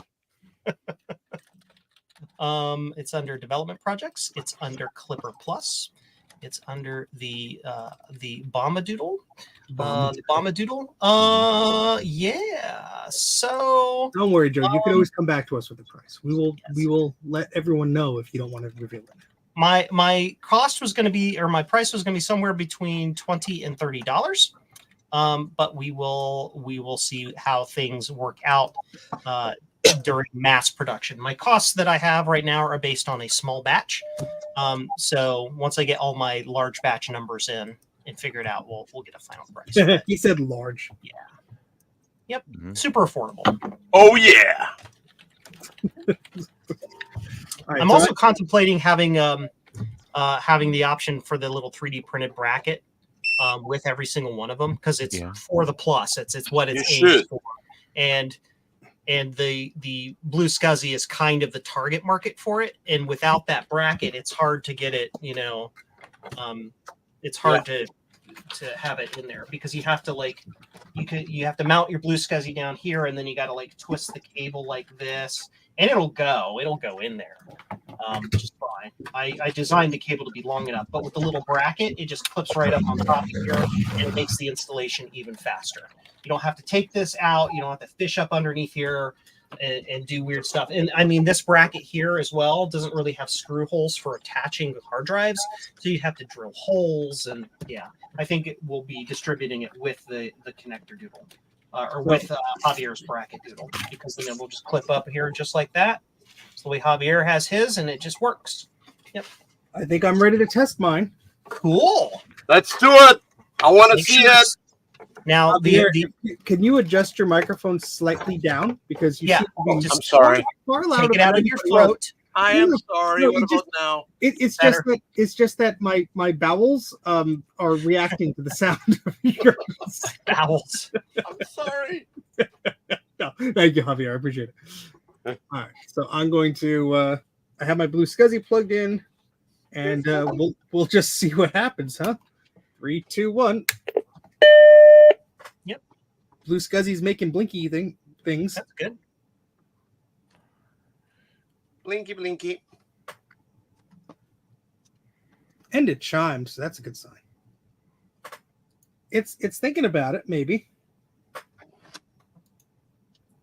It's under development projects. It's under Clipper Plus. It's under the Bombadoodle. The Bombadoodle. Yeah. So don't worry, Joe. You can always come back to us with the price. We will let everyone know if you don't want to reveal it. My cost was going to be, or my price was going to be somewhere between $20 and $30. But we will see how things work out during mass production. My costs that I have right now are based on a small batch. So once I get all my large batch numbers in and figure it out, we'll get a final price. He said large. Yeah. Yep. Mm-hmm. Super affordable. Oh yeah. Right, I'm also contemplating having the option for the little 3D printed bracket with every single one of them because it's for the plus. It's what it's aimed for, and the Blue SCSI is kind of the target market for it. And without that bracket, it's hard to get it. It's hard to have it in there because you have to you have to mount your Blue SCSI down here, and then you got to twist the cable like this. And it'll go in there, which is fine. I designed the cable to be long enough, but with the little bracket, it just clips right up on top of here, and it makes the installation even faster. You don't have to take this out. You don't have to fish up underneath here and do weird stuff. And I mean, this bracket here as well doesn't really have screw holes for attaching with hard drives, so you have to drill holes. And yeah, I think it will be distributing it with the connector doodle. Or with Javier's bracket doodle, because then it will just clip up here just like that. It's the way Javier has his, and it just works. Yep. I think I'm ready to test mine. Cool. Let's do it. I want to see it. Now, Javier, can you adjust your microphone slightly down because you I'm sorry. Far louder. Take it out of your throat. I am sorry. No, what about now? It's just that my bowels are reacting to the sound of yours. Bowels. I'm sorry. No, thank you, Javier. I appreciate it. All right, so I'm going to. I have my Blue SCSI plugged in, and we'll just see what happens, huh? 3, 2, 1. Yep. Blue SCSI's making blinky things. That's good. Blinky, blinky. And it chimes. So that's a good sign. It's thinking about it, maybe.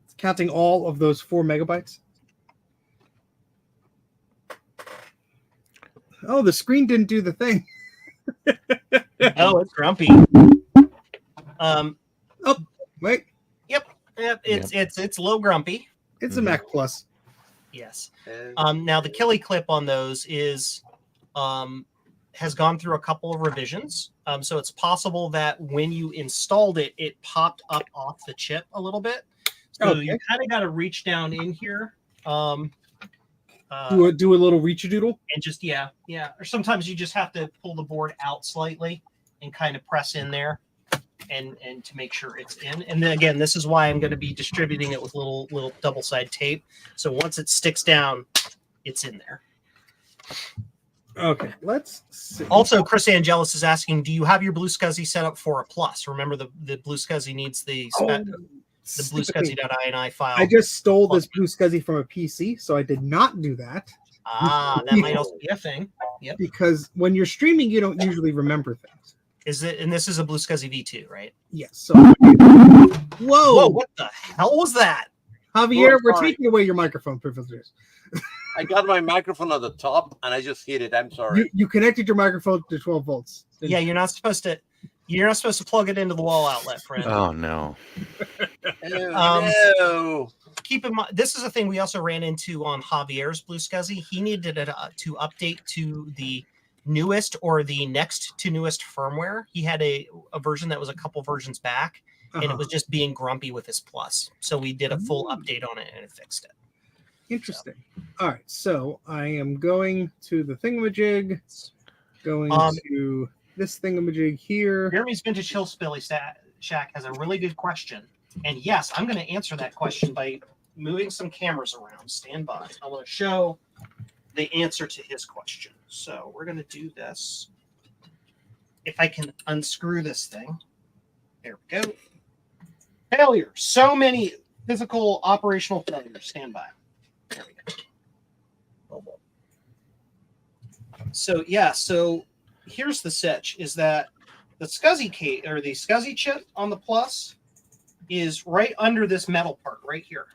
It's counting all of those 4 megabytes. Oh, the screen didn't do the thing. Oh, it's grumpy. Oh, wait. Yep. It's low grumpy. It's a Mac Plus. Yes. Now the Killy clip on those has gone through a couple of revisions. So it's possible that when you installed it, it popped up off the chip a little bit. So you kind of got to reach down in here. Do a little reach-a-doodle? And just, yeah. Or sometimes you just have to pull the board out slightly and kind of press in there. And to make sure it's in. And then again, this is why I'm going to be distributing it with little double-side tape. So once it sticks down, it's in there. Okay, let's see. Also, Chris Angelis is asking, do you have your Blue SCSI set up for a plus? Remember, the Blue SCSI needs the Blue SCSI.ini file. I just stole this Blue SCSI from a PC, so I did not do that. That might also be a thing. Yep. Because when you're streaming, you don't usually remember things. And this is a Blue SCSI V2, right? Yes. So, whoa! What the hell was that? Javier, we're taking away your microphone privileges. I got my microphone at the top, and I just hit it. I'm sorry. You connected your microphone to 12 volts. Yeah, you're not supposed to plug it into the wall outlet, friend. Oh no. No. Keep in mind, this is a thing we also ran into on Javier's Blue SCSI. He needed it to update to the newest or the next to newest firmware. He had a version that was a couple versions back, and it was just being grumpy with his plus. So we did a full update on it and it fixed it. Interesting. All right, so I am going to the thingamajig, going to this thingamajig here. Jeremy's Vintage Hillbilly Shack has a really good question. And yes, I'm going to answer that question by moving some cameras around. Stand by. I want to show the answer to his question. So we're going to do this. If I can unscrew this thing. There we go. Failure. So many physical operational failures. Stand by. There we go. So yeah, so here's the sitch, is that the SCSI or the SCSI chip on the plus is right under this metal part right here.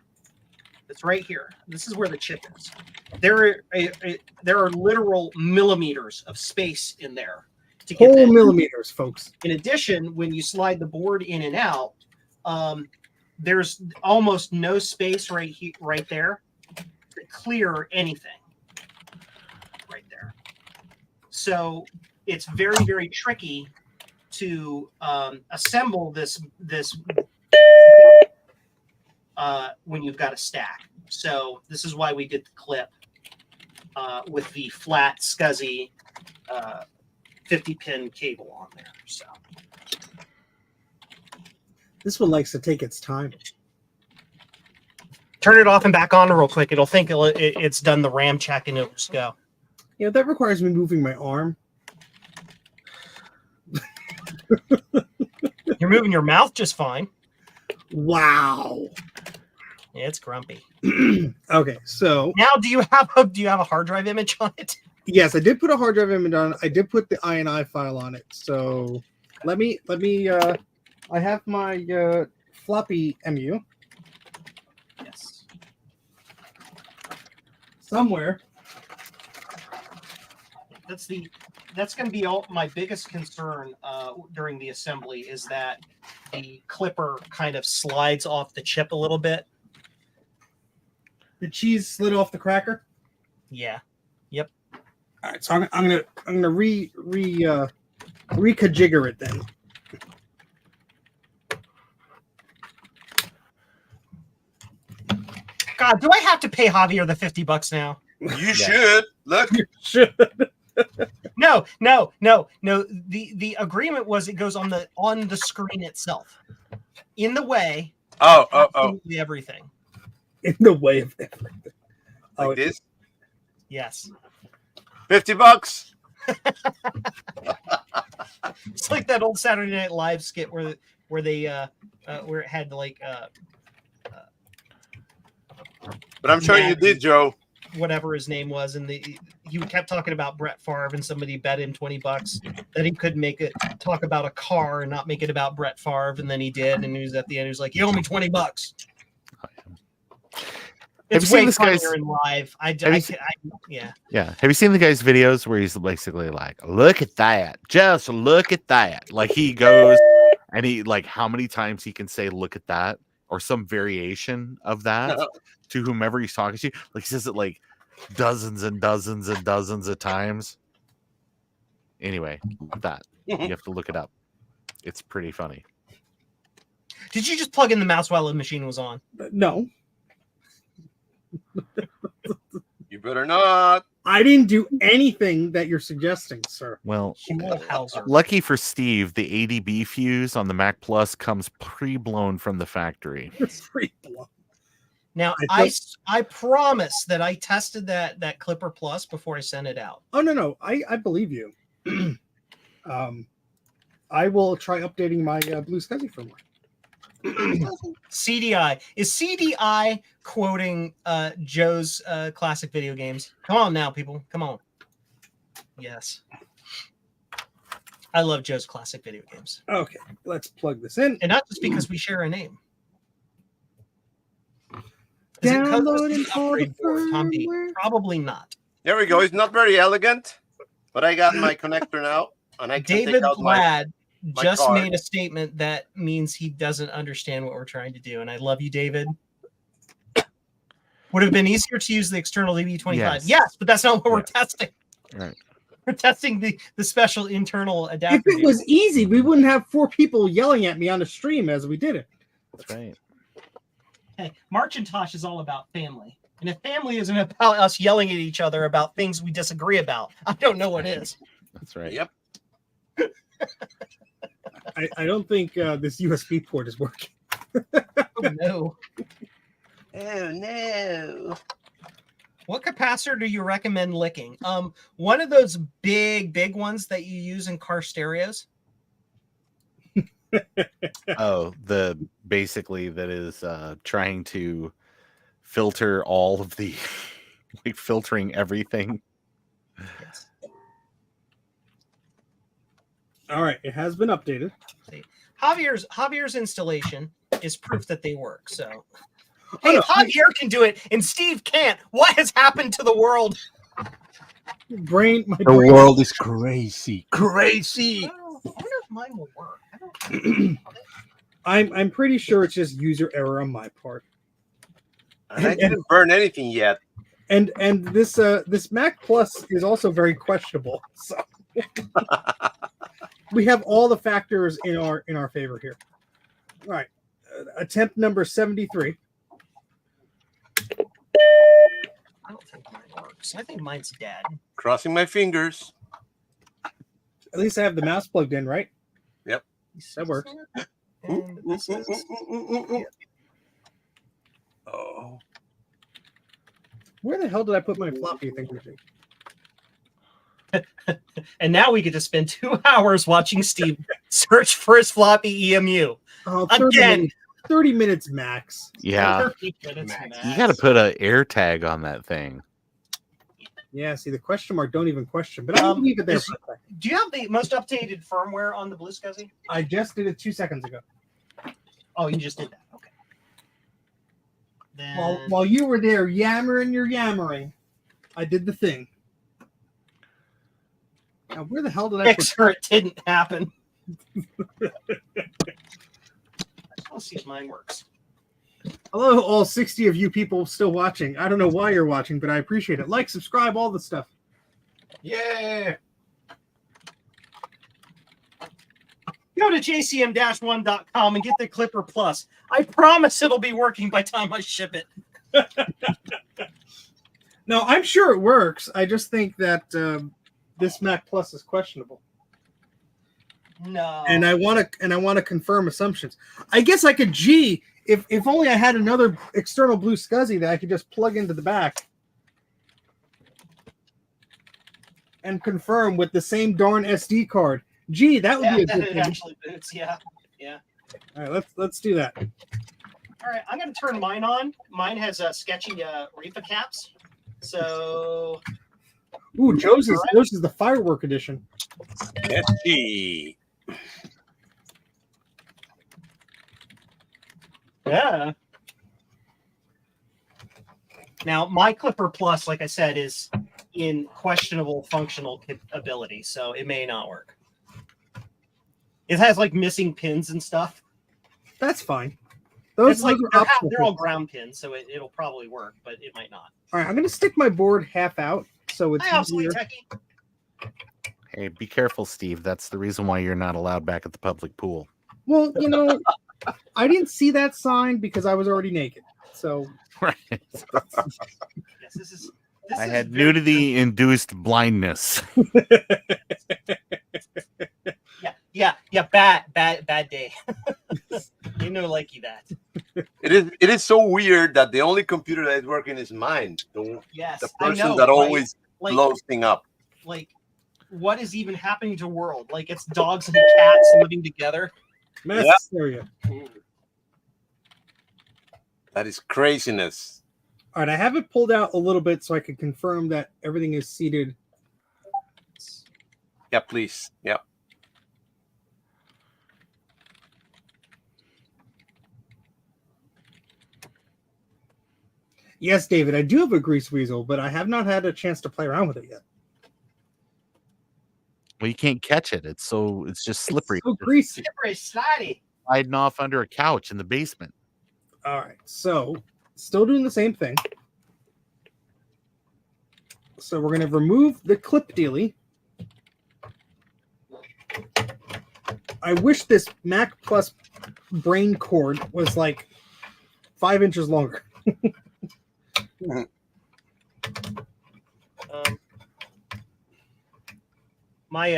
It's right here. This is where the chip is. There are literal millimeters of space in there. Whole millimeters, folks. In addition, when you slide the board in and out, there's almost no space right there to clear anything. Right there. So it's very, very tricky to assemble this when you've got a stack. So this is why we did the clip with the flat SCSI 50-pin cable on there. So this one likes to take its time. Turn it off and back on real quick. It'll think it's done the RAM check and it'll just go. Yeah, that requires me moving my arm. You're moving your mouth just fine. Wow. Yeah, it's grumpy. Okay, so now do you have a hard drive image on it? Yes, I did put a hard drive image on it. I did put the INI file on it. So let me I have my floppy MU. Yes. Somewhere. That's going to be my biggest concern during the assembly, is that the clipper kind of slides off the chip a little bit. The cheese slid off the cracker. Yeah. Yep. All right, so I'm gonna rekajigger it then. God, do I have to pay Javier the $50 now? You should. Look. You should. No. The agreement was it goes on the screen itself. In the way. Absolutely everything. In the way of everything. Like this? Yes. $50. It's like that old Saturday Night Live skit where they where it had like but I'm sure you did, Joe. Whatever his name was, and he kept talking about Brett Favre, and somebody bet him $20 that he couldn't make it talk about a car and not make it about Brett Favre, and then he did, and he was at the end, he was like, "You owe me $20." Have you seen this guy's in live? Yeah. Have you seen the guy's videos where he's basically like, "Look at that, just look at that"? Like he goes and he like how many times he can say "look at that" or some variation of that to whomever he's talking to. Like he says it like dozens and dozens and dozens of times. Anyway, that you have to look it up. It's pretty funny. Did you just plug in the mouse while the machine was on? No. You better not. I didn't do anything that you're suggesting, sir. Well, lucky for Steve, the ADB fuse on the Mac Plus comes pre-blown from the factory. It's pre-blown. Now, I promise that I tested that Clipper Plus before I sent it out. Oh, no. I believe you. I will try updating my Blue SCSI firmware. CDI. Is CDI quoting Joe's classic video games? Come on now, people. Come on. Yes. I love Joe's classic video games. Okay, let's plug this in. And not just because we share a name. Downloading for the firmware. Probably not. There we go. It's not very elegant, but I got my connector now, and I can David take out Glad my just card. made a statement that means he doesn't understand what we're trying to do, and I love you, David. Would have been easier to use the external DB25. Yes, but that's not what we're testing. Right. We're testing the special internal If adapter. it was easy, we wouldn't have 4 people yelling at me on the stream as we did it. That's right. Hey, Macintosh is all about family. And if family isn't about us yelling at each other about things we disagree about, I don't know what is. That's right. Yep. I don't think this USB port is working. Oh, no. Oh no. What capacitor do you recommend licking? One of those big ones that you use in car stereos. Oh, basically that is trying to filter all of the like filtering everything. Yes. All right, it has been updated. Javier's installation is proof that they work. So, Oh, hey, no, if Javier can do it and Steve can't, what has happened to the world? my brain is crazy. Crazy. I wonder if mine will work. I don't. I'm pretty sure it's just user error on my part. And I didn't burn anything yet. And this Mac Plus is also very questionable. So we have all the factors in our favor here. All right, attempt number 73. I don't think mine works. I think mine's dead. Crossing my fingers. At least I have the mouse plugged in, right? Yep. That works. And this is, Oh. Where the hell did I put my floppy thingamajig? and now we get to spend 2 hours watching Steve search for his floppy EMU. Oh, Again. 30 minutes max. Yeah. 30 minutes max. You got to put an air tag on that thing. Yeah, see, the question mark don't even question, but I'll leave it there for a second. Do you have the most updated firmware on the Blue SCSI? I just did it 2 seconds ago. Oh, you just did that. Okay. Then While you were there yammering, I did the thing. Now, where the hell did I make put sure it didn't happen. I just want to see if mine works. Hello, all 60 of you people still watching. I don't know why you're watching, but I appreciate it. Like, subscribe, all the stuff. Yeah. Go to jcm-1.com and get the Clipper Plus. I promise it'll be working by the time I ship it. No, I'm sure it works. I just think that this Mac Plus is questionable. No. And I want to confirm assumptions. I guess I could if only I had another external Blue SCSI that I could just plug into the back and confirm with the same darn SD card. Gee, that would be a good it thing. actually boots. Yeah. All right, let's do that. All right, I'm going to turn mine on. Mine has sketchy REFA caps. So, Ooh, Joe's is the firework edition. Sketchy. yeah. Now, my Clipper Plus, like I said, is in questionable functional ability, so it may not work. It has like missing pins and stuff. That's fine. It's like are optional they're all pins. ground pins, so it'll probably work, but it might not. All right, I'm gonna stick my board half out so it's Hi, obsolete easier. techie. Hey, be careful, Steve. That's the reason why you're not allowed back at the public pool. Well, I didn't see that sign because I was already naked. So Right. Yes, this I is had very- nudity-induced blindness. Yeah. Bad day. You know, likey that. It is so weird that the only computer that is working is mine. Yes, The I person know, that right? always Like- blows thing up. Like, what is even happening to the world? Like, it's dogs and cats living together. mass Yeah. hysteria. That is craziness. All right, I have it pulled out a little bit so I can confirm that everything is seated. Yeah, please. Yeah. Yes, David, I do have a grease weasel, but I have not had a chance to play around with it yet. Well, you can't catch it. It's just slippery. It's so greasy. Slippery, slidey. Hiding off under a couch in the basement. All right, so still doing the same thing. So we're going to remove the clip dealy. I wish this Mac Plus brain cord was like 5 inches longer. My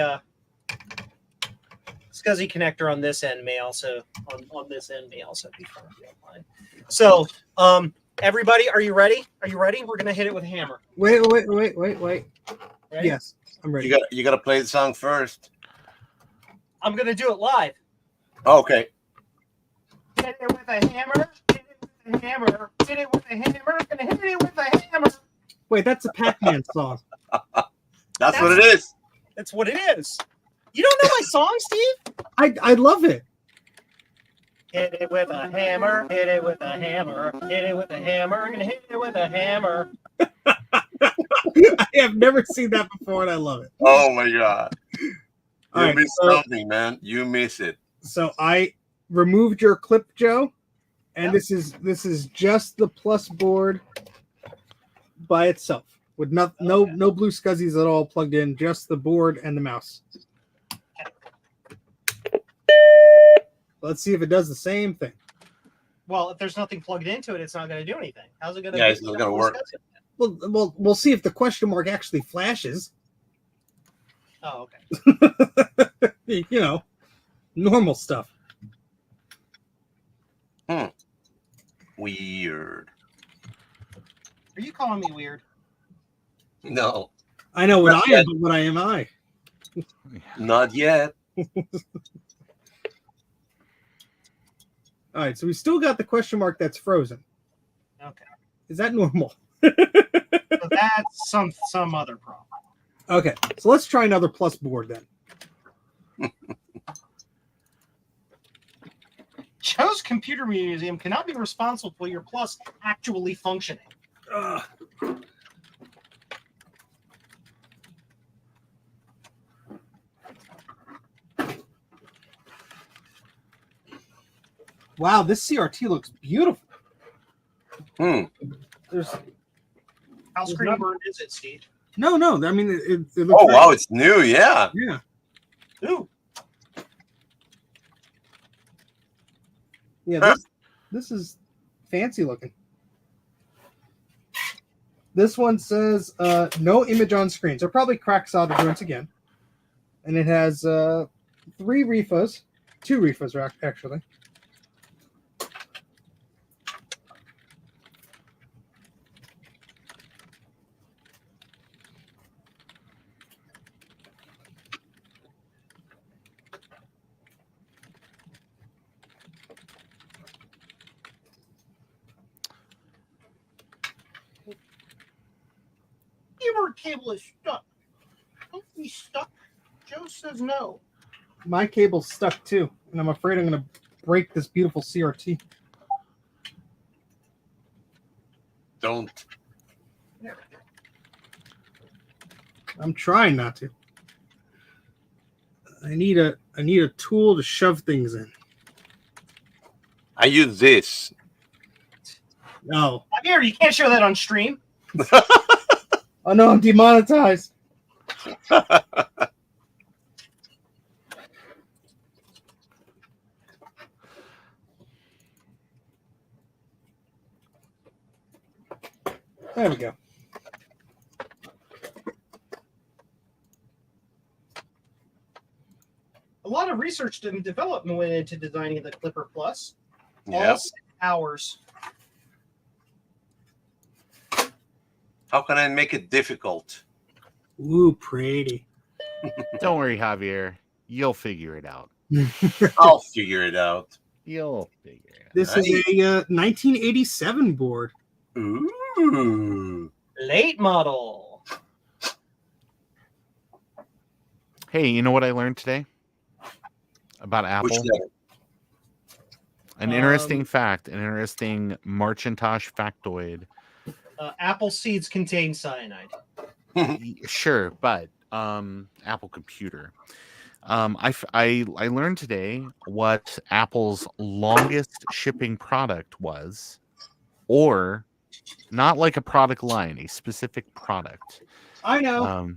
SCSI connector on this end may also on this end may also be fine. So everybody, are you ready? Are you ready? We're gonna hit it with a hammer. Wait. Ready? Yes, I'm ready. You got to play the song first. I'm gonna do it live. Okay. Hit it with a hammer. Hit it with a hammer. Hit it with a hammer. Gonna hit it with a hammer. Wait, that's a Pac-Man song. That's what it is. That's what it is. You don't know my song, Steve? I love it. Hit it with a hammer. Hit it with a hammer. Hit it with a hammer. Gonna hit it with a hammer. I have never seen that before, and I love it. Oh my god! All You right, miss something, man. You miss it. So I removed your clip, Joe, and this is just the Plus board by itself, with no blue SCSIs at all plugged in, just the board and the mouse. Let's see if it does the same thing. Well, if there's nothing plugged into it, it's not going to do anything. How's it going to? Yeah, it's not going to work. Well, we'll see if the question mark actually flashes. Oh, okay. You know, normal stuff. Weird. Are you calling me weird? No, I know what I am, but what I am I. not yet. All right, so we still got the question mark that's frozen. Okay. Is that normal? So that's some other problem. Okay, so let's try another Plus board then. Joe's Computer Museum cannot be responsible for your Plus actually functioning. Wow, this CRT looks beautiful. There's How screen burned is it, Steve? no. I mean, it looks. Oh wow, it's new. Yeah. Yeah. Ooh. Yeah. This is fancy looking. This one says no image on screen. So probably crack solder joints again. And it has 2 refos actually. Keyboard cable is stuck. Don't be stuck. Joe says no. My cable's stuck too, and I'm afraid I'm going to break this beautiful CRT. Don't. I'm trying not to. I need a tool to shove things in. I use this. No. Here, you can't show that on stream. Oh no, I'm demonetized. There we go. A lot of research and development went into designing the Clipper Plus. Yeah. All 6 hours. How can I make it difficult? Ooh, pretty. Don't worry, Javier. You'll figure it out. I'll figure it out. You'll figure it out. This is a 1987 board. Ooh. Late model. Hey, you know what I learned today about Apple? Which letter? An interesting fact, an interesting Macintosh factoid. Apple seeds contain cyanide. Sure, but Apple Computer. I learned today what Apple's longest shipping product was, or not like a product line, a specific product. I know.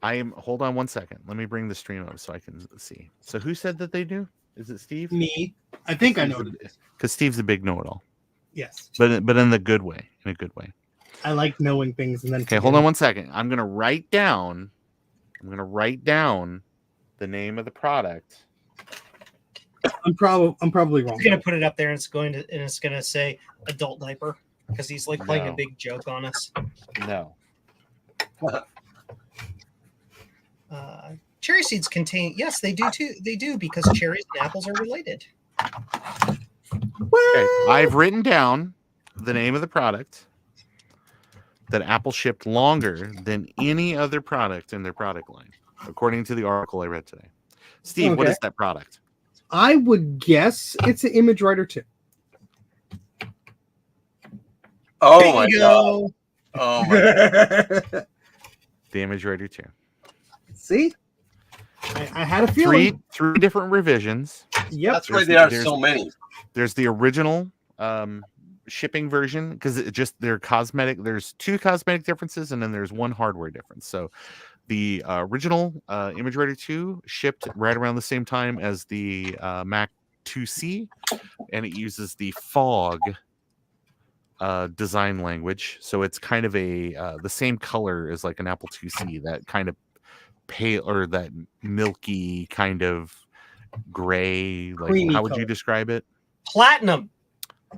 Hold on one second. Let me bring the stream up so I can see. So who said that they do? Is it Steve? Me. I think I know. Because Steve's a big know-it-all. Yes. But in the good way. In a good way. I like knowing things and then. Okay, hold on one second. I'm gonna write down the name of the product. I'm probably wrong. He's gonna put it up there, and it's gonna say adult diaper because he's like playing a big joke on us. No. Cherry seeds contain. Yes, they do too. They do because cherries and apples are related. Okay, I've written down the name of the product that Apple shipped longer than any other product in their product line, according to the article I read today. Steve, what is that product? I would guess it's an image writer too. Oh my god! Oh my god! The image writer 2. See, I had a feeling. Three different revisions. Yep, that's why there are so many. There's the original shipping version because it just they're cosmetic. There's 2 cosmetic differences and then there's 1 hardware difference. So the original image writer 2 shipped right around the same time as the Mac 2C, and it uses the fog design language. So it's kind of a the same color as like an Apple 2C, that kind of pale or that milky kind of gray. Like creamy how would color. you describe it? Platinum.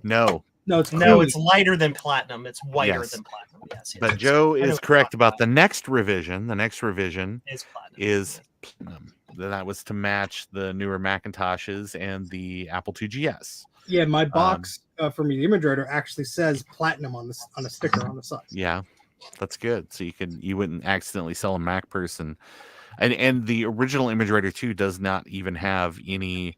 No, it's lighter than platinum. It's whiter than platinum. Yes. But Joe is correct about the next revision. The next revision is platinum. That was to match the newer Macintoshes and the Apple IIgs. Yeah, my box for me, the image writer actually says platinum on a sticker on the side. Yeah, that's good. So you wouldn't accidentally sell a Mac person. And the original image writer 2 does not even have any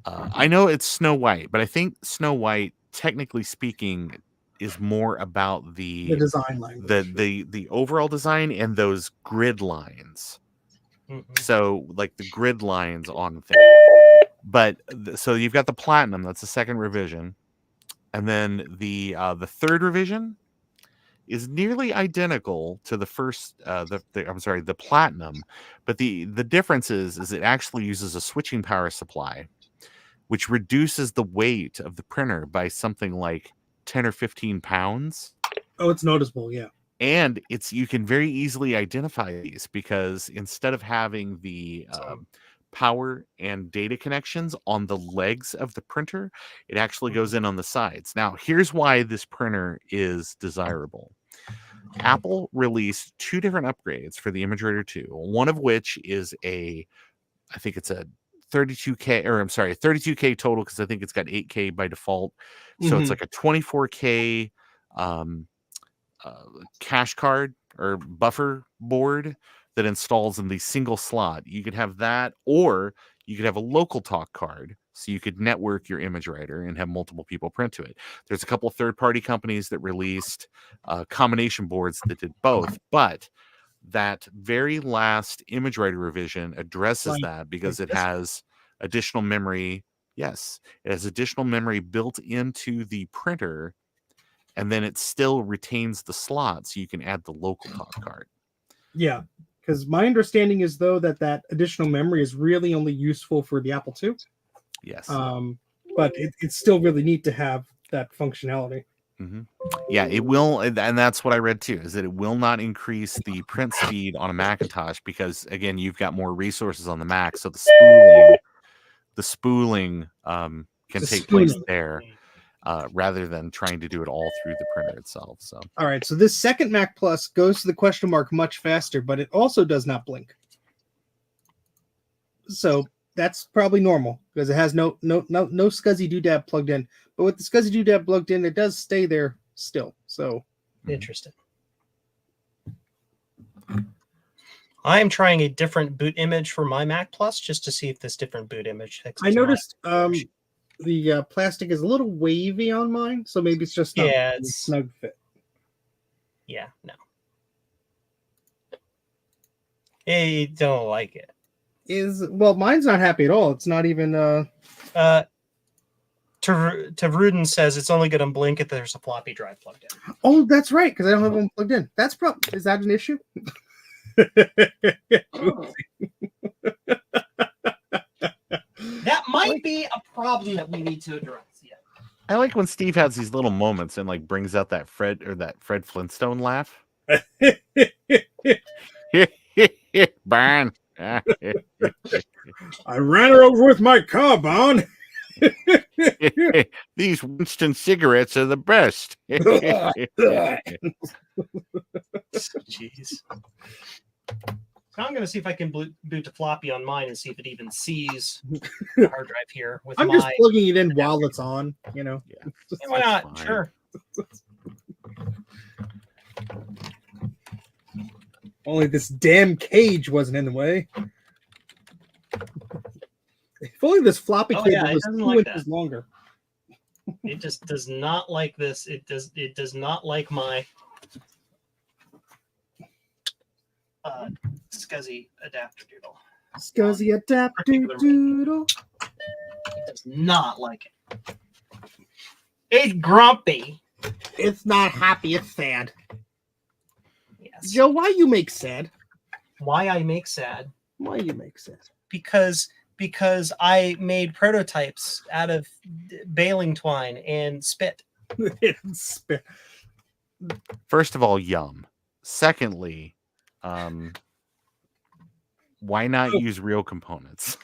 I know it's Snow White, but I think Snow White, technically speaking, is more about the design language, the overall design and those grid lines. Mm-hmm. So like the grid lines on things. But so you've got the platinum, that's the second revision, and then the third revision is nearly identical to the first the platinum, but the difference is it actually uses a switching power supply, which reduces the weight of the printer by something like 10 or 15 pounds. Oh, it's noticeable, yeah. And you can very easily identify these because instead of having the power and data connections on the legs of the printer, it actually goes in on the sides. Now, here's why this printer is desirable. Apple released 2 different upgrades for the Image Writer 2, one of which is I think it's a 32K total, because I think it's got 8K by default. So it's like a 24K cache card or buffer board that installs in the single slot. You could have that, or you could have a local talk card, so you could network your image writer and have multiple people print to it. There's a couple of third-party companies that released combination boards that did both, but that very last image writer revision addresses that because it has additional memory. Yes, it has additional memory built into the printer, and then it still retains the slot, so you can add the local talk card. Yeah, because my understanding is, though, that additional memory is really only useful for the Apple II. Yes. But it's still really neat to have that functionality. Mm-hmm. Yeah, it will, and that's what I read too, is that it will not increase the print speed on a Macintosh because, again, you've got more resources on the Mac, so the spooling can take place there rather than trying to do it all through the printer itself. So, all right, so this second Mac Plus goes to the question mark much faster, but it also does not blink. So that's probably normal because it has no SCSI doodad plugged in. But with the SCSI doodad plugged in, it does stay there still. So interesting. I am trying a different boot image for my Mac Plus just to see if this different boot image fixes. I noticed the plastic is a little wavy on mine, so maybe it's just not a snug fit. Yeah, no. I don't like it. Well, mine's not happy at all. It's not even Tavruden says it's only going to blink if there's a floppy drive plugged in. Oh, that's right, because I don't have one plugged in. That's probably, is that an issue? That might be a problem that we need to address. Yeah. I like when Steve has these little moments and like brings out that Fred Flintstone laugh. Barn. I ran her over with my car, Bon. These Winston cigarettes are the best. Jeez. So I'm going to see if I can boot the floppy on mine and see if it even sees the hard drive here. With I'm just plugging it in while it's on, you know. Yeah. Yeah, why not? Fine. Sure. Only this damn cage wasn't in the way. If only this floppy cable was 2 inches longer. It just does not like this. It does not like my SCSI adapter doodle. SCSI adapter doodle. It does not like it. It's grumpy. It's not happy, it's sad. Yes. Joe, why you make sad? Why I make sad? Why you make sad? Because I made prototypes out of baling twine and spit. Spit. First of all, yum. Secondly, why not use real components?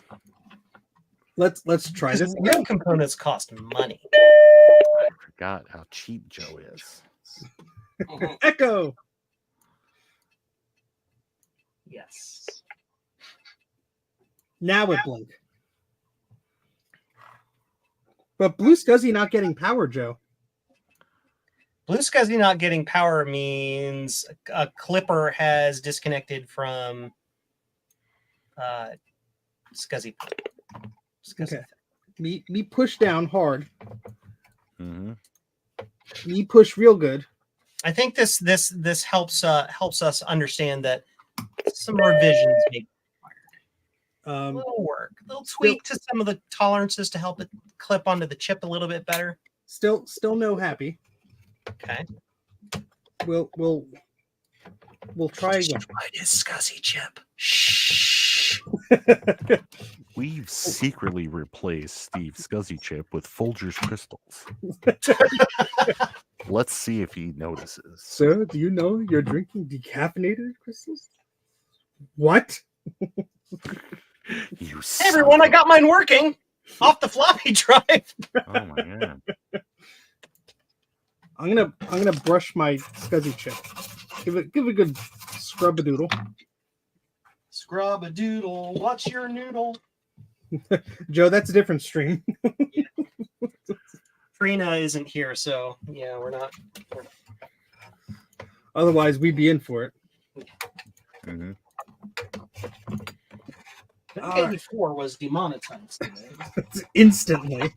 Let's try this. Real components cost money. I forgot how cheap Joe is. Echo. Yes. Now it blink. But Blue SCSI not getting power, Joe. Blue SCSI not getting power means a clipper has disconnected from SCSI. Okay. Me push down hard. Mm-hmm. Me push real good. I think this helps us understand that some revisions may be required. A little work, a little tweak to some of the tolerances to help it clip onto the chip a little bit better. Still no happy. Okay. We'll try again. Destroyed his SCSI chip. Shh. We've secretly replaced Steve's SCSI chip with Folger's crystals. Let's see if he notices. Sir, do you know you're drinking decaffeinated crystals? What? You Hey everyone, I got mine working off the floppy drive. Oh my god. I'm gonna brush my SCSI chip. Give it a good scrub a doodle. Scrub a doodle. What's your noodle? Joe, that's a different stream. Trina isn't here, so yeah, we're not. Otherwise, we'd be in for it. Mm-hmm. 84 was demonetized. Instantly.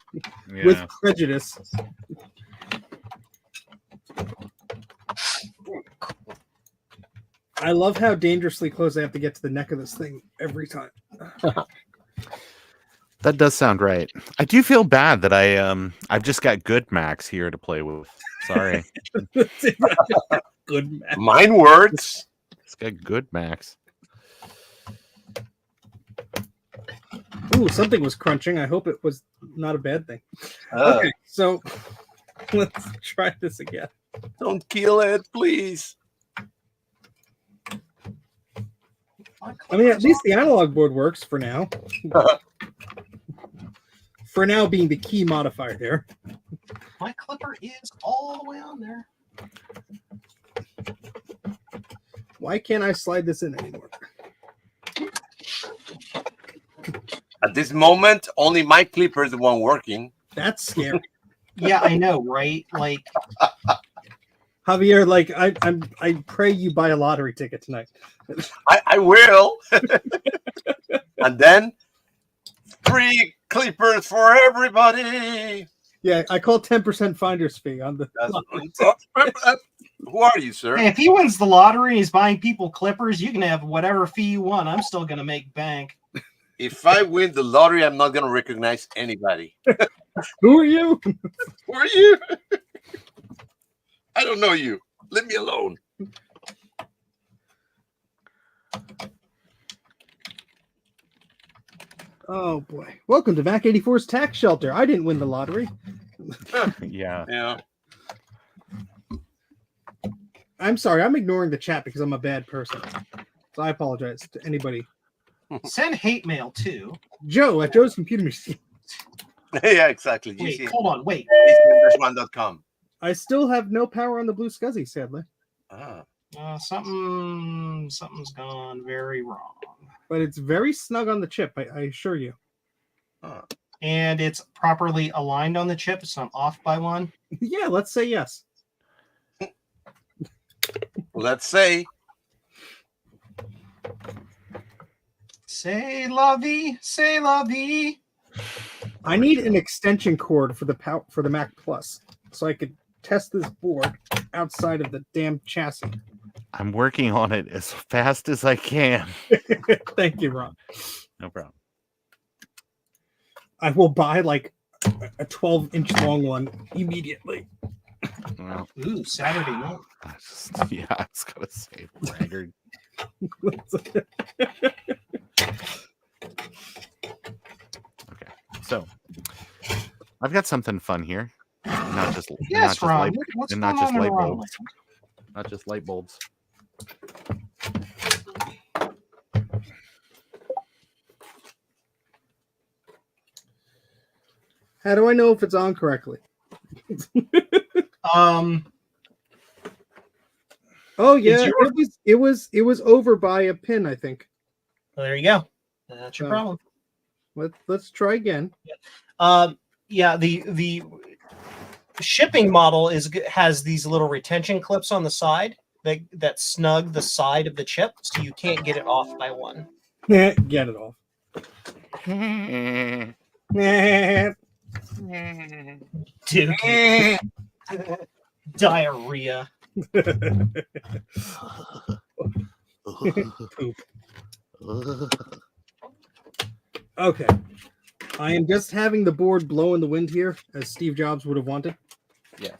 Yeah. With prejudice. I love how dangerously close I have to get to the neck of this thing every time. That does sound right. I do feel bad that I've just got good Macs here to play with. Sorry. Good Mac. Mine works. It's got good Macs. Ooh, something was crunching. I hope it was not a bad thing. Okay, so let's try this again. Don't kill it, please. I mean, at least the analog board works for now. For now being the key modifier there. My clipper is all the way on there. Why can't I slide this in anymore? At this moment, only my clipper is the one working. That's scary. Yeah, I know, right? Like Javier, like I pray you buy a lottery ticket tonight. I will. And then free clippers for everybody. Yeah, I call 10% finder's fee on the. Who are you, sir? hey, if he wins the lottery and he's buying people clippers, you can have whatever fee you want. I'm still gonna make bank. If I win the lottery, I'm not going to recognize anybody. Who are you? Who are you? I don't know you. Leave me alone. Oh boy! Welcome to Mac 84's tax shelter. I didn't win the lottery. Yeah. Yeah. I'm sorry. I'm ignoring the chat because I'm a bad person. So I apologize to anybody. Send hate mail too. Joe at Joe's Computer Machine. Yeah, exactly. Wait, hold on. Wait. GC-1.com. I still have no power on the Blue SCSI, sadly. Ah. Something's gone very wrong. But it's very snug on the chip, I assure you. And it's properly aligned on the chip. It's not off by one. Yeah, let's say yes. Let's say. Say la vie, say la vie. I need an extension cord for the Mac Plus, so I could test this board outside of the damn chassis. I'm working on it as fast as I can. Thank you, Ron. No problem. I will buy like a 12-inch long one immediately. Well, Ooh, Saturday night. I was gonna say braggart. Okay, so I've got something fun here. Not just Yes, not Ron. just What's and not going just on light in Ron? bulbs. Not just light bulbs. How do I know if it's on correctly? Oh yeah, it was over by a pin, I think. Well, there you go. That's your problem. Let's try again. Yeah, the shipping model has these little retention clips on the side that snug the side of the chip, so you can't get it off by one. Get it off. Dude. Diarrhea. Poop. Okay. I am just having the board blow in the wind here, as Steve Jobs would have wanted. Yes.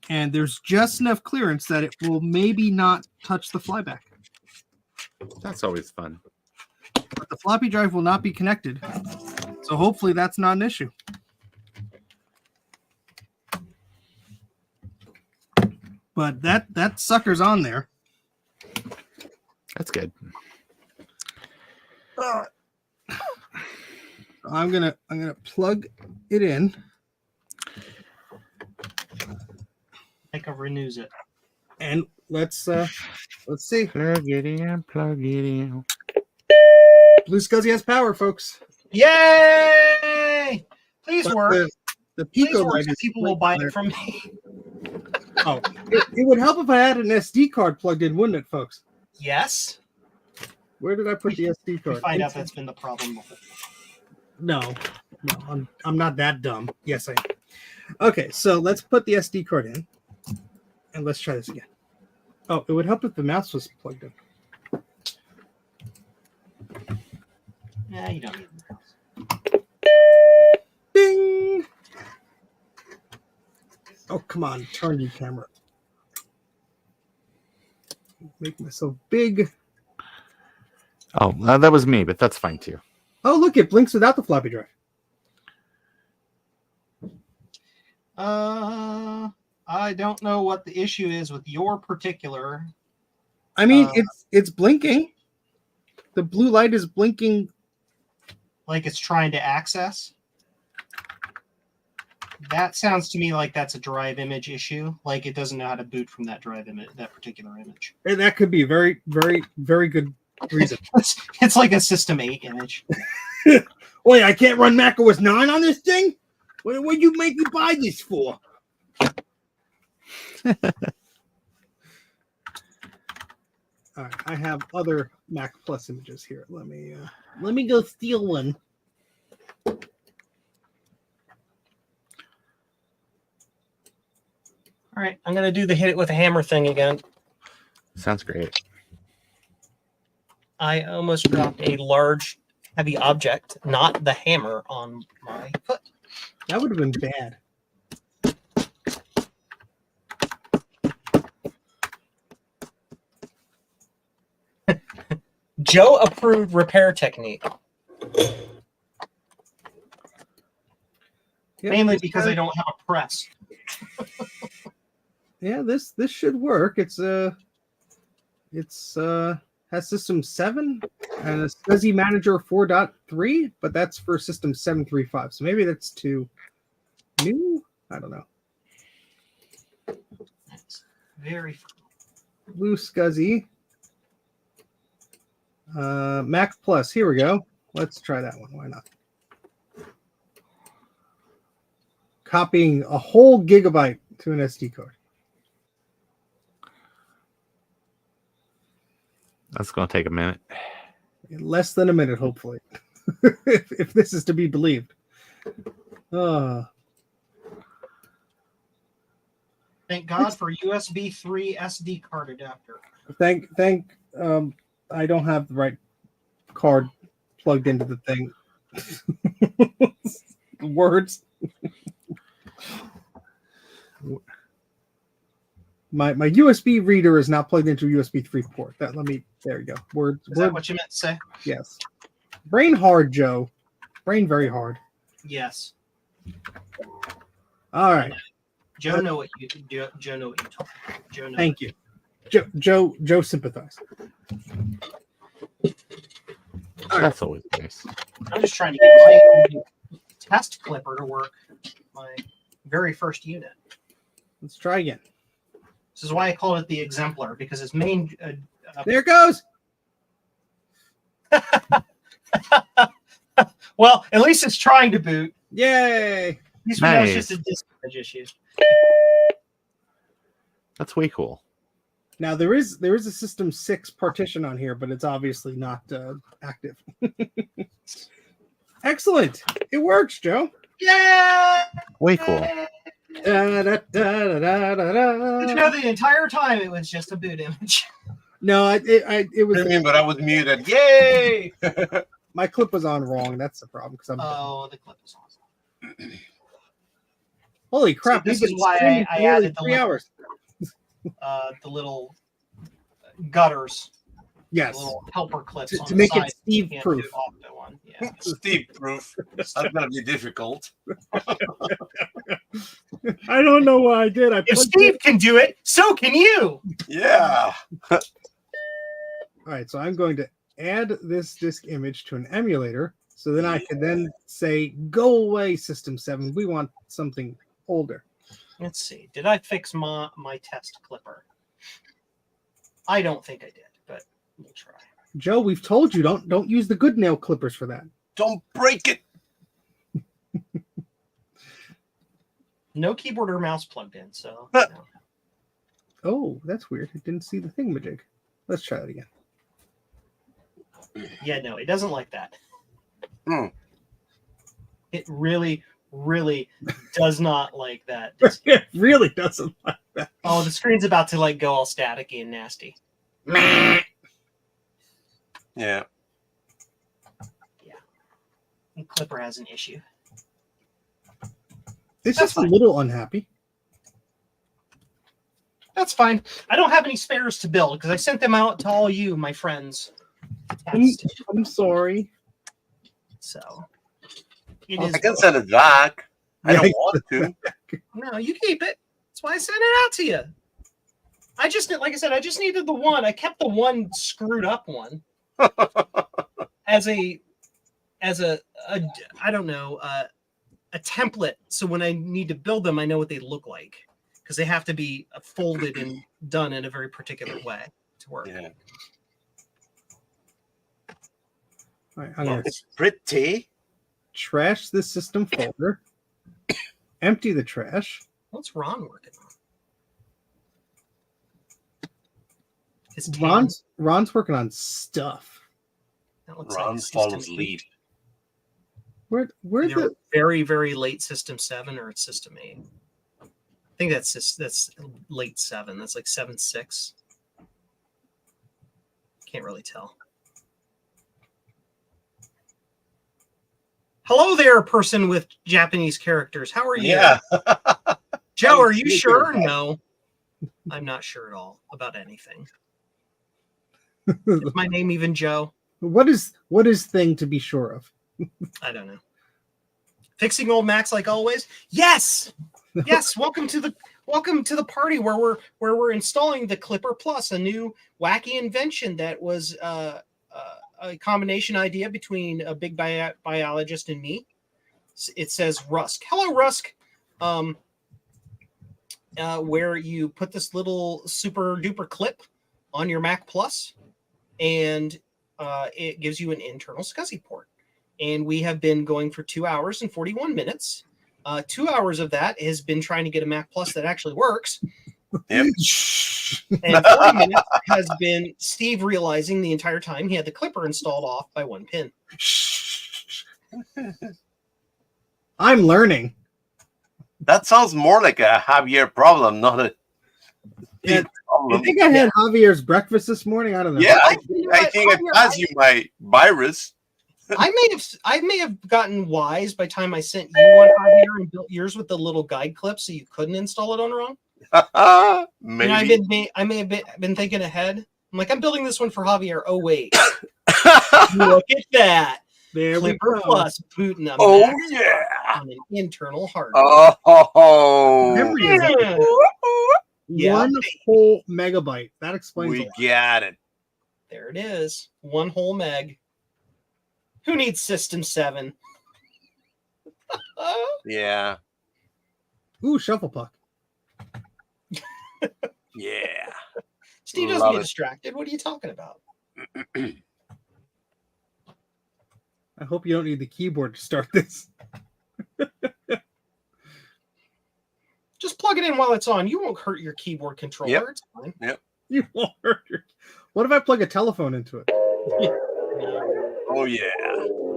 And there's just enough clearance that it will maybe not touch the flyback. That's always fun. But the floppy drive will not be connected. So hopefully that's not an issue. But that sucker's on there. That's good. I'm gonna plug it in. Like a renews it. And let's see. Plug it in, plug it in. Blue SCSI has power, folks. Yay! Please But work. The Please Pico work light so is people will buy it from me. Oh, it would help if I had an SD card plugged in, wouldn't it, folks? Yes. Where did I put the SD card? We find out that's been the problem before. No, I'm not that dumb. Yes, I am. Okay, so let's put the SD card in, and let's try this again. Oh, it would help if the mouse was plugged in. Yeah, you don't need the mouse. Ding! Oh, come on, turn your camera. Make myself big. Oh, that was me, but that's fine too. Oh, look, it blinks without the floppy drive. I don't know what the issue is with your particular. I mean, it's blinking. The blue light is blinking. Like it's trying to access. That sounds to me like that's a drive image issue. Like it doesn't know how to boot from that drive image, that particular image. And that could be a very, very, very good reason. It's like a System 8 image. Wait, I can't run macOS 9 on this thing? What would you make me buy this for? All right, I have other Mac Plus images here. Let me go steal one. All right, I'm gonna do the hit it with a hammer thing again. Sounds great. I almost dropped a large heavy object, not the hammer on my foot. That would have been bad. Joe approved repair technique. Yeah, Mainly because I don't have a press. Yeah, this should work. It's has System 7 and a SCSI Manager 4.3, but that's for System 735. So maybe that's too new. I don't know. It's very Blue SCSI. Mac Plus. Here we go. Let's try that one. Why not? Copying a whole gigabyte to an SD card. That's going to take a minute. In less than a minute, hopefully, if this is to be believed. Thank God for USB 3 SD card adapter. Thank. I don't have the right card plugged into the thing. Words. My USB reader is not plugged into a USB 3 port. There you go. Words. Is that what you meant to say? Yes. Brain hard, Joe. Brain very hard. Yes. All right. Joe know what you Joe know what you talk about. Joe knows. Thank you. Joe sympathize. That's always nice. I'm just trying to get my test clipper to work. My very first unit. Let's try again. This is why I call it the exemplar, because its main. There it goes. Well, at least it's trying to boot. Yay! At least we know it's Nice. just a disk issue. That's way cool. Now there is a System 6 partition on here, but it's obviously not active. Excellent. It works, Joe. Yeah. Way cool. Da, da, da, da, da, da. Did you know the entire time it was just a boot image? No, it was. But I was muted. Yay! My clip was on wrong. That's the problem. Because Oh, the clip is awesome. Holy crap! So this we've is been why streaming I for nearly added the 3 little- hours. The little gutters, Yes, the little helper clips to on the make it side. Steve Can't proof. do Octo one. Yeah. Steve proof. That's gonna be difficult. I don't know what I did. If Steve can do it, so can you. Yeah. All right, so I'm going to add this disk image to an emulator, so then I can then say, "Go away, System 7. We want something older." Let's see. Did I fix my test clipper? I don't think I did, but we'll try. Joe, we've told you don't use the good nail clippers for that. Don't break it. No keyboard or mouse plugged in, so. You know. Oh, that's weird. I didn't see the thingamajig. Let's try that again. Yeah, no, it doesn't like that. Hmm. It really, really does not like that. It really doesn't like that. Oh, the screen's about to like go all staticky and nasty. Yeah. The clipper has an issue. It's That's just a fine. little unhappy. That's fine. I don't have any spares to build because I sent them out to all you, my friends. to test. I'm sorry. So it is. I can send it back. I Yeah, don't want to. No, you keep it. That's why I sent it out to you. I just, like I said, I just needed the one. I kept the one screwed up one as a I don't know, a template. So when I need to build them, I know what they look like because they have to be folded and done in a very particular way to work. Yeah. All right, I'm gonna It's pretty. trash this system folder. Empty the trash. What's Ron working on? His tan. Ron's working on stuff. That looks Ron like follows System lead. Where Either the very, very late System 7 or it's System 8. I think that's late 7. That's like 7.6. Can't really tell. Hello there, person with Japanese characters. How are you? Yeah. Joe, are you sure? No, I'm not sure at all about anything. Is my name even Joe? What is thing to be sure of? I don't know. Fixing old Macs like always. Yes, yes. Welcome to the party where we're installing the Clipper Plus, a new wacky invention that was a combination idea between a big biologist and me. It says Rusk. Hello, Rusk. Where you put this little super duper clip on your Mac Plus, and it gives you an internal SCSI port. And we have been going for 2 hours and 41 minutes. 2 hours of that has been trying to get a Mac Plus that actually works. Yep. And 40 minutes has been Steve realizing the entire time he had the clipper installed off by one pin. I'm learning. That sounds more like a Javier problem, not a Yeah, problem. I think I had Javier's breakfast this morning. I don't know. Yeah, I think I passed you my virus. I may have gotten wise by the time I sent you one Javier and built yours with the little guide clip so you couldn't install it on wrong. Maybe. I may have been thinking ahead. I'm like, I'm building this one for Javier. Oh wait, look at that. There we Clipper go. Plus booting up Oh yeah. on an internal hard drive. Oh. Memory is Yeah. 1 whole megabyte. That explains a We lot. got it. There it is. 1 whole meg. Who needs System 7? Yeah. Ooh, shuffle puck. Yeah. Steve doesn't Love get it. distracted. What are you talking about? I hope you don't need the keyboard to start this. Just plug it in while it's on. You won't hurt your keyboard controller. Yep. It's fine. You won't hurt your... What if I plug a telephone into it? Oh yeah.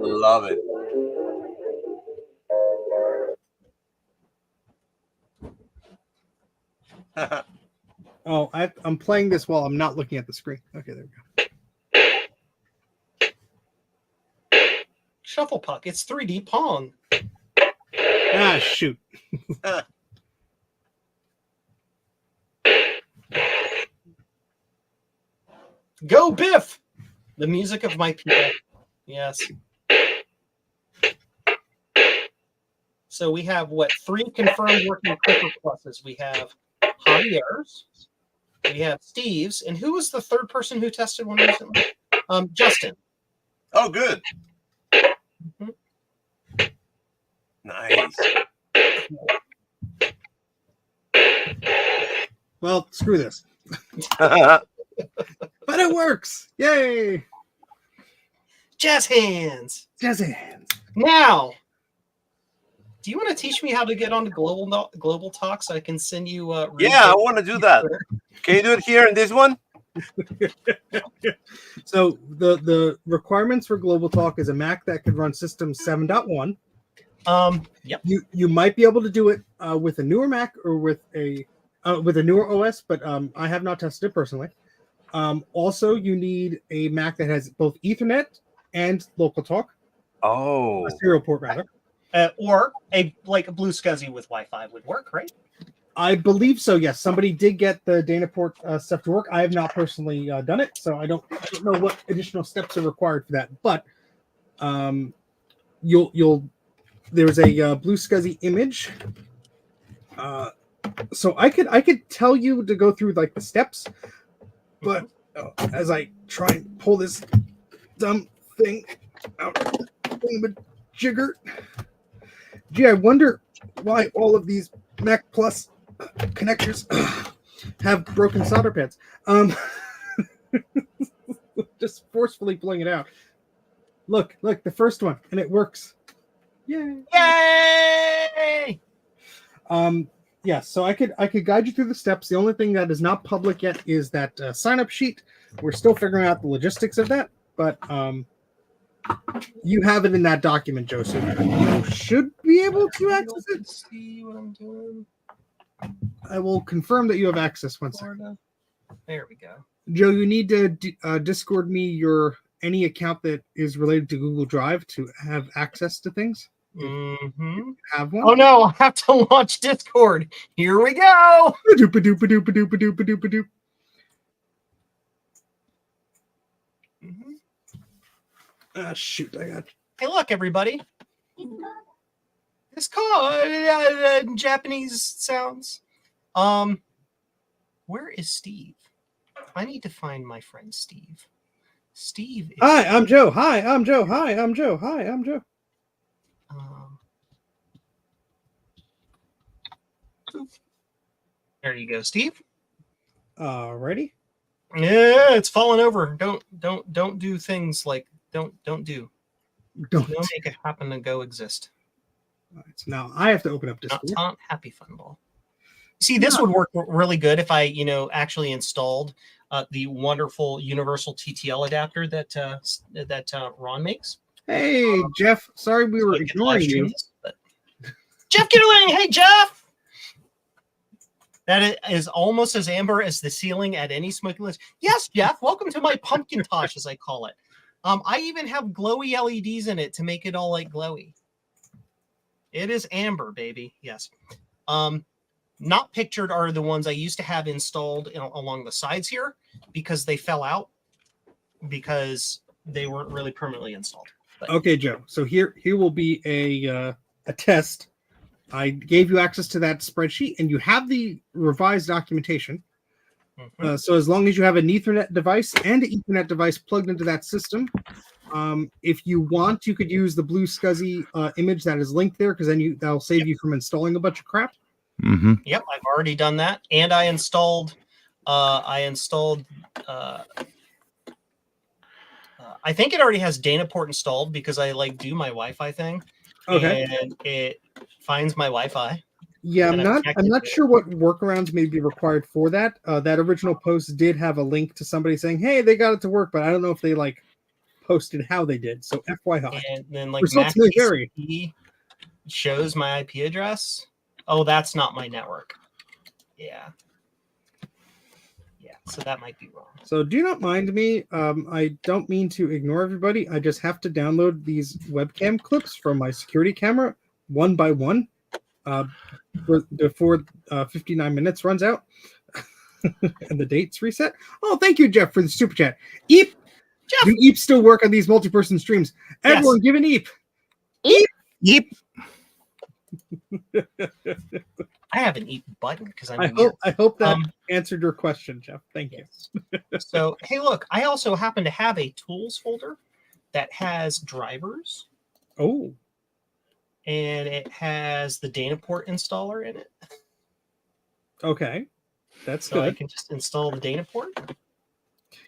Love it. Oh, I'm playing this while I'm not looking at the screen. Okay, there we go. Shuffle puck. It's 3D Pong. Ah, shoot. Go Biff! The music of my people. Yes. So we have what? 3 confirmed working Clipper Pluses. We have Javier's. We have Steve's. And who was the third person who tested one recently? Justin. Oh, good. Mhm. Nice. Well, screw this. But it works. Yay. Jazz hands. Jazzy hands. Now, do you want to teach me how to get onto Global Talk so I can send you? Yeah, I want to do that. Can you do it here in this one? So the requirements for Global Talk is a Mac that could run System 7.1. Yep. You might be able to do it with a newer Mac or with a newer OS, but I have not tested it personally. Also, you need a Mac that has both Ethernet and Local Talk, Oh. a serial port rather. Or a Blue SCSI with Wi-Fi would work, right? I believe so. Yes, somebody did get the Danaport stuff to work. I have not personally done it, so I don't know what additional steps are required for that. But you'll there's a Blue SCSI image. So I could tell you to go through like the steps, but as I try and pull this dumb thing out, jigger. Gee, I wonder why all of these Mac Plus connectors have broken solder pads. Just forcefully pulling it out. Look, the first one, and it works. Yay! Yay! Yeah, so I could guide you through the steps. The only thing that is not public yet is that sign-up sheet. We're still figuring out the logistics of that, but you have it in that document, Joseph. You should be able to access it. See what I'm doing. I will confirm that you have access. One second. Florida. There we go. Joe, you need to Discord me your any account that is related to Google Drive to have access to things. Mm-hmm. Have one. Oh no, I have to launch Discord. Here we go. Ba-doop-a-doop-a-doop-a-doop-a-doop-a-doop. Ah, shoot, I got. Hey, look, everybody. It's called Japanese sounds. Where is Steve? I need to find my friend Steve. Steve. Hi, I'm Joe. Hi, I'm Joe. Hi, I'm Joe. Hi, I'm Joe. There you go, Steve. Alrighty. Yeah, it's falling over. Don't do things like don't make it happen to go exist. Right, so now I have to open up Discord. Not Tom, happy fun ball. See, this would work really good if I, actually installed the wonderful universal TTL adapter that Ron makes. Hey, Jeff. Sorry we were ignoring you. Jeff Kitterling. Hey, Jeff. That is almost as amber as the ceiling at any smoking list. Yes, Jeff. Welcome to my Pumpkintosh, as I call it. I even have glowy LEDs in it to make it all like glowy. It is amber, baby. Yes. Not pictured are the ones I used to have installed along the sides here because they fell out because they weren't really permanently installed. But. Okay, Joe. So here will be a test. I gave you access to that spreadsheet, and you have the revised documentation. Mm-hmm. So as long as you have an Ethernet device and an Ethernet device plugged into that system, if you want, you could use the blue SCSI image that is linked there, because then that'll save you from installing a bunch of crap. Mm-hmm. Yep, I've already done that, and I installed. I think it already has Danaport installed because I do my Wi-Fi thing. Okay. And it finds my Wi-Fi. Yeah, I'm not sure what workarounds may be required for that. That original post did have a link to somebody saying, "Hey, they got it to work," but I don't know if they posted how they did. So FYI. And then results may vary. Shows my IP address. Oh, that's not my network. Yeah. Yeah, so that might be wrong. So do not mind me. I don't mean to ignore everybody. I just have to download these webcam clips from my security camera one by one before 59 minutes runs out and the date's reset. Oh, thank you, Jeff, for the super chat. Eep. Jeff. Do Eep still work on these multi-person streams? Everyone, yes. Give an Eep. Eep. Eep. I have an Eep button because I hope that answered your question, Jeff. Thank you. So, hey, look, I also happen to have a tools folder that has drivers. Oh. And it has the Danaport installer in it. Okay. That's so good. I can just install the Danaport.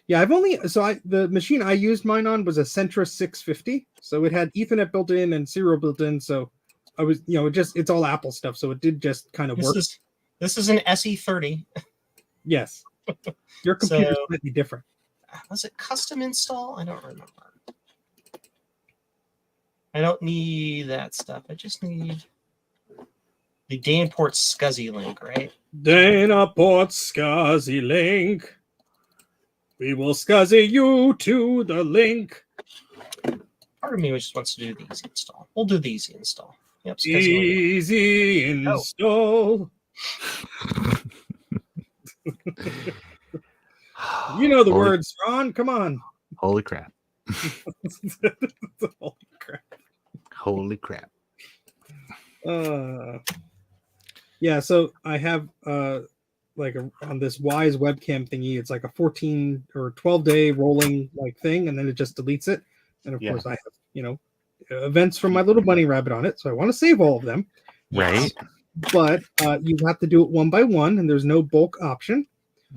Yeah, the machine I used mine on was a Centra 650. So it had Ethernet built in and serial built in. So I was, it's all Apple stuff. So it did just kind of work. This is an SE30. Yes. Your computer's slightly different. Was it custom install? I don't remember. I don't need that stuff. I just need the Danaport SCSI link, right? Danaport SCSI link. We will SCSI you to the link. Part of me just wants to do the easy install. We'll do the easy install. Yep. Easy install. You know the words, Ron. Come on. Holy crap. Holy crap. Holy crap. Yeah, so I have on this Wise webcam thingy, it's like a 14 or 12 day rolling thing, and then it just deletes it. And of course I have, events from my little bunny rabbit on it, so I want to save all of them. Right. But you have to do it one by one, and there's no bulk option.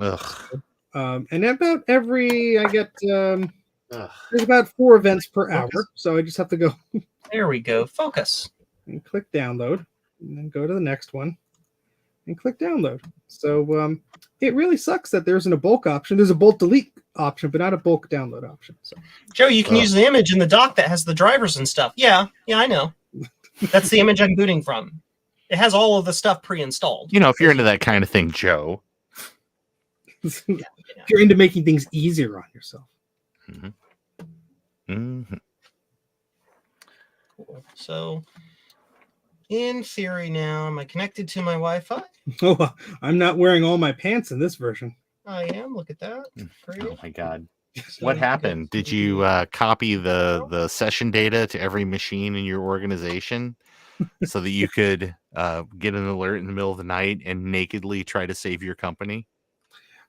Ugh. And about every I get there's about 4 events per hour, so I just have to go. There we go. Focus. And click download, and then go to the next one, and click download. So it really sucks that there isn't a bulk option. There's a bulk delete option, but not a bulk download option. So Joe, you can use the image in the dock that has the drivers and stuff. Yeah, I know. That's the image I'm booting from. It has all of the stuff pre-installed. If you're into that kind of thing, Joe. If you're into making things easier on yourself. Mm-hmm. Mhm. Cool. So, in theory, now am I connected to my Wi-Fi? Oh, I'm not wearing all my pants in this version. I am. Look at that. Great. Oh my god. So What you happened? guys Did you copy the session data to every machine in your organization so that you could get an alert in the middle of the night and nakedly try to save your company?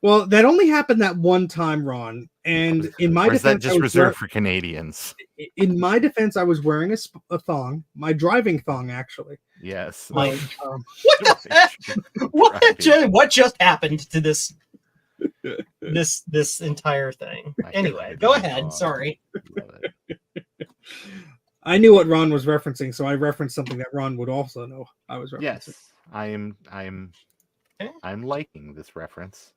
Well, that only happened that one time, Ron. And in my Or is that defense, just reserved for Canadians? in my defense, I was wearing a thong, my driving thong, actually. Yes. Like, Um, what the heck? What just happened to this entire thing? My Anyway, God, go my ahead. God. Sorry. Love it. I knew what Ron was referencing, so I referenced something that Ron would also know I was referencing. Yes, I'm Okay. I'm liking this reference.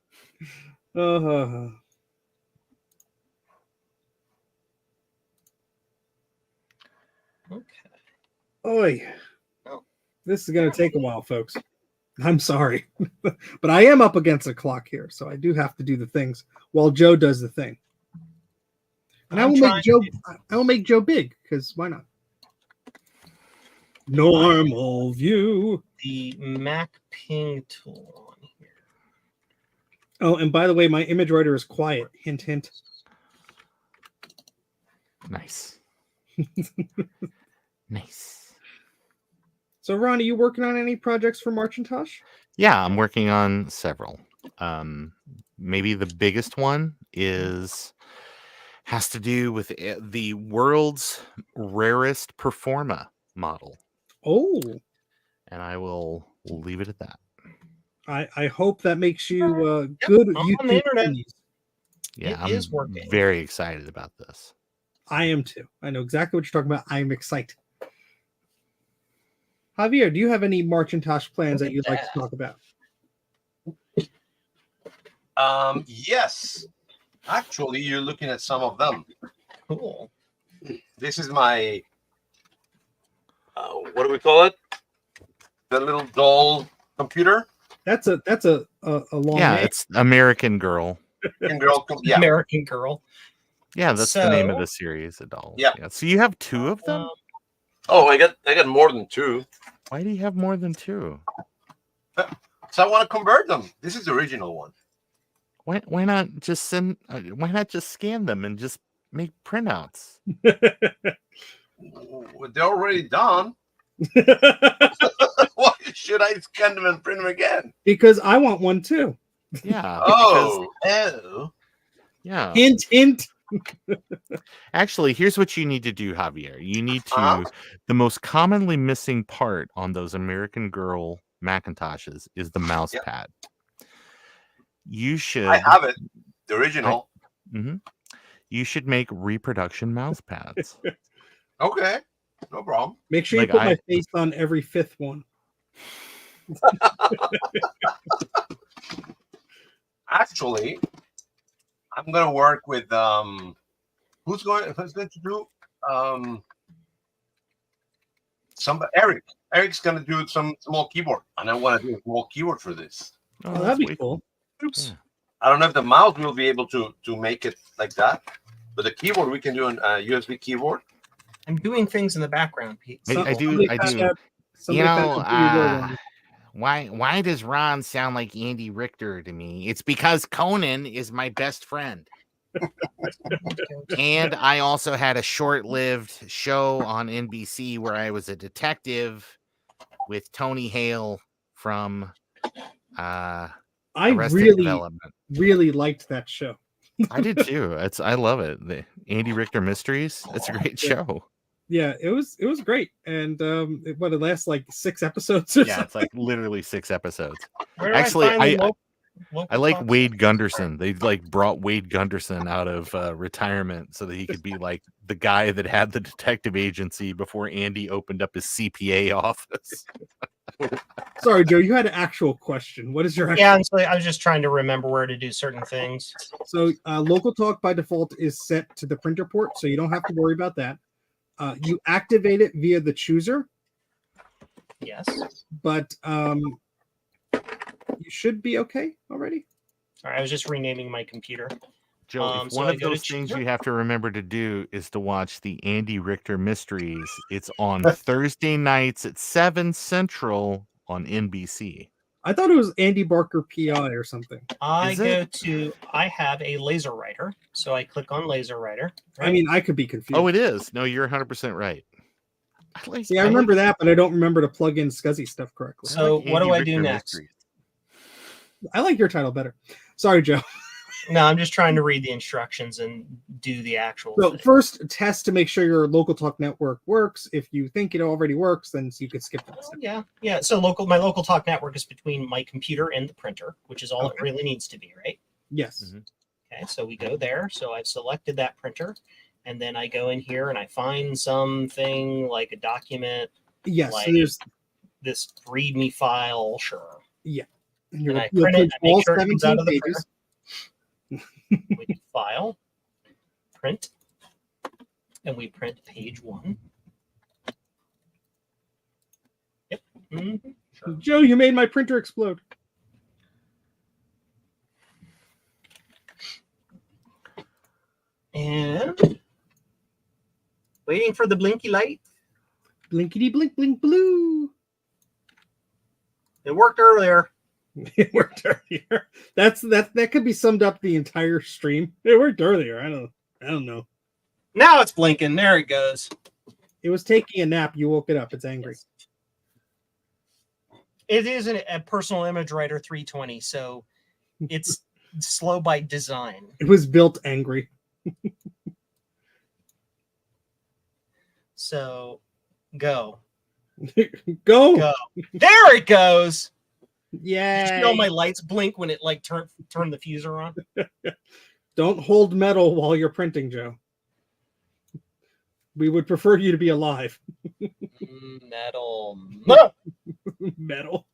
Uh, Okay. Oi. Oh. This is going to take a while, folks. I'm sorry. But I am up against a clock here, so I do have to do the things while Joe does the thing. And I will make Joe big, because why not? Normal view. The Mac ping tool on here. Oh, and by the way, my image writer is quiet. Hint, hint. Nice. Nice. So, Ron, are you working on any projects for Macintosh? Yeah, I'm working on several. Maybe the biggest one has to do with the world's rarest Performa model. Oh. And I will leave it at that. I hope that makes you good on YouTube the internet. friends. Yeah, It I'm is working. very excited about this. I am too. I know exactly what you're talking about. I'm excited. Javier, do you have any Macintosh plans that you'd like to talk about? Yes. Actually, you're looking at some of them. Cool. This is my what do we call it? The little doll computer. That's a long Yeah, name. it's American Girl. Yeah. American Girl. Yeah, that's the name of So- the series of dolls. Yeah. So you have two of them? Oh, I got more than two. Why do you have more than two? So I want to convert them. This is the original one. Why not just why not just scan them and just make printouts? They're already done. Why should I scan them and print them again? Because I want one too. Yeah. Oh. Yeah. Hint, hint. Actually, here's what you need to do, Javier. You need to the most commonly missing part on those American Girl Macintoshes is the mouse pad. You should I have it. The original. You should make reproduction mouse pads. Okay. No problem. Make sure you put my face on every fifth one. Actually, I'm gonna work with who's going to do Eric. Eric's gonna do some small keyboard, and I want to do a small keyboard for this. Oh, that'd be cool. Oops. Yeah. I don't know if the mouse will be able to make it like that, but the keyboard we can do an USB keyboard. I'm doing things in the background, Pete. I do. You know, why does Ron sound like Andy Richter to me? It's because Conan is my best friend. And I also had a short-lived show on NBC where I was a detective with Tony Hale from I really liked that show. I did too. I love it. The Andy Richter Mysteries. It's a great show. Yeah, it was great. And it lasts like 6 episodes or something. It's like literally 6 episodes. Where do Actually, find the I like Wade Gunderson. They brought Wade Gunderson out of retirement so that he could be like the guy that had the detective agency before Andy opened up his CPA office. Sorry, Joe, you had an actual question. What is your Yeah, and so I was just trying to remember where to do certain things. So local talk by default is set to the printer port, so you don't have to worry about that. You activate it via the chooser. Yes. But you should be okay already. Sorry, I was just renaming my computer. Joe, if So one I of go to those things Chooser. you have to remember to do is to watch the Andy Richter Mysteries, it's on Thursday nights at 7 Central on NBC. I thought it was Andy Barker PI or something. I Is go it? to, I have a laser writer. So I click on laser writer. I right? mean, I could be confused. Oh, it is. No, you're 100% right. See, I remember that, but I don't remember to plug in SCSI stuff correctly. So like what do Andy I do Richter next? Mysteries. I like your title better. Sorry, Joe. No, I'm just trying to read the instructions and do the actual So thing. first, test to make sure your local talk network works. If you think it already works, then you could skip that Oh, step. yeah. So my local talk network is between my computer and the printer, which is all it Okay. really needs to be, right? Yes. Mhm. Okay, so we go there. So I've selected that printer, and then I go in here and I find something like a document, Yes. like so there's this README file, sure. you'll I print it, I make all sure it comes out 17 of the pages. We do file, print, and we print page 1. Yep. Sure. Joe, you made my printer explode. And waiting for the blinky light. Blinkety blink blink blue. It worked earlier. It worked earlier. That could be summed up the entire stream. It worked earlier. I don't know. Now it's blinking. There it goes. It was taking a nap. You woke it up. It's angry. It is a personal image writer 320, so it's slow by design. It was built angry. So go. Go. There it goes. Yeah. Did you see all my lights blink when it like turn the fuser on? Don't hold metal while you're printing, Joe. We would prefer you to be alive. Metal. Metal.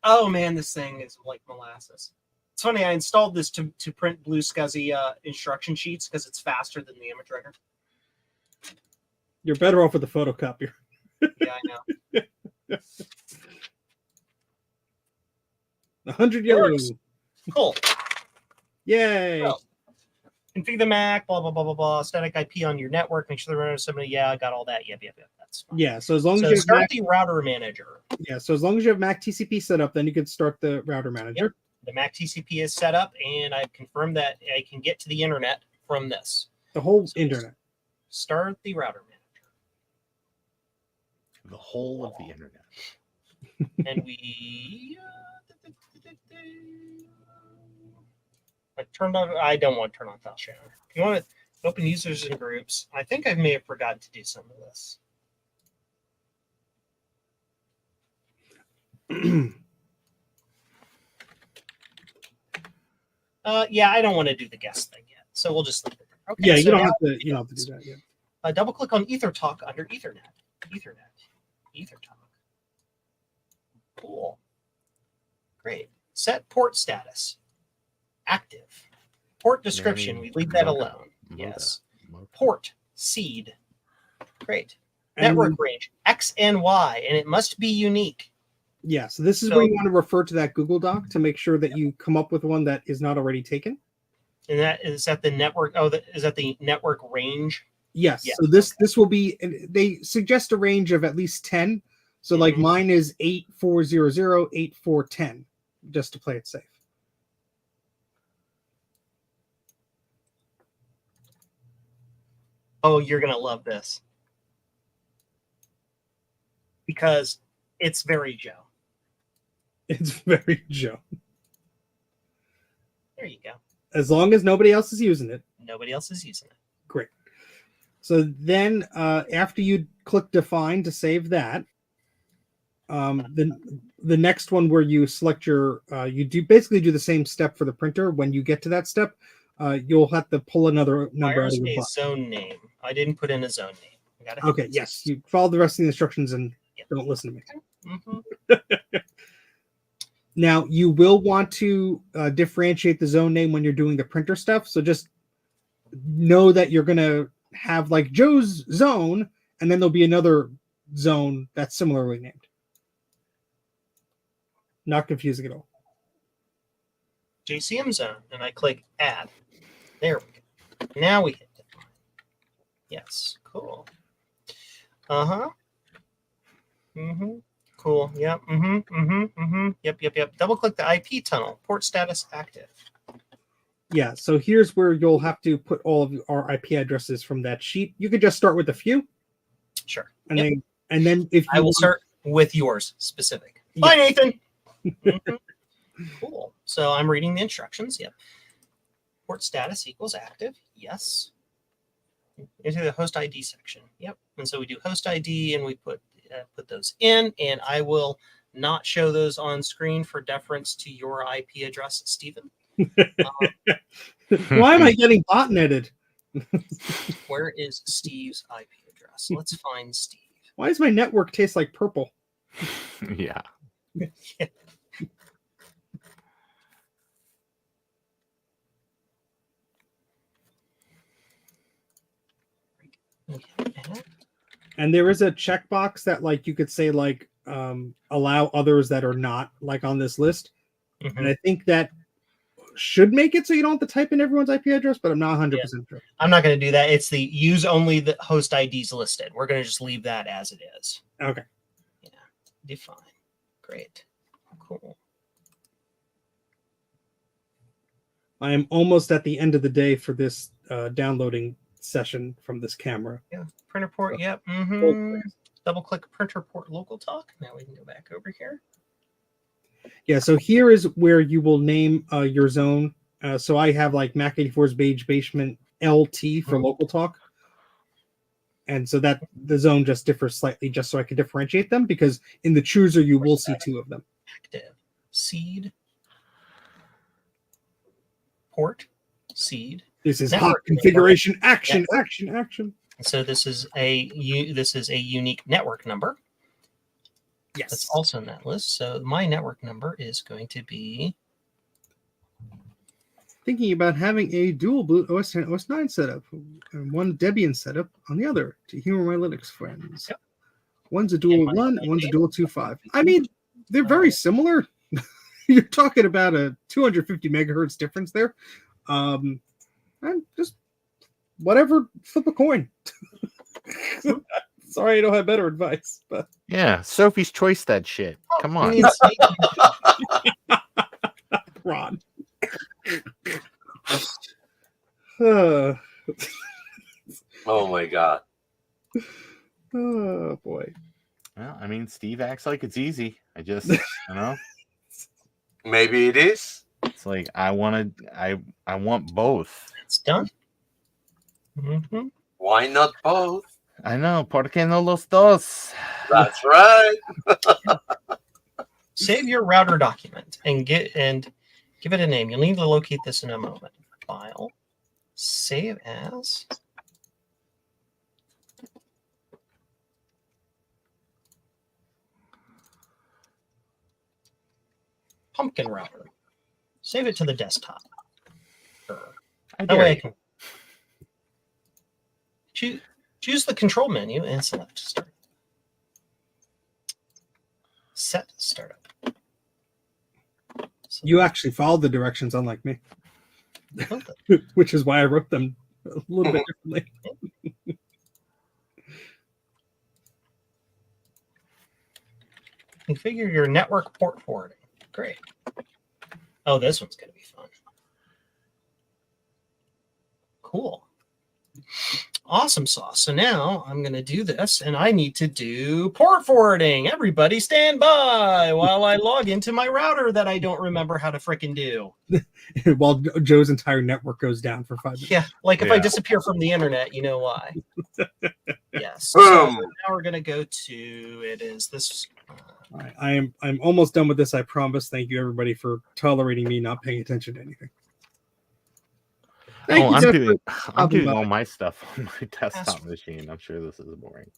Oh man, this thing is like molasses. It's funny, I installed this to print blue SCSI instruction sheets because it's faster than the image writer. You're better off with the photocopier. Yeah, I know. 100 yellow. Cool. Yay. Well, configure the Mac, blah, blah, blah, blah, blah. Static IP on your network. Make sure the router is somebody. Yeah, I got all that. Yep. That's fine. Yeah, so as long as So you have start Mac, the router manager. yeah, so as long as you have Mac TCP set up, then you can start the router manager. Yep. The Mac TCP is set up, and I've confirmed that I can get to the internet from this. The whole So internet. Start the router manager. The whole of the internet. And we I don't want to turn on file sharing. If you want to open users and groups, I think I may have forgotten to do some of this. Yeah, I don't want to do the guest thing yet, so we'll just leave it there. Okay, Yeah, so you don't now have to do that yet. double click on EtherTalk under Ethernet. EtherTalk. Cool. Great. Set port status. Active. Port description. Manning, We leave that Mocha, alone. Mocha, Yes. Mocha. Port. Seed. Great. And- Network range. X and Y. And it must be unique. Yeah, so this is So- where you want to refer to that Google Doc to make sure that you come up with one that is not already taken. And that is that the network. Oh, is that the network range? Yes. Yes, So this will be. They suggest a range of at least 10. So like Mhm. mine is 8400 8410, just to play it safe. Oh, you're gonna love this because it's very Joe. It's very Joe. There you go. As long as nobody else is using it. Nobody else is using it. Great. So then after you click define to save that, then the next one where you select your you basically do the same step for the printer. When you get to that step, you'll have to pull another number out Requires of the a box. zone name. I didn't put in a zone name. I gotta Okay, yes. You follow the rest of the instructions and don't listen to me. Mm-hmm. Now, you will want to differentiate the zone name when you're doing the printer stuff. So just know that you're going to have like Joe's zone, and then there'll be another zone that's similarly named. Not confusing at all. JCM zone, and I click add. There we go. Now we hit define. Yes, cool. Uh-huh. Cool. Yep. Yep. Double click the IP tunnel. Port status active. Yeah, so here's where you'll have to put all of our IP addresses from that sheet. You could just start with a few. Sure. And then if you I will start with yours specific. Yeah. Bye, Nathan. Cool. So I'm reading the instructions. Yep. Port status equals active. Yes. Into the host ID section. Yep. And so we do host ID and we put those in, and I will not show those on screen for deference to your IP address, Stephen. Why am I getting botnetted? Where is Steve's IP address? Let's find Steve. Why does my network taste like purple? Yeah. And there is a checkbox that like you could say like allow others that are not like on this list. And I think that should make it so you don't have to type in everyone's IP address, but I'm not 100% sure. I'm not going to do that. It's the use only the host IDs listed. We're going to just leave that as it is. Okay. Yeah. Define. Great. Cool. I am almost at the end of the day for this downloading session from this camera. Yeah. Printer port. Yep. Double click printer port local talk. Now we can go back over here. Yeah, so here is where you will name your zone. So I have like Mac 84's Beige Basement LT for local talk. And so that the zone just differs slightly just so I can differentiate them, because in the chooser you will see two of them. Active. Seed. Port. Seed. This is Network hot configuration number. action, Yes. action. So this is a unique network number. Yes. That's also in that list. So my network number is going to be. Thinking about having a dual boot OS 10 OS 9 setup and one Debian setup on the other to humor my Linux friends. Yep. One's a dual 1, one's a dual 2.5. I mean, they're very similar. You're talking about a 250 megahertz difference there. And just whatever, flip a coin. Sorry, I don't have better advice. But Yeah, Sophie's Choice that shit. Come on. Ron. Oh my God. Oh boy. Well, I mean, Steve acts like it's easy. I just, Maybe it is. it's like I want both. It's done. Why not both? I know. ¿Por qué no los dos? That's right. Save your router document and give it a name. You'll need to locate this in a moment. File. Save as. Pumpkin router. Save it to the desktop. I That way I dare can choose the control menu and select start. Set startup. So You actually followed the directions, unlike me, which is why I wrote them a little bit differently. configure your network port forwarding. Great. Oh, this one's going to be fun. Cool. Awesome sauce. So now I'm going to do this, and I need to do port forwarding. Everybody stand by while I log into my router that I don't remember how to frickin' do. While Joe's entire network goes down for 5 minutes. Yeah, like if I Yeah. disappear from the internet, you know why. Yes. So now we're going to go to, it is this. All right, I'm almost done with this, I promise. Thank you, everybody, for tolerating me not paying attention to anything. Thank you, I'm Jeff, doing stopping by. all my stuff on my desktop machine. I'm sure this is boring.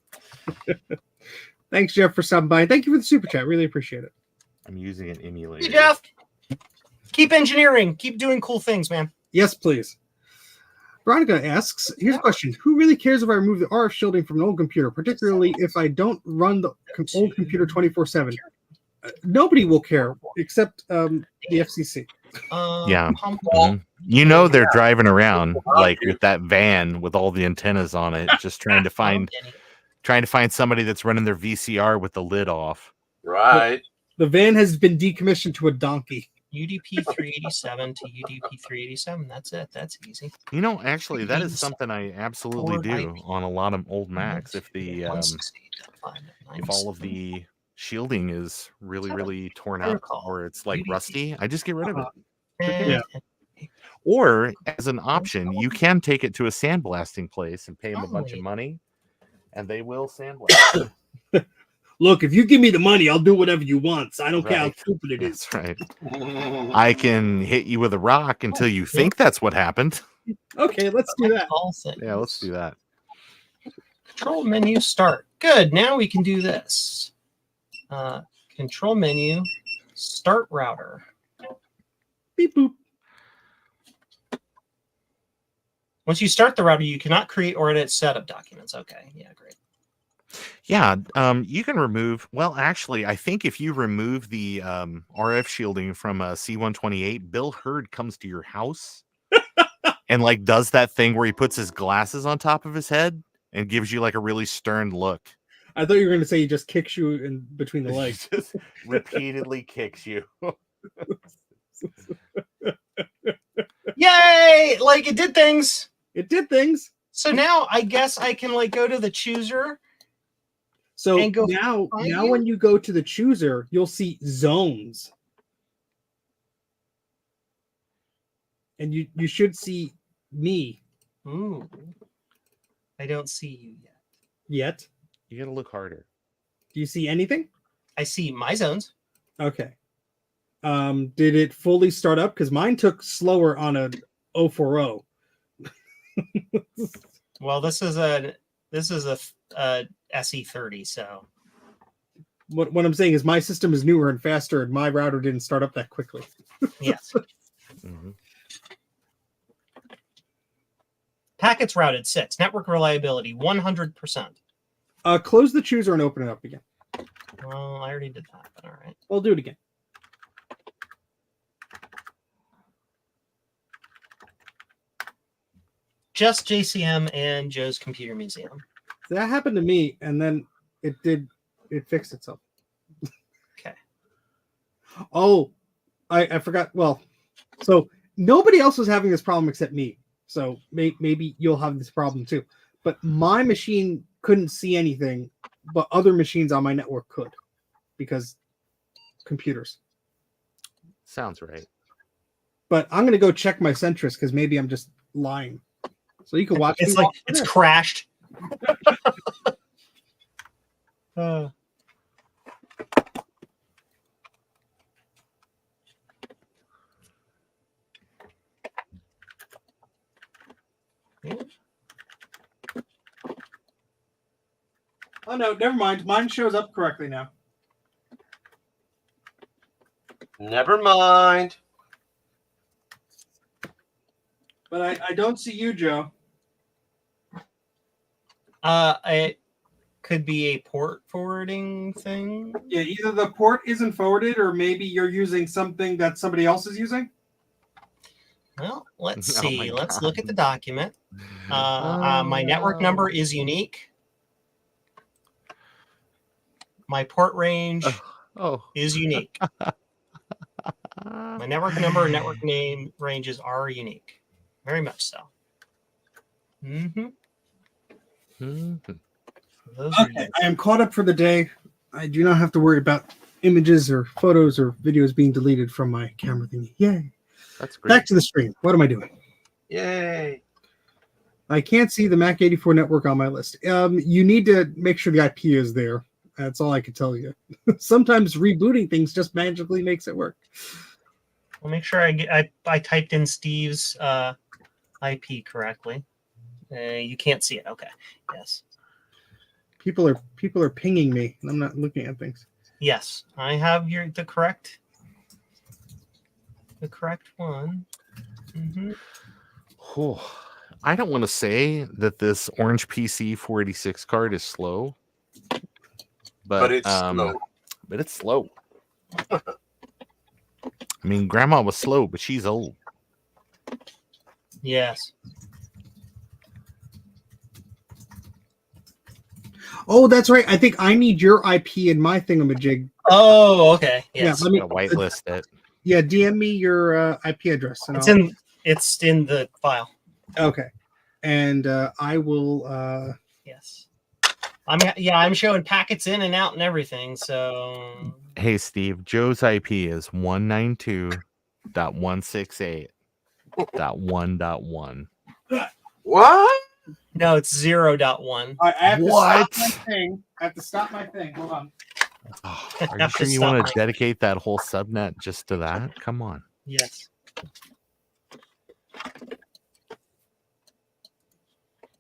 Thanks, Jeff, for stopping by. Thank you for the super chat. Really appreciate it. I'm using an emulator. Hey, Jeff. Keep engineering. Keep doing cool things, man. Yes, please. Veronica asks, here's a question. Who really cares if I remove the RF shielding from an old computer, particularly if I don't run the old computer 24/7? Nobody will care except the FCC. Yeah. Humble. You know they're driving around like with that van with all the antennas on it, just trying to find somebody that's running their VCR with the lid off. Right. The van has been decommissioned to a donkey. UDP 387 to UDP 387. That's it. That's easy. You know, actually, that is 387. something I absolutely do on a lot of old Macs. If the 168.5, if all of the shielding is really, really torn up Protocol. or it's like UDP. rusty, I just get rid of it. Yeah. Or as an option, you can take it to a sandblasting place and pay them a bunch of Oh. money, and they will sandblast. Look, if you give me the money, I'll do whatever you want. So I don't care how Right. stupid it is. That's right. I can hit you with a rock until you think that's what happened. Okay, let's do that. All things. Yeah, let's do that. Control menu start. Good. Now we can do this. Control menu start router. Beep boop. Once you start the router, you cannot create or edit setup documents. Okay. Yeah, great. Yeah, you can remove. Well, actually, I think if you remove the RF shielding from a C128, Bill Hurd comes to your house and like does that thing where he puts his glasses on top of his head and gives you like a really stern look. I thought you were going to say he just kicks you in between the legs. Just repeatedly kicks you. Yay! Like it did things. It did things. So now I guess I can like go to the chooser. So And go now find you? when you go to the chooser, you'll see zones. And you should see me Ooh. I don't see you yet. yet. You gotta look harder. Do you see anything? I see my zones. Okay. Did it fully start up? Because mine took slower on a 040. Well, this is a SE30, so What I'm saying is my system is newer and faster, and my router didn't start up that quickly. yes. Mhm. Packets routed 6. Network reliability 100%. Close the chooser and open it up again. Well, I already did that, but all right. I'll do it again. Just JCM and Joe's Computer Museum. That happened to me, and then it fixed itself. Okay. Oh, I forgot. Well, so nobody else was having this problem except me. So maybe you'll have this problem too. But my machine couldn't see anything, but other machines on my network could, because computers. Sounds right. But I'm gonna go check my Centrus because maybe I'm just lying. So you can watch. It's me like walk it's through. crashed. Oh no, never mind. Mine shows up correctly now. Never mind. But I don't see you, Joe. It could be a port forwarding thing. Yeah, either the port isn't forwarded, or maybe you're using something that somebody else is using. Well, let's Oh see. my Let's God. look at the document. My network number is unique. My port range Oh. is unique. My network number and network name ranges are unique. Very much so. Mm-hmm. Mhm. Those are Okay, I am caught up for the day. I do not have to worry about images or photos or videos being deleted from my camera thingy. Yay. That's great. Back to the stream. What am I doing? Yay. I can't see the Mac 84 network on my list. You need to make sure the IP is there. That's all I can tell you. Sometimes rebooting things just magically makes it work. I'll make sure I typed in Steve's IP correctly. You can't see it. Okay. Yes. People are pinging me, and I'm not looking at things. Yes. I have the correct one. Mm-hmm. Oh, I don't want to say that this Orange PC 486 card is slow, but But it's slow. But it's slow. I mean, Grandma was slow, but she's old. Yes. Oh, that's right. I think I need your IP in my thingamajig. Oh, okay. Yes. Yeah, let me Whitelist it. Yeah, DM me your IP address. And it's in the file. Okay, and I will. Yes. I'm showing packets in and out and everything. So Hey, Steve, Joe's IP is 192.168.1.1. What? no, it's 0.1. I have What? to stop my thing. I have to stop my thing. Hold on. Oh, I are you have sure to you stop want my- to dedicate that whole subnet just to that? Come on. Yes.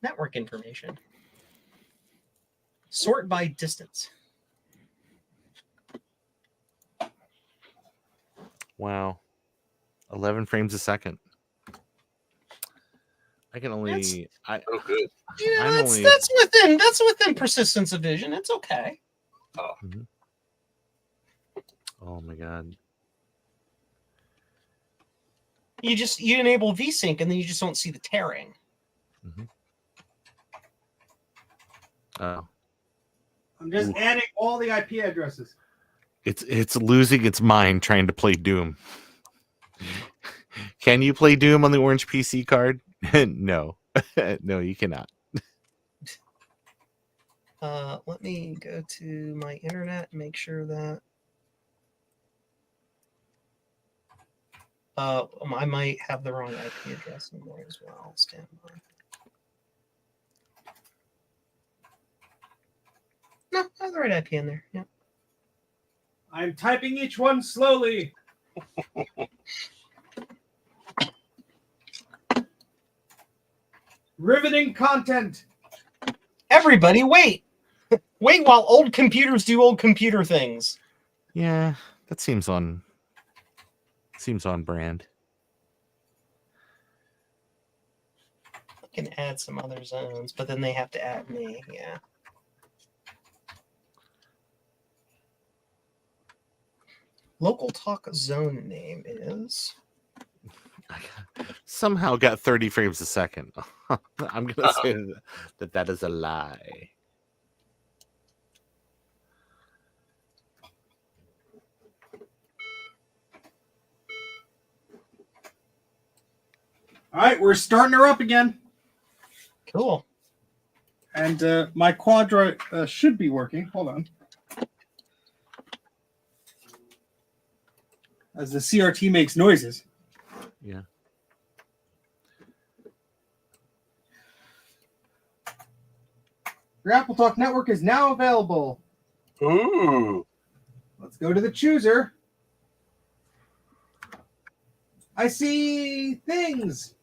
Network information. Sort by distance. Wow. 11 frames a second. I can only Oh, good. Yeah, I'm that's only- that's within persistence of vision. It's okay. Oh my god. You enable VSync and then you just don't see the tearing. Oh. I'm just adding all the IP addresses. It's losing its mind trying to play Doom. Can you play Doom on the orange PC card? No. No, you cannot. Let me go to my internet and make sure that I might have the wrong IP address in there as well. Stand by. No, I have the right IP in there. Yeah. I'm typing each one slowly. Riveting content. Everybody, wait! Wait while old computers do old computer things. Yeah, that seems on brand. I can add some other zones, but then they have to add me. Yeah. Local talk zone name is. Somehow got 30 frames a second. I'm gonna say that is a lie. All right, we're starting her up again. Cool. And my Quadra should be working. Hold on. As the CRT makes noises. Yeah. Your Apple Talk Network is now available. Ooh. Let's go to the chooser. I see things.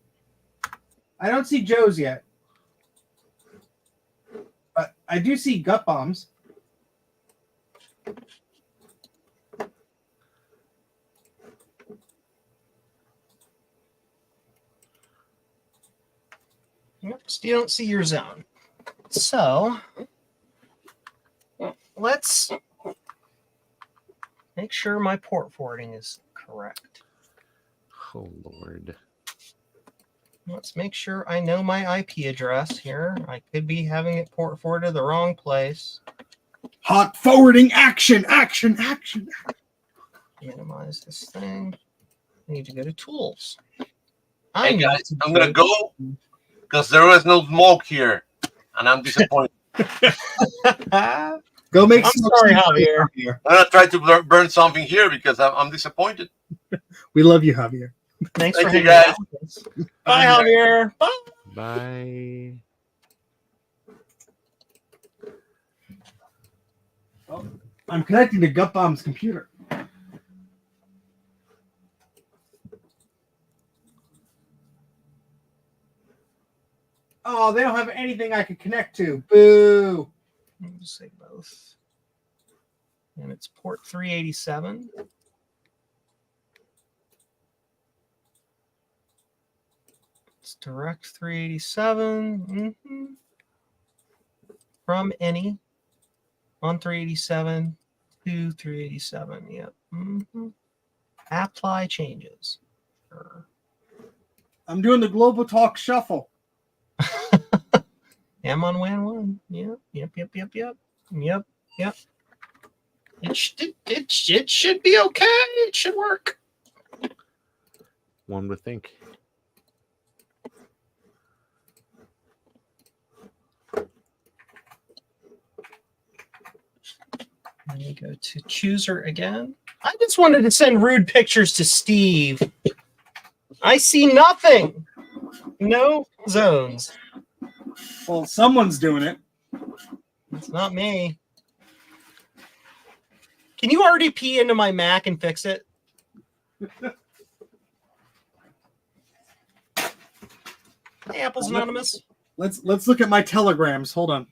I don't see Joe's yet. But I do see gut bombs. Yep, still don't see your zone. So let's make sure my port forwarding is correct. Oh Lord. Let's make sure I know my IP address here. I could be having it port forwarded to the wrong place. Hot forwarding action, action, action. Minimize this thing. I need to go to tools. Hey guys, I'm gonna go because there was no smoke here, and I'm disappointed. Go make I'm some sorry, Javier. I'm gonna try to burn something here because I'm disappointed. We love you, Javier. Thanks Thank for you, hanging guys. out with us. Bye, Javier. Bye. Bye. Oh, I'm connecting to Gut Bomb's computer. Oh, they don't have anything I can connect to. Boo. Let me just say both. And it's port 387. It's direct 387. From any on 387 to 387. Yep. Apply changes. I'm doing the Global Talk Shuffle. M on WAN 1. Yep. It should be okay. It should work. One would think. Let me go to chooser again. I just wanted to send rude pictures to Steve. I see nothing. No zones. Well, someone's doing it. It's not me. Can you RDP into my Mac and fix it? Hey, Apple's Anonymous. Let's look at my telegrams. Hold on.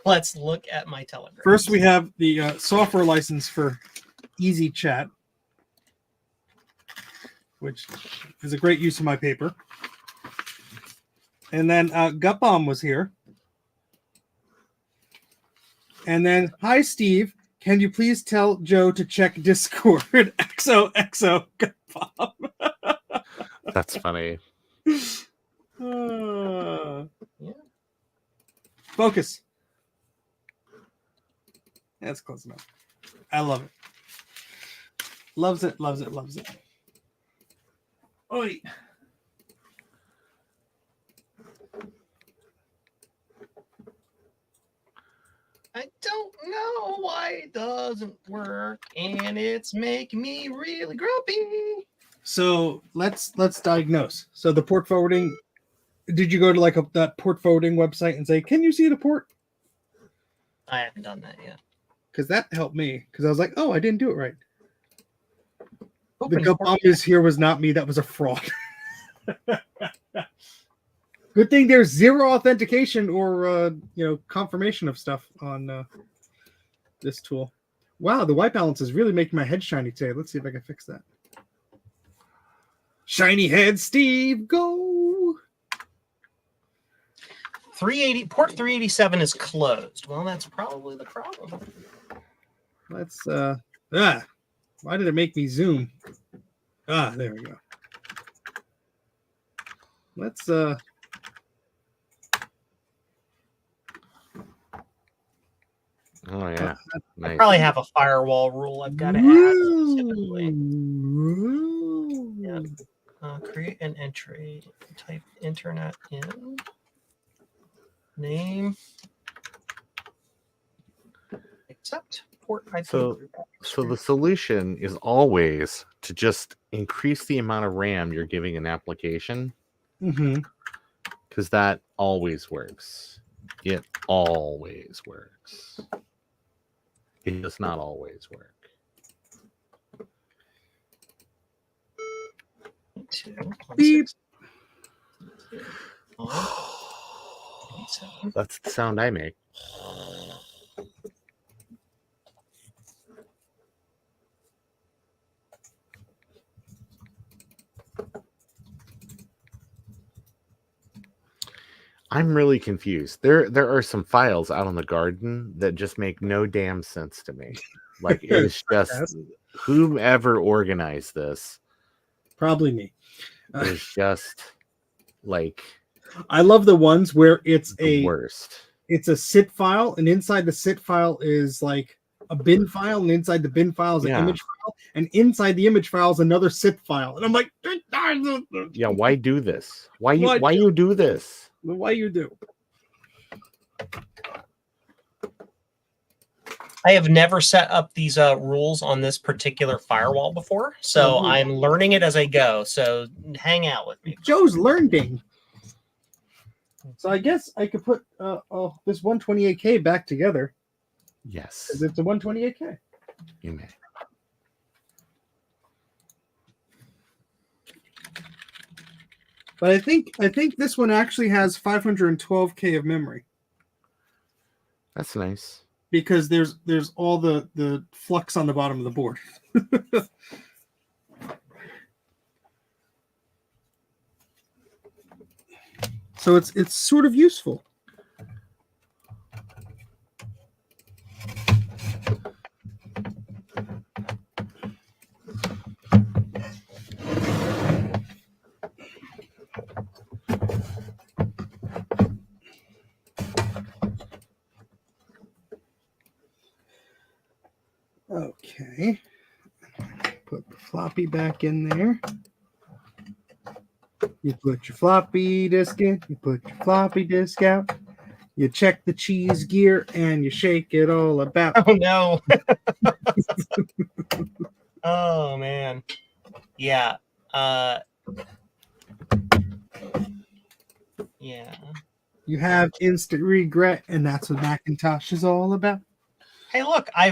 Let's look at my Telegram. First, we have the software license for Easy Chat, which is a great use of my paper. And then Gutbomb was here. And then, hi, Steve. Can you please tell Joe to check Discord? XOXO Gutbomb. That's funny. Yeah. Focus. That's close enough. I love it. Loves it, loves it, loves it. Oi. I don't know why it doesn't work, and it's making me really grumpy. So let's diagnose. So the port forwarding. Did you go to like that port forwarding website and say, "Can you see the port?" I haven't done that yet. Because that helped me. Because I was like, "Oh, I didn't do it right." Open The port. Gutbomb is here was not me. That was a fraud. Good thing there's zero authentication or confirmation of stuff on this tool. Wow, the white balance is really making my head shiny today. Let's see if I can fix that. Shiny head, Steve, go! 380 port 387 is closed. Well, that's probably the problem. Let's why did it make me zoom? There we go. Let's Oh yeah. I Nice. probably have a firewall rule I've got to add specifically. Yep. Create an entry. Type internet in. Name. Accept. Port IP. So the solution is always to just increase the amount of RAM you're giving an application, because that always works. It always works. It does not always work. beep. That's the sound I make. I'm really confused. There are some files out in the garden that just make no damn sense to me. Like, it is just whomever organized this. Probably me. Is just like, I love the ones where it's the a worst. It's a sit file, and inside the sit file is like a bin file, and inside the bin file is an image file, and inside the image file is another sit file. And I'm like, Yeah, why do this? Why you do this? Why you do? I have never set up these rules on this particular firewall before, so I'm learning it as I go. So hang out with me. Joe's learning. So I guess I could put this 128K back together. Yes, Because it's a 128K. you may. But I think this one actually has 512K of memory. That's nice. Because there's all the flux on the bottom of the board. So it's sort of useful. Okay. Put the floppy back in there. You put your floppy disk in. You put your floppy disk out. You check the cheese gear and you shake it all about. Oh no. Oh man. Yeah. Yeah. You have instant regret, and that's what Macintosh is all about. Hey, look, I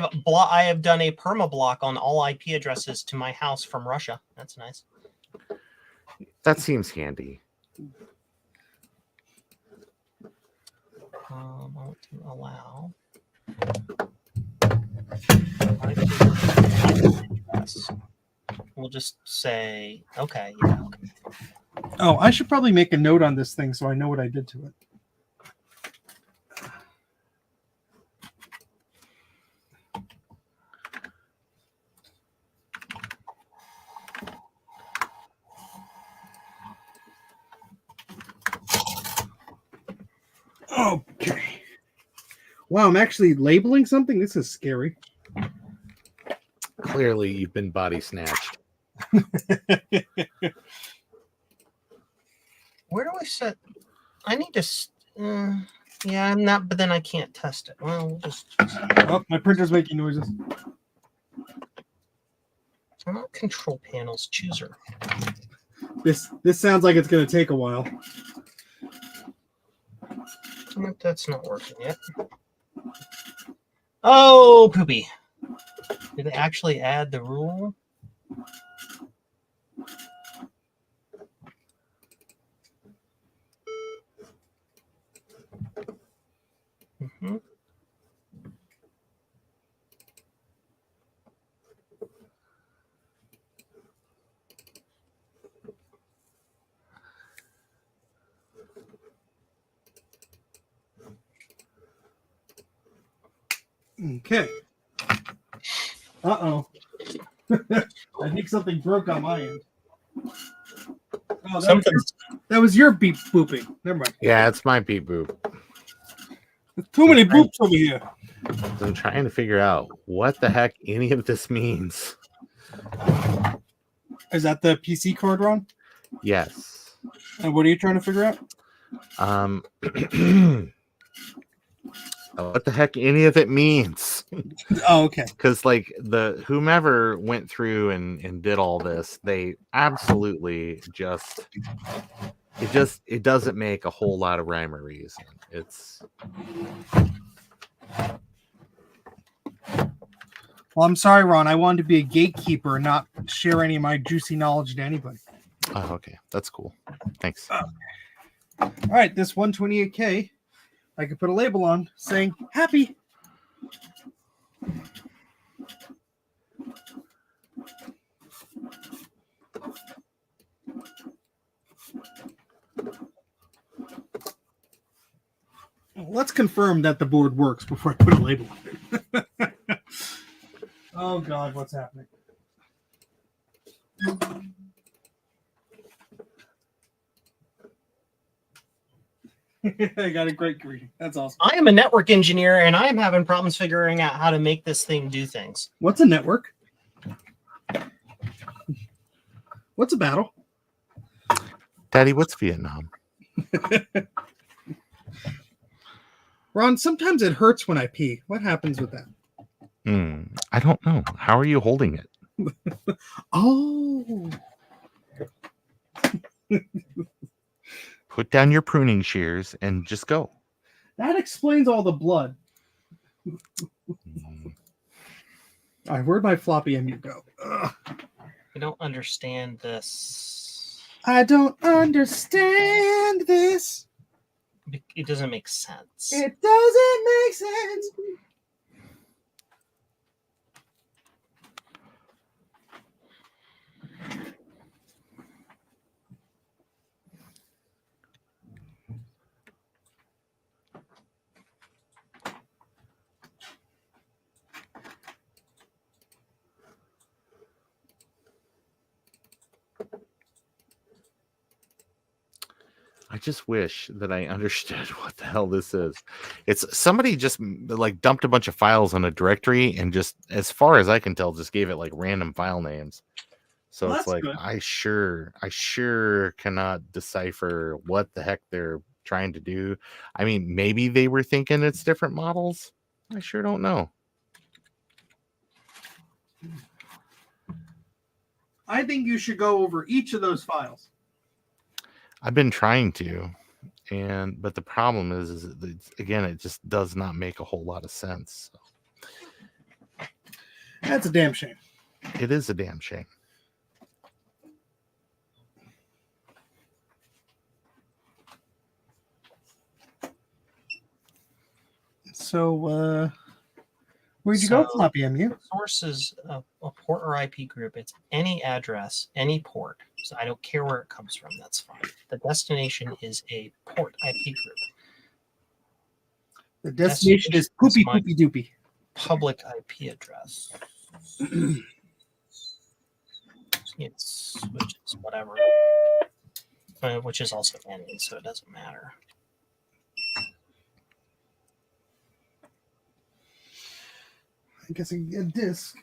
have done a perma block on all IP addresses to my house from Russia. That's nice. That seems handy. I want to allow. We'll just say, okay, yeah. Okay. Oh, I should probably make a note on this thing so I know what I did to it. Okay. Wow, I'm actually labeling something? This is scary. Clearly, you've been body snatched. Where do I set? I need to. Yeah, I'm not, but then I can't test it. Well, we'll just. Oh, my printer's making noises. I'm not control panels chooser. This sounds like it's going to take a while. That's not working yet. Oh, poopy. Did they actually add the rule? Mm-hmm. Okay. Uh-oh. I think something broke on my end. Oh, that was your beep booping. Never mind. Yeah, it's my beep boop. There's too many boops over here. So I'm trying to figure out what the heck any of this means. Is that the PC code, Ron? Yes. And what are you trying to figure out? What the heck any of it means. Oh, okay. Because like the whomever went through and did all this, they absolutely it doesn't make a whole lot of rhyme or reason. It's Well, I'm sorry, Ron. I wanted to be a gatekeeper and not share any of my juicy knowledge to anybody. oh, okay. That's cool. Thanks. All right, this 128K, I could put a label on saying happy. Let's confirm that the board works before I put a label on it. Oh, God, what's happening? I got a great greeting. That's awesome. I am a network engineer, and I am having problems figuring out how to make this thing do things. What's a network? What's a battle? Daddy, what's Vietnam? Ron, sometimes it hurts when I pee. What happens with that? I don't know. How are you holding it? Oh. Put down your pruning shears and just go. That explains all the blood. All right, where'd my floppy and you go? Ugh. I don't understand this. I don't understand this. It doesn't make sense. It doesn't make sense. I just wish that I understood what the hell this is. It's somebody just like dumped a bunch of files on a directory and just, as far as I can tell, just gave it like random file names. So Well, it's that's like good. I sure cannot decipher what the heck they're trying to do. I mean, maybe they were thinking it's different models. I sure don't know. I think you should go over each of those files. I've been trying to, but the problem is that, again, it just does not make a whole lot of sense. So. That's a damn shame. It is a damn shame. So, where'd you go, Floppy MU? Source is a port or IP group. It's any address, any port. So I don't care where it comes from. That's fine. The destination is a port IP group. The destination is poopy poopy doopy. Public IP address. It's which is whatever, which is also any, so it doesn't matter. I guess I can get a disk.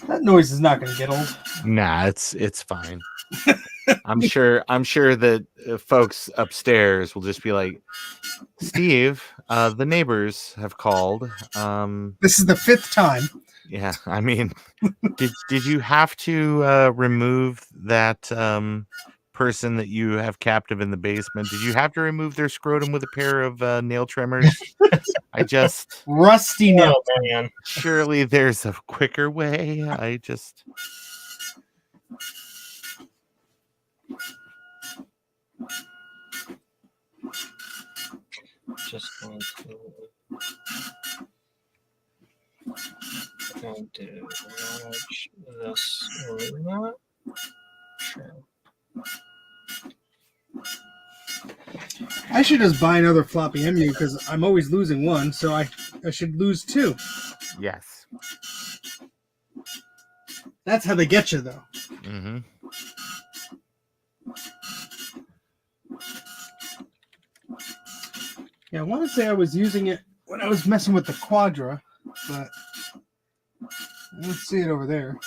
That noise is not going to get old. Nah, it's fine. I'm sure that folks upstairs will just be like, Steve, the neighbors have called. This is the 5th time. Yeah, I mean, did you have to remove that person that you have captive in the basement? Did you have to remove their scrotum with a pair of nail trimmers? I just rusty nail. Oh, man. Surely there's a quicker way. I just going to manage this or not. Sure. I should just buy another floppy MU because I'm always losing one, so I should lose 2. Yes. That's how they get you, though. Mm-hmm. Yeah, I want to say I was using it when I was messing with the Quadra, but I don't see it over there.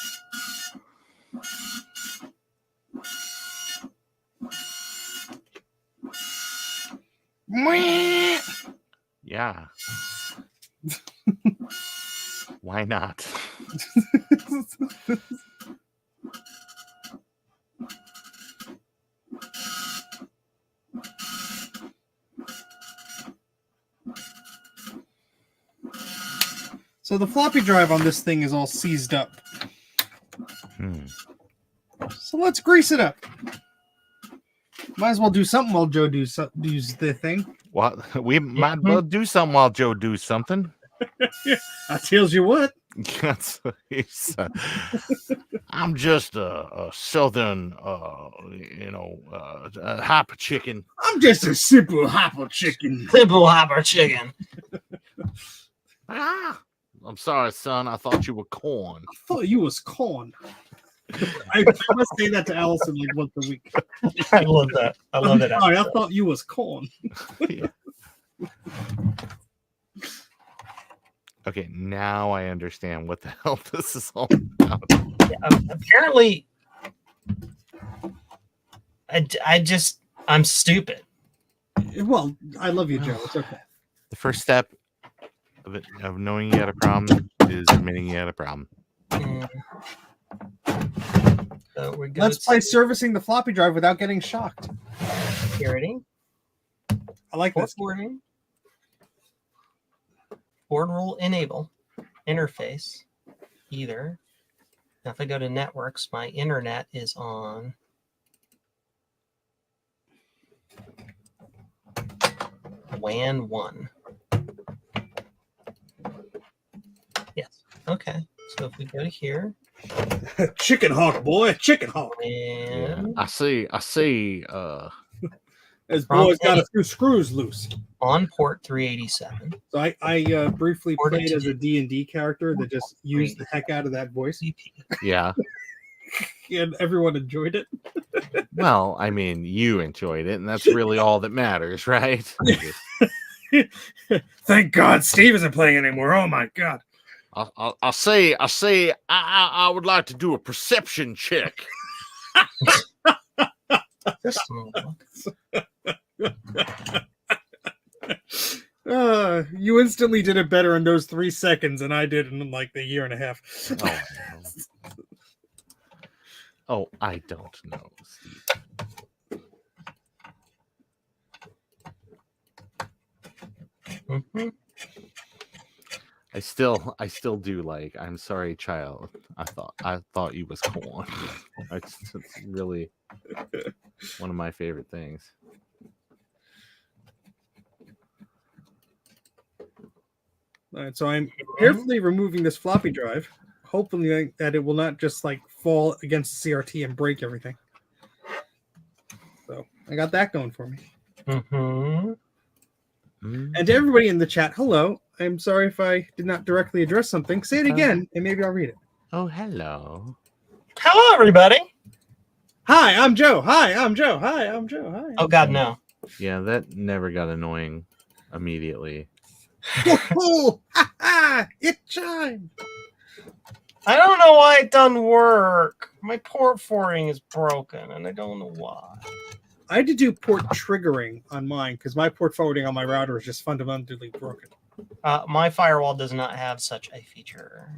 Yeah. Why not? So the floppy drive on this thing is all seized up. So let's grease it up. Might as well do something while Joe does the thing. Well, we might well do something while Joe do something. I tells you what. I'm just a southern, hyper chicken. I'm just a simple hyper chicken. Simple hyper chicken. I'm sorry, son. I thought you were corn. I thought you was corn. I must say that to Allison like once a week. I love that. I love it. Sorry, I thought you was corn. Yeah. Okay, now I understand what the hell this is all about. Yeah, apparently, I'm stupid. Well, I love you, Joe. It's okay. The first step of knowing you had a problem is admitting you had a problem. Let's play servicing the floppy drive without getting shocked. Security. I like this. Boarding. Board rule enable. Interface. Either. Now if I go to networks, my internet is on WAN 1. Yes. Okay, so if we go to here, Chicken hawk, boy, chicken hawk. and I see. This boy's got a few screws loose. on port 387. So I briefly Ported played to as a D&D character that just used the heck out of that voice, Yeah. and everyone enjoyed it. Well, I mean, you enjoyed it, and that's really all that matters, right? Thank God Steve isn't playing anymore. Oh my God. I'll say, I would like to do a perception check. Just a moment. You instantly did it better in those 3 seconds than I did in like the year and a half. Oh, oh, I don't know, Steve. Mhm. I still do like. I'm sorry, child. I thought you was corn. It's really one of my favorite things. All right, so I'm carefully removing this floppy drive, hoping that it will not just like fall against the CRT and break everything. So I got that going for me. Mm-hmm. And to everybody in the chat, hello. I'm sorry if I did not directly address something. Say it again, and maybe I'll read it. Oh, hello. Hello, everybody. Hi, I'm Joe. Hi, I'm Joe. Hi, I'm Joe. Hi. Oh God, no. Yeah, that never got annoying immediately. Oh, ha, ha, it chimed. I don't know why it doesn't work. My port forwarding is broken, and I don't know why. I had to do port triggering on mine because my port forwarding on my router is just fundamentally broken. My firewall does not have such a feature.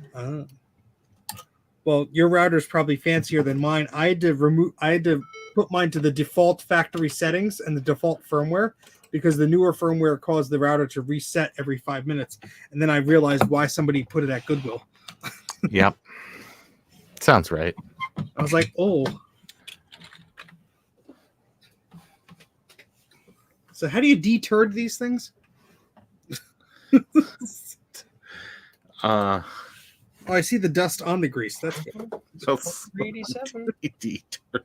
Well, your router is probably fancier than mine. I had to put mine to the default factory settings and the default firmware because the newer firmware caused the router to reset every 5 minutes. And then I realized why somebody put it at Goodwill. Yep. Sounds right. I was like, oh. So how do you deturd these things? Oh, I see the dust on the grease. That's good. So 387. deterred.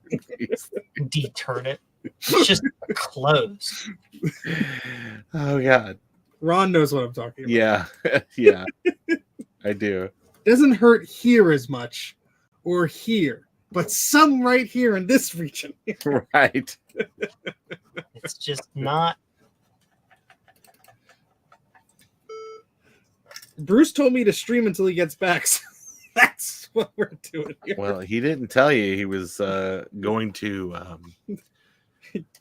Deterred it. It's just closed. Oh God. Ron knows what I'm talking about. Yeah. Yeah. I do. Doesn't hurt here as much or here, but some right here in this region. Right. It's just not. Bruce told me to stream until he gets back. So that's what we're doing here. Well, he didn't tell you he was going to.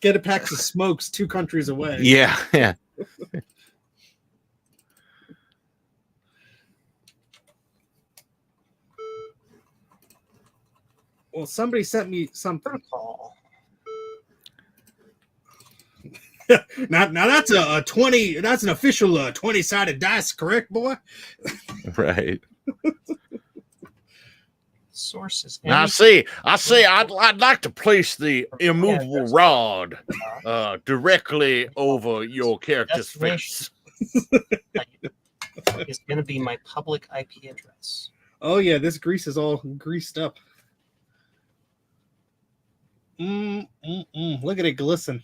Get a pack of smokes 2 countries away. Yeah. Yeah. Well, somebody sent me something. Protocol. Now that's a 20. That's an official 20-sided dice, correct, boy? Right. Sources. Now, I see. I'd like to place the immovable rod directly over your character's face. Is going to be my public IP address. Oh yeah, this grease is all greased up. Look at it glisten.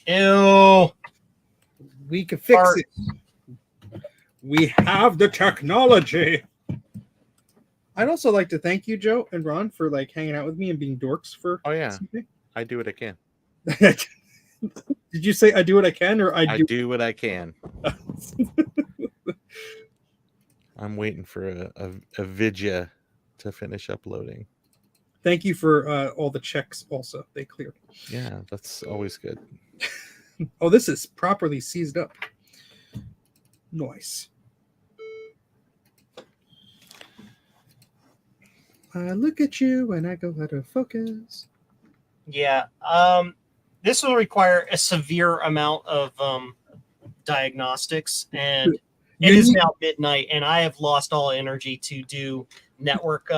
Ew. We can fix it. We have the technology. I'd also like to thank you, Joe and Ron, for like hanging out with me and being dorks for. Oh yeah, something. I do what I can. Did you say I do what I can, or I do what I can. I'm waiting for a vidya to finish uploading. Thank you for all the checks. Also, they cleared. Yeah, that's always good. Oh, this is properly seized up. Nice. I look at you and I go out of focus. Yeah. This will require a severe amount of diagnostics, and it is now midnight, and I have lost all energy to do network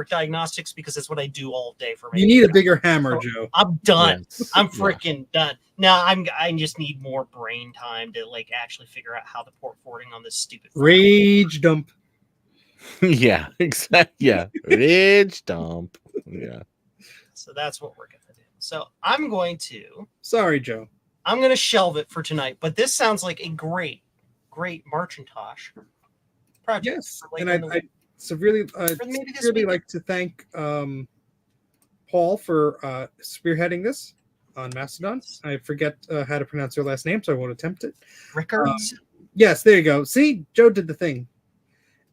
diagnostics because that's what I do all day for me. You need a bigger hammer, Joe. I'm done. Yes. I'm freaking done. Now I just need more brain time to like actually figure out how the port forwarding on this stupid Rage dump. Yeah, exactly. Yeah, ridge dump. Yeah. So that's what we're gonna do. So I'm going to Sorry, Joe. shelve it for tonight. But this sounds like a great Macintosh project. Yes, for and later in the I week. severely, maybe this really weekend. like to thank Paul for spearheading this on Mastodon. I forget how to pronounce your last name, so I won't attempt it. Rickards. Yes, there you go. See, Joe did the thing.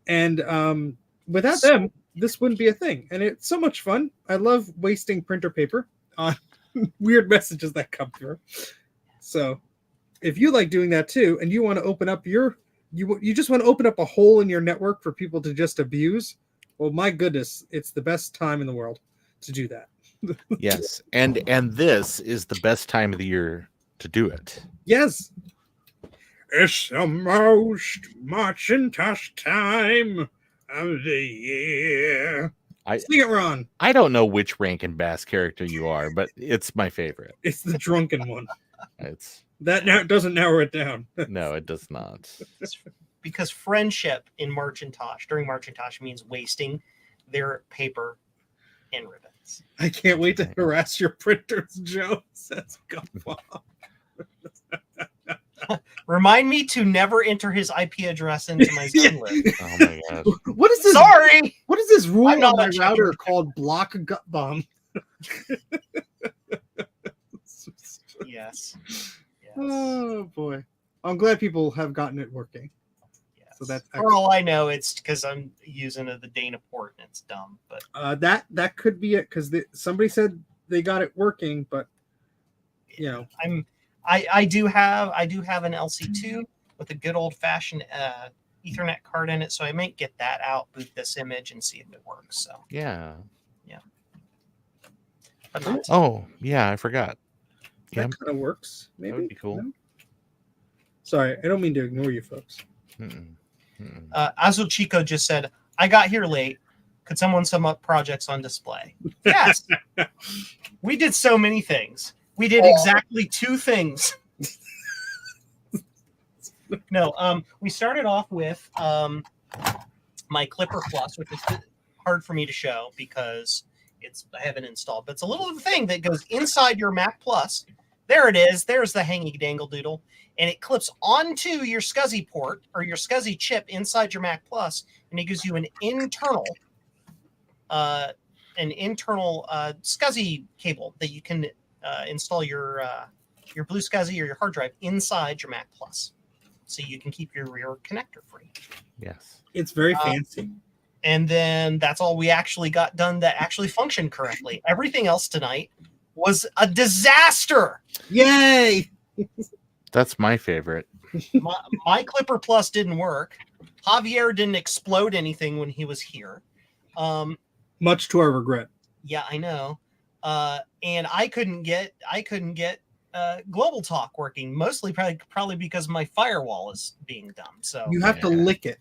And without them, this wouldn't be a thing. And it's so much fun. I love wasting printer paper on weird messages that come through. So if you like doing that too, and you want to open up you just want to open up a hole in your network for people to just abuse, well, my goodness, it's the best time in the world to do that. Yes, and this is the best time of the year to do it. Yes. It's the most Macintosh time of the year. Sing it, Ron. I don't know which Rankin Bass character you are, but it's my favorite. It's the drunken one. It's that now doesn't narrow it down. No, it does not. Because friendship in Macintosh during Macintosh means wasting their paper and ribbons. I can't wait to harass your printers, Joe. Says go off. Remind me to never enter his IP address into my zone list. Oh my god! What is this? Sorry. What is this rule I'm on not my a router called block gut bomb? Yes. Oh boy! I'm glad people have gotten it working. Yes. So that's for all I know, it's because I'm using the Dana port and it's dumb. But that could be it because somebody said they got it working, but you know, I do have an LC2 with a good old fashioned Ethernet card in it, so I might get that out, boot this image, and see if it works. So yeah. But yeah, I forgot. That kind of works. Maybe that would be cool. No? Sorry, I don't mean to ignore you, folks. Azul Chico just said, "I got here late. Could someone sum up projects on display?" Yes, we did so many things. We did exactly 2 things. No, we started off with my Clipper Plus, which is hard for me to show because I haven't installed, but it's a little thing that goes inside your Mac Plus. There it is. There's the hangy dangle doodle, and it clips onto your SCSI port or your SCSI chip inside your Mac Plus, and it gives you an internal SCSI cable that you can install your Blue SCSI or your hard drive inside your Mac Plus, so you can keep your rear connector free. Yes, it's very fancy. And then that's all we actually got done that actually functioned correctly. Everything else tonight was a disaster. Yay! That's my favorite. My Clipper Plus didn't work. Javier didn't explode anything when he was here. Much to our regret. Yeah, I know. And I couldn't get Global Talk working, mostly probably because my firewall is being dumb. So you have to lick it.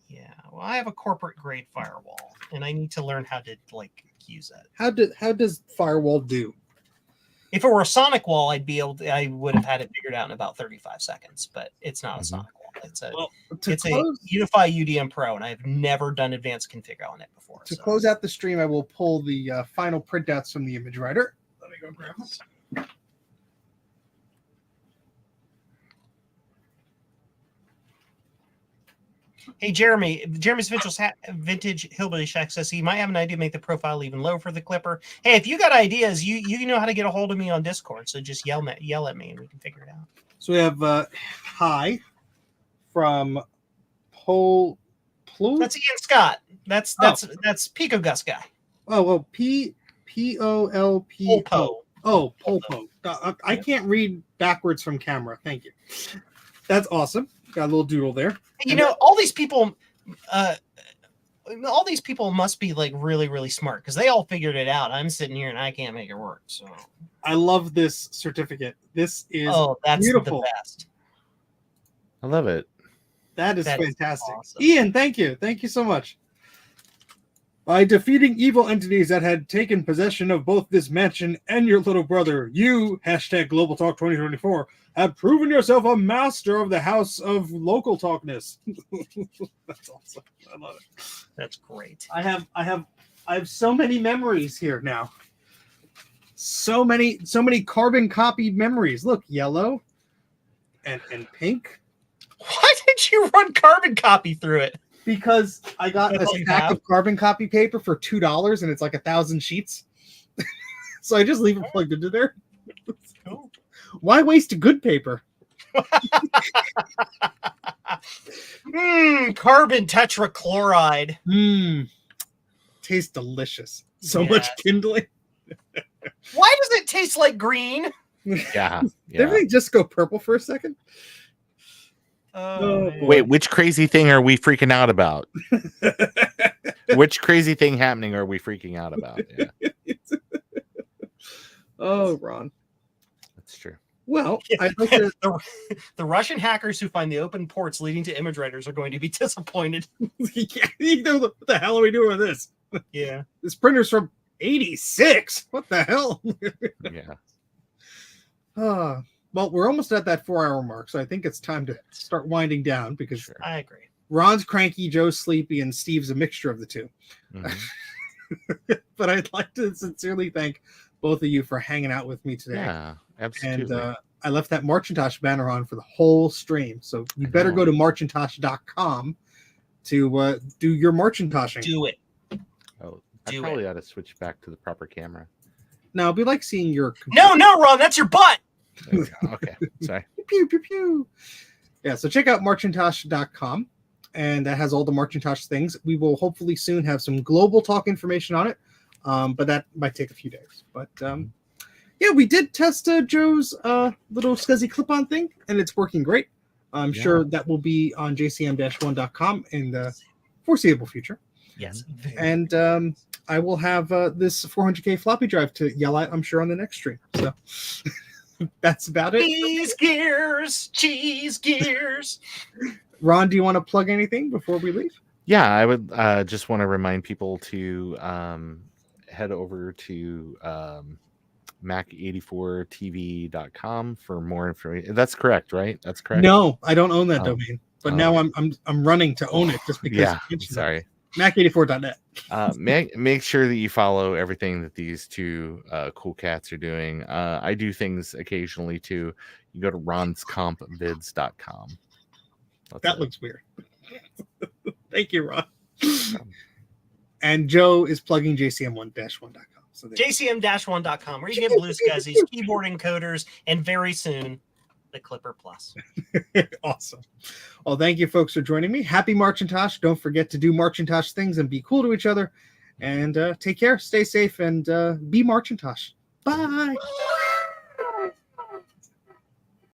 Yeah, well, I have a corporate grade firewall, and I need to learn how to use it. How does firewall do? If it were a Sonic wall, I would have had it figured out in about 35 seconds. But it's not a Sonic wall. It's a Unify UDM Pro, and I've never done advanced config on it before. To close out the stream, I will pull the final printouts from the image writer. Let me go grab them. Hey, Jeremy's Vintage Hillbilly Shack says he might have an idea to make the profile even lower for the Clipper. Hey, if you got ideas, you know how to get a hold of me on Discord. So just yell at me and we can figure it out. So we have hi from Pol. That's Ian Scott. That's Pico Gus guy. Oh well, Polpo. Oh, Polpo. I can't read backwards from camera. Thank you. That's awesome. Got a little doodle there. You know, all these people must be like really, really smart because they all figured it out. I'm sitting here and I can't make it work. So I love this certificate. This is that's beautiful. The best. I love it. That is fantastic. Awesome. Ian, thank you. Thank you so much. By defeating evil entities that had taken possession of both this mansion and your little brother, you, hashtag Global Talk 2024, have proven yourself a master of the house of local talkness. That's awesome. I love it. That's great. I have so many memories here now. So many carbon copy memories. Look, yellow and pink. Why did you run carbon copy through it? Because I got That's a all you stack have? of carbon copy paper for $2 and it's like 1,000 sheets. So I just leave it plugged into there. Cool. Why waste good paper? Carbon tetrachloride. Tastes delicious. So much Yes. kindling. Why does it taste like green? Yeah. Did everything just go purple for a second? Oh, man. Wait, which crazy thing are we freaking out about? Which crazy thing happening are we freaking out about? Yeah, Oh, Ron. that's true. Well, I'd like to. the Russian hackers who find the open ports leading to image writers are going to be disappointed. You know, what the hell are we doing with this? Yeah. This printer's from 86. What the hell? Yeah. Well, we're almost at that 4-hour mark, so I think it's time to start winding down because Sure. I agree. Ron's cranky, Joe's sleepy, and Steve's a mixture of the two. Mhm. But I'd like to sincerely thank both of you for hanging out with me today. Yeah, absolutely. And I left that Macintosh banner on for the whole stream, so you better go to Macintosh.com to do your Macintoshing. Do it. Oh, I do probably ought to switch back to the proper camera. Now, it'd be like seeing your No, Ron, that's your butt. There we go. Okay, sorry. Pew, pew, pew. Yeah, so check out Macintosh.com, and that has all the Macintosh things. We will hopefully soon have some global talk information on it, but that might take a few days. But yeah, we did test Joe's little SCSI clip-on thing, and it's working great. I'm sure that will be on jcm-1.com in the foreseeable future. Yes. And I will have this 400K floppy drive to yell at, I'm sure, on the next stream. So that's about it. Cheese gears. Ron, do you want to plug anything before we leave? Yeah, I would just want to remind people to head over to Mac84tv.com for more information. That's correct, right? That's correct. No, I don't own that domain, but now I'm running to own it just because. Yeah, sorry. Mac84.net. Make sure that you follow everything that these two cool cats are doing. I do things occasionally too. You go to ronscompvids.com. That looks weird. Thank you, Ron. And Joe is plugging jcm1-1.com. So jcm-1.com, where you get blue SCSIs, keyboard encoders, and very soon the Clipper Plus. Awesome. Well, thank you, folks, for joining me. Happy Macintosh. Don't forget to do Macintosh things and be cool to each other. And take care, stay safe, and be Macintosh. Bye.